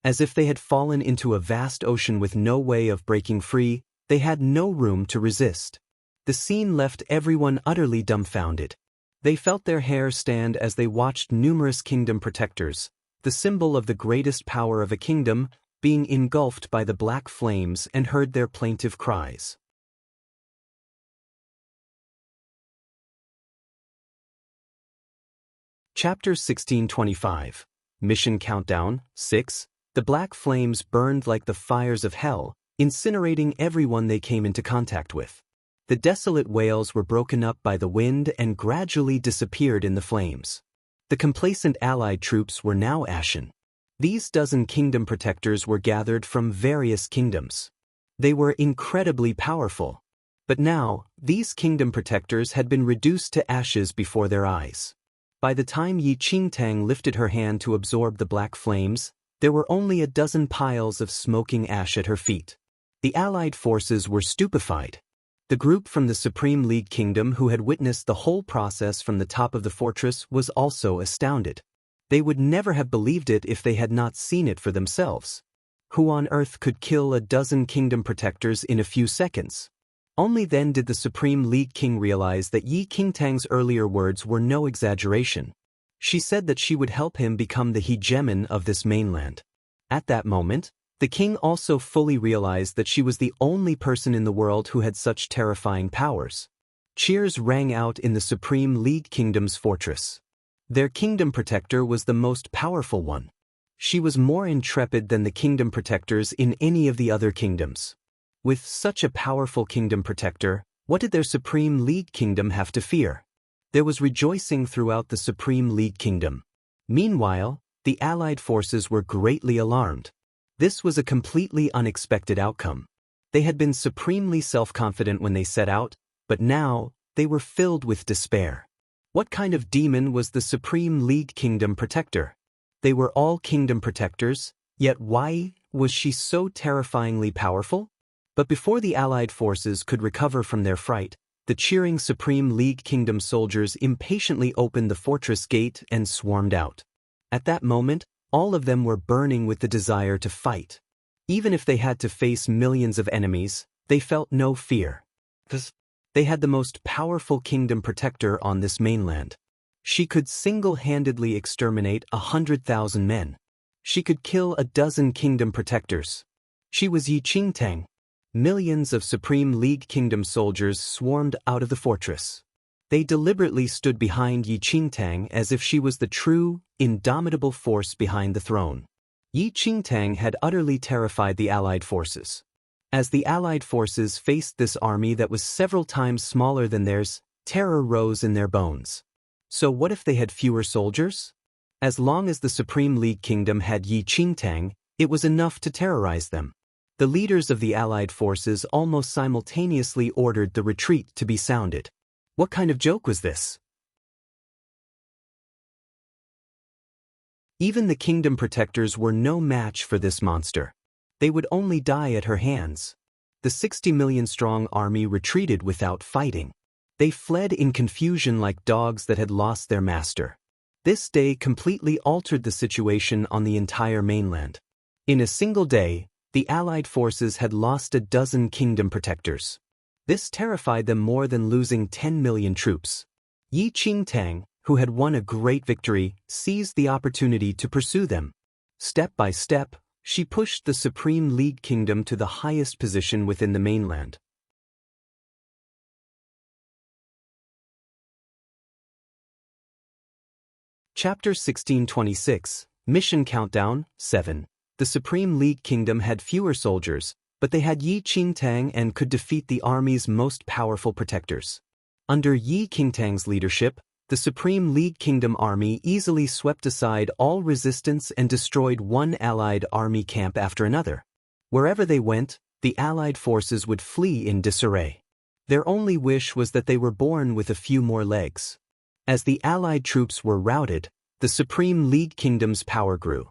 As if they had fallen into a vast ocean with no way of breaking free, they had no room to resist. The scene left everyone utterly dumbfounded. They felt their hair stand as they watched numerous kingdom protectors, the symbol of the greatest power of a kingdom, being engulfed by the black flames, and heard their plaintive cries. Chapter 1625, Mission Countdown 6. The black flames burned like the fires of hell, incinerating everyone they came into contact with. The desolate wails were broken up by the wind and gradually disappeared in the flames. The complacent allied troops were now ashen. These dozen kingdom protectors were gathered from various kingdoms. They were incredibly powerful. But now, these kingdom protectors had been reduced to ashes before their eyes. By the time Yi Qingtang lifted her hand to absorb the black flames, there were only a dozen piles of smoking ash at her feet. The allied forces were stupefied. The group from the Supreme League Kingdom who had witnessed the whole process from the top of the fortress was also astounded. They would never have believed it if they had not seen it for themselves. Who on earth could kill a dozen kingdom protectors in a few seconds? Only then did the Supreme League King realize that Yi Qingtang's earlier words were no exaggeration. She said that she would help him become the hegemon of this mainland. At that moment, the king also fully realized that she was the only person in the world who had such terrifying powers. Cheers rang out in the Supreme League Kingdom's fortress. Their kingdom protector was the most powerful one. She was more intrepid than the kingdom protectors in any of the other kingdoms. With such a powerful kingdom protector, what did their Supreme League Kingdom have to fear? There was rejoicing throughout the Supreme League Kingdom. Meanwhile, the allied forces were greatly alarmed. This was a completely unexpected outcome. They had been supremely self-confident when they set out, but now, they were filled with despair. What kind of demon was the Supreme League Kingdom protector? They were all kingdom protectors, yet why was she so terrifyingly powerful? But before the allied forces could recover from their fright, the cheering Supreme League Kingdom soldiers impatiently opened the fortress gate and swarmed out. At that moment, all of them were burning with the desire to fight. Even if they had to face millions of enemies, they felt no fear. Because they had the most powerful kingdom protector on this mainland. She could single-handedly exterminate 100,000 men. She could kill a dozen kingdom protectors. She was Yi Qingtang. Millions of Supreme League Kingdom soldiers swarmed out of the fortress. They deliberately stood behind Yi Qingtang as if she was the true, indomitable force behind the throne. Yi Qingtang had utterly terrified the allied forces. As the allied forces faced this army that was several times smaller than theirs, terror rose in their bones. So what if they had fewer soldiers? As long as the Supreme League Kingdom had Yi Qingtang, it was enough to terrorize them. The leaders of the allied forces almost simultaneously ordered the retreat to be sounded. What kind of joke was this? Even the kingdom protectors were no match for this monster. They would only die at her hands. The 60 million strong army retreated without fighting. They fled in confusion like dogs that had lost their master. This day completely altered the situation on the entire mainland. In a single day, the allied forces had lost a dozen kingdom protectors. This terrified them more than losing 10 million troops. Yi Qingtang, who had won a great victory, seized the opportunity to pursue them. Step by step, she pushed the Supreme League Kingdom to the highest position within the mainland. Chapter 1626, Mission Countdown, 7. The Supreme League Kingdom had fewer soldiers, but they had Yi Qingtang and could defeat the army's most powerful protectors. Under Yi Qingtang's leadership, the Supreme League Kingdom army easily swept aside all resistance and destroyed one allied army camp after another. Wherever they went, the allied forces would flee in disarray. Their only wish was that they were born with a few more legs. As the allied troops were routed, the Supreme League Kingdom's power grew.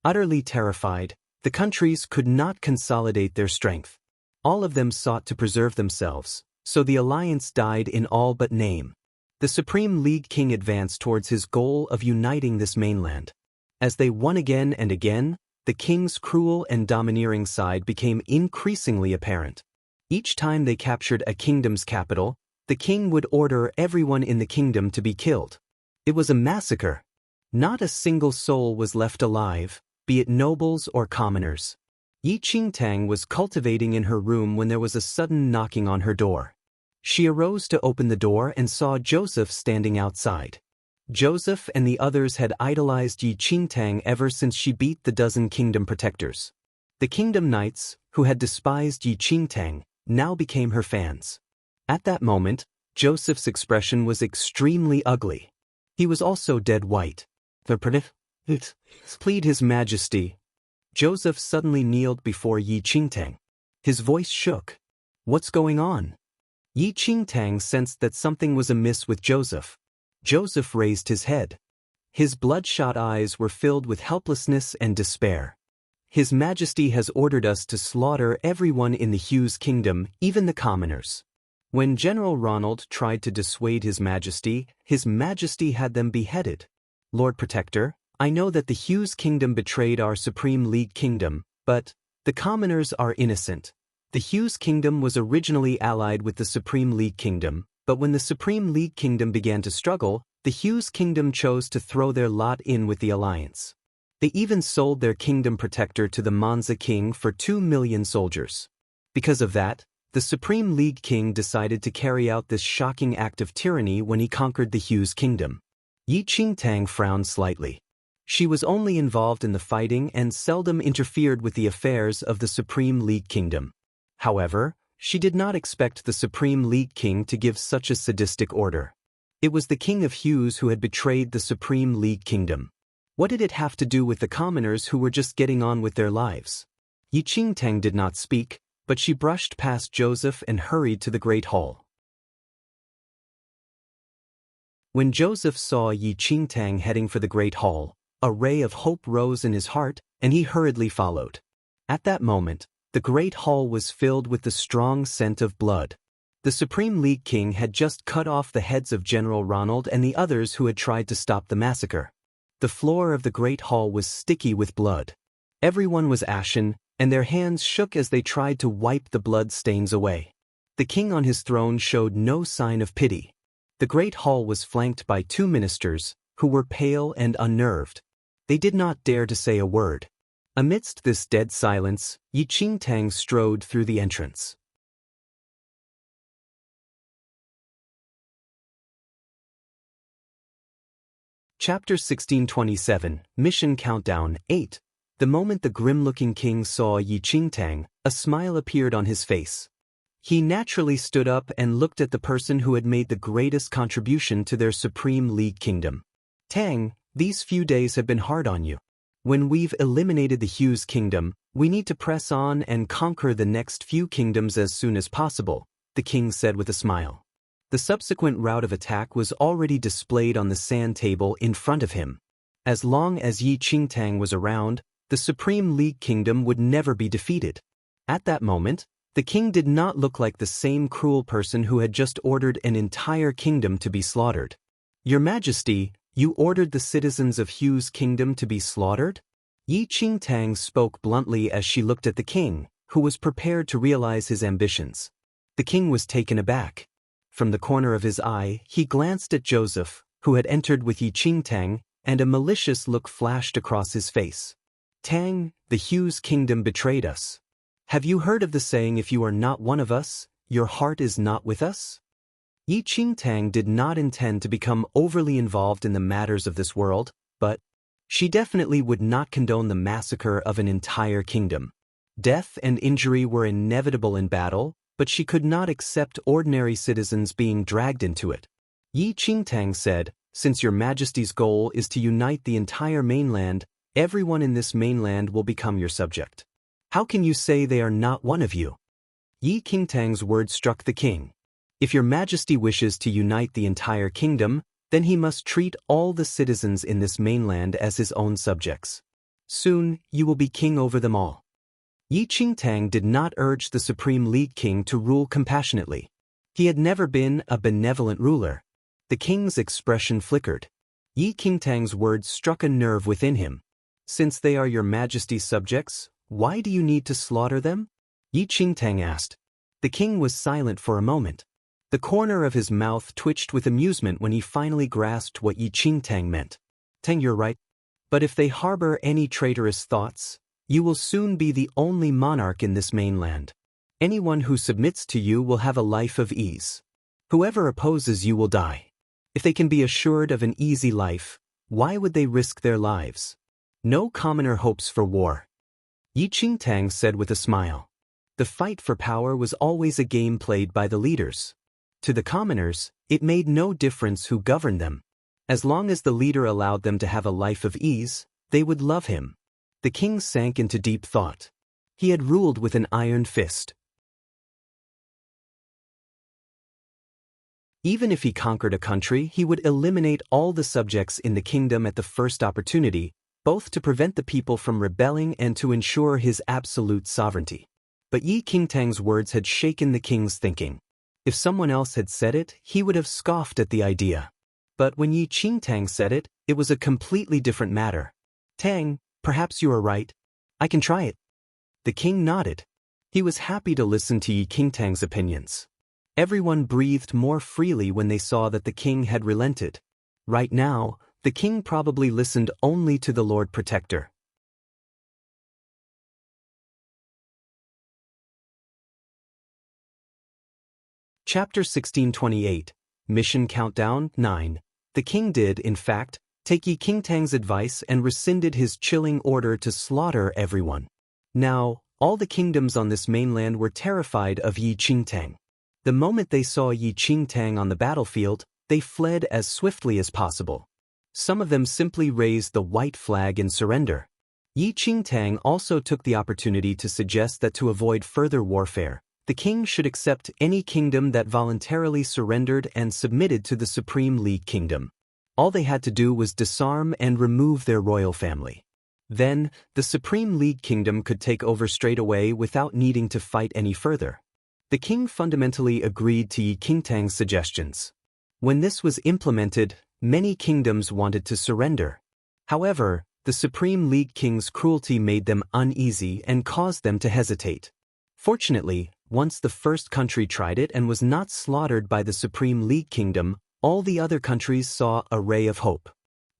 Utterly terrified, the countries could not consolidate their strength. All of them sought to preserve themselves, so the alliance died in all but name. The Supreme League King advanced towards his goal of uniting this mainland. As they won again and again, the king's cruel and domineering side became increasingly apparent. Each time they captured a kingdom's capital, the king would order everyone in the kingdom to be killed. It was a massacre. Not a single soul was left alive, be it nobles or commoners. Yi Qingtang was cultivating in her room when there was a sudden knocking on her door. She arose to open the door and saw Joseph standing outside. Joseph and the others had idolized Yi Qingtang ever since she beat the dozen kingdom protectors. The kingdom knights, who had despised Yi Qingtang, now became her fans. At that moment, Joseph's expression was extremely ugly. He was also dead white. Plead His Majesty. Joseph suddenly kneeled before Yi Qingtang. His voice shook. What's going on? Yi Qingtang sensed that something was amiss with Joseph. Joseph raised his head. His bloodshot eyes were filled with helplessness and despair. His Majesty has ordered us to slaughter everyone in the Hughes kingdom, even the commoners. When General Ronald tried to dissuade His Majesty had them beheaded. Lord Protector, I know that the Hughes kingdom betrayed our Supreme League kingdom, but the commoners are innocent. The Hughes kingdom was originally allied with the Supreme League kingdom, but when the Supreme League kingdom began to struggle, the Hughes kingdom chose to throw their lot in with the alliance. They even sold their kingdom protector to the Manza king for 2 million soldiers. Because of that, the Supreme League king decided to carry out this shocking act of tyranny when he conquered the Hughes kingdom. Yi Qingtang frowned slightly. She was only involved in the fighting and seldom interfered with the affairs of the Supreme League kingdom. However, she did not expect the Supreme League king to give such a sadistic order. It was the king of Hughes who had betrayed the Supreme League kingdom. What did it have to do with the commoners who were just getting on with their lives? Yi Qingtang did not speak, but she brushed past Joseph and hurried to the Great Hall. When Joseph saw Yi Qingtang heading for the Great Hall, a ray of hope rose in his heart, and he hurriedly followed. At that moment, the Great Hall was filled with the strong scent of blood. The Supreme League king had just cut off the heads of General Ronald and the others who had tried to stop the massacre. The floor of the Great Hall was sticky with blood. Everyone was ashen, and their hands shook as they tried to wipe the blood stains away. The king on his throne showed no sign of pity. The Great Hall was flanked by 2 ministers, who were pale and unnerved. They did not dare to say a word. Amidst this dead silence, Yi Qingtang strode through the entrance. Chapter 1627, Mission Countdown 8. The moment the grim-looking king saw Yi Qingtang, a smile appeared on his face. He naturally stood up and looked at the person who had made the greatest contribution to their Supreme League kingdom. Tang, these few days have been hard on you. When we've eliminated the Hughes kingdom, we need to press on and conquer the next few kingdoms as soon as possible, the king said with a smile. The subsequent route of attack was already displayed on the sand table in front of him. As long as Yi Qingtang was around, the Supreme League kingdom would never be defeated. At that moment, the king did not look like the same cruel person who had just ordered an entire kingdom to be slaughtered. Your Majesty, you ordered the citizens of Hughes kingdom to be slaughtered? Yi Qingtang spoke bluntly as she looked at the king, who was prepared to realize his ambitions. The king was taken aback. From the corner of his eye, he glanced at Joseph, who had entered with Yi Qingtang, and a malicious look flashed across his face. Tang, the Hughes kingdom betrayed us. Have you heard of the saying, if you are not one of us, your heart is not with us? Yi Qingtang did not intend to become overly involved in the matters of this world, but she definitely would not condone the massacre of an entire kingdom. Death and injury were inevitable in battle, but she could not accept ordinary citizens being dragged into it. Yi Qingtang said, since your Majesty's goal is to unite the entire mainland, everyone in this mainland will become your subject. How can you say they are not one of you? Yi Qingtang's words struck the king. If your Majesty wishes to unite the entire kingdom, then he must treat all the citizens in this mainland as his own subjects. Soon, you will be king over them all. Yi Qingtang did not urge the Supreme League king to rule compassionately. He had never been a benevolent ruler. The king's expression flickered. Yi Qingtang's words struck a nerve within him. Since they are your Majesty's subjects, why do you need to slaughter them? Yi Qingtang asked. The king was silent for a moment. The corner of his mouth twitched with amusement when he finally grasped what Yi Qingtang meant. Tang, you're right. But if they harbor any traitorous thoughts, you will soon be the only monarch in this mainland. Anyone who submits to you will have a life of ease. Whoever opposes you will die. If they can be assured of an easy life, why would they risk their lives? No commoner hopes for war. Yi Qingtang said with a smile. The fight for power was always a game played by the leaders. To the commoners, it made no difference who governed them. As long as the leader allowed them to have a life of ease, they would love him. The king sank into deep thought. He had ruled with an iron fist. Even if he conquered a country, he would eliminate all the subjects in the kingdom at the first opportunity, both to prevent the people from rebelling and to ensure his absolute sovereignty. But Yi Qingtang's words had shaken the king's thinking. If someone else had said it, he would have scoffed at the idea. But when Yi Qingtang said it, it was a completely different matter. "Tang, perhaps you are right. I can try it." The king nodded. He was happy to listen to Yi Qingtang's opinions. Everyone breathed more freely when they saw that the king had relented. Right now, the king probably listened only to the Lord Protector. Chapter 1628, Mission Countdown 9. The king did, in fact, take Yi Qingtang's advice and rescinded his chilling order to slaughter everyone. Now, all the kingdoms on this mainland were terrified of Yi Qingtang. The moment they saw Yi Qingtang on the battlefield, they fled as swiftly as possible. Some of them simply raised the white flag in surrender. Yi Qingtang also took the opportunity to suggest that to avoid further warfare, the king should accept any kingdom that voluntarily surrendered and submitted to the Supreme League Kingdom. All they had to do was disarm and remove their royal family. Then, the Supreme League Kingdom could take over straight away without needing to fight any further. The king fundamentally agreed to Yi Qingtang's suggestions. When this was implemented, many kingdoms wanted to surrender. However, the Supreme League King's cruelty made them uneasy and caused them to hesitate. Fortunately, once the first country tried it and was not slaughtered by the Supreme League Kingdom, all the other countries saw a ray of hope.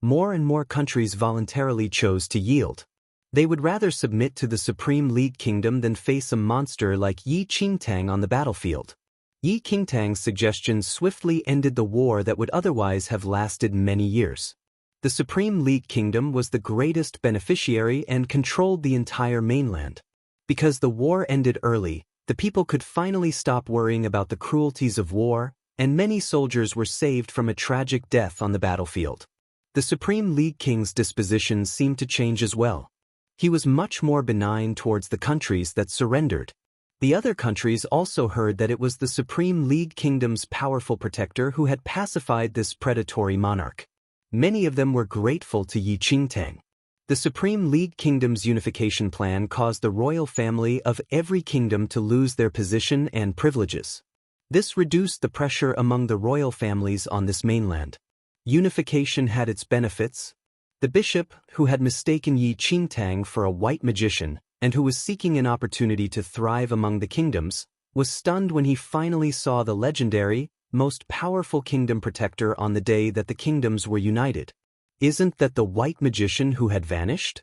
More and more countries voluntarily chose to yield. They would rather submit to the Supreme League Kingdom than face a monster like Yi Qingtang on the battlefield. Yi Qingtang's suggestions swiftly ended the war that would otherwise have lasted many years. The Supreme League Kingdom was the greatest beneficiary and controlled the entire mainland. Because the war ended early, the people could finally stop worrying about the cruelties of war, and many soldiers were saved from a tragic death on the battlefield. The Supreme League King's disposition seemed to change as well. He was much more benign towards the countries that surrendered. The other countries also heard that it was the Supreme League Kingdom's powerful protector who had pacified this predatory monarch. Many of them were grateful to Yi Qingtang. The Supreme League Kingdom's unification plan caused the royal family of every kingdom to lose their position and privileges. This reduced the pressure among the royal families on this mainland. Unification had its benefits. The bishop, who had mistaken Yi Qingtang for a white magician and who was seeking an opportunity to thrive among the kingdoms, was stunned when he finally saw the legendary, most powerful kingdom protector on the day that the kingdoms were united. Isn't that the white magician who had vanished?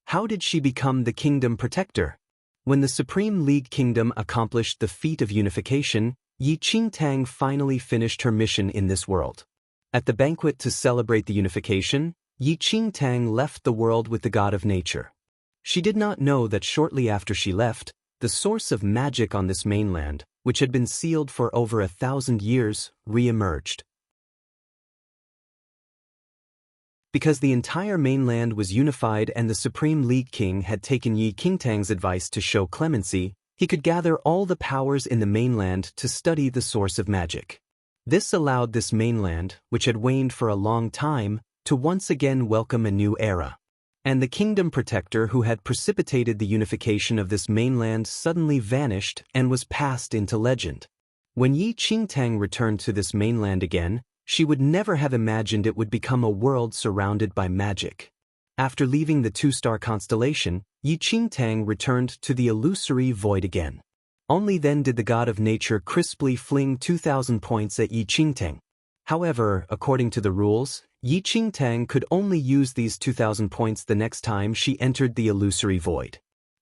How did she become the kingdom protector? When the Supreme League Kingdom accomplished the feat of unification, Yi Qingtang finally finished her mission in this world. At the banquet to celebrate the unification, Yi Qingtang left the world with the god of nature. She did not know that shortly after she left, the source of magic on this mainland, which had been sealed for over 1,000 years, re-emerged. Because the entire mainland was unified and the Supreme League King had taken Yi Qingtang's advice to show clemency, he could gather all the powers in the mainland to study the source of magic. This allowed this mainland, which had waned for a long time, to once again welcome a new era. And the kingdom protector who had precipitated the unification of this mainland suddenly vanished and was passed into legend. When Yi Qingtang returned to this mainland again, she would never have imagined it would become a world surrounded by magic. After leaving the two-star constellation, Yi Qingtang returned to the illusory void again. Only then did the god of nature crisply fling 2,000 points at Yi Qingtang. However, according to the rules, Yi Qingtang could only use these 2,000 points the next time she entered the illusory void.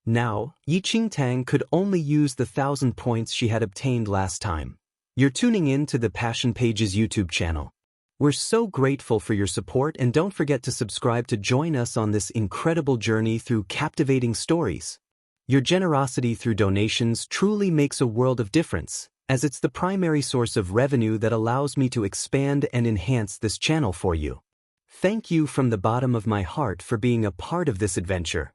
Now, Yi Qingtang could only use the 1,000 points she had obtained last time. You're tuning in to the Passion Pages YouTube channel. We're so grateful for your support, and don't forget to subscribe to join us on this incredible journey through captivating stories. Your generosity through donations truly makes a world of difference, as it's the primary source of revenue that allows me to expand and enhance this channel for you. Thank you from the bottom of my heart for being a part of this adventure.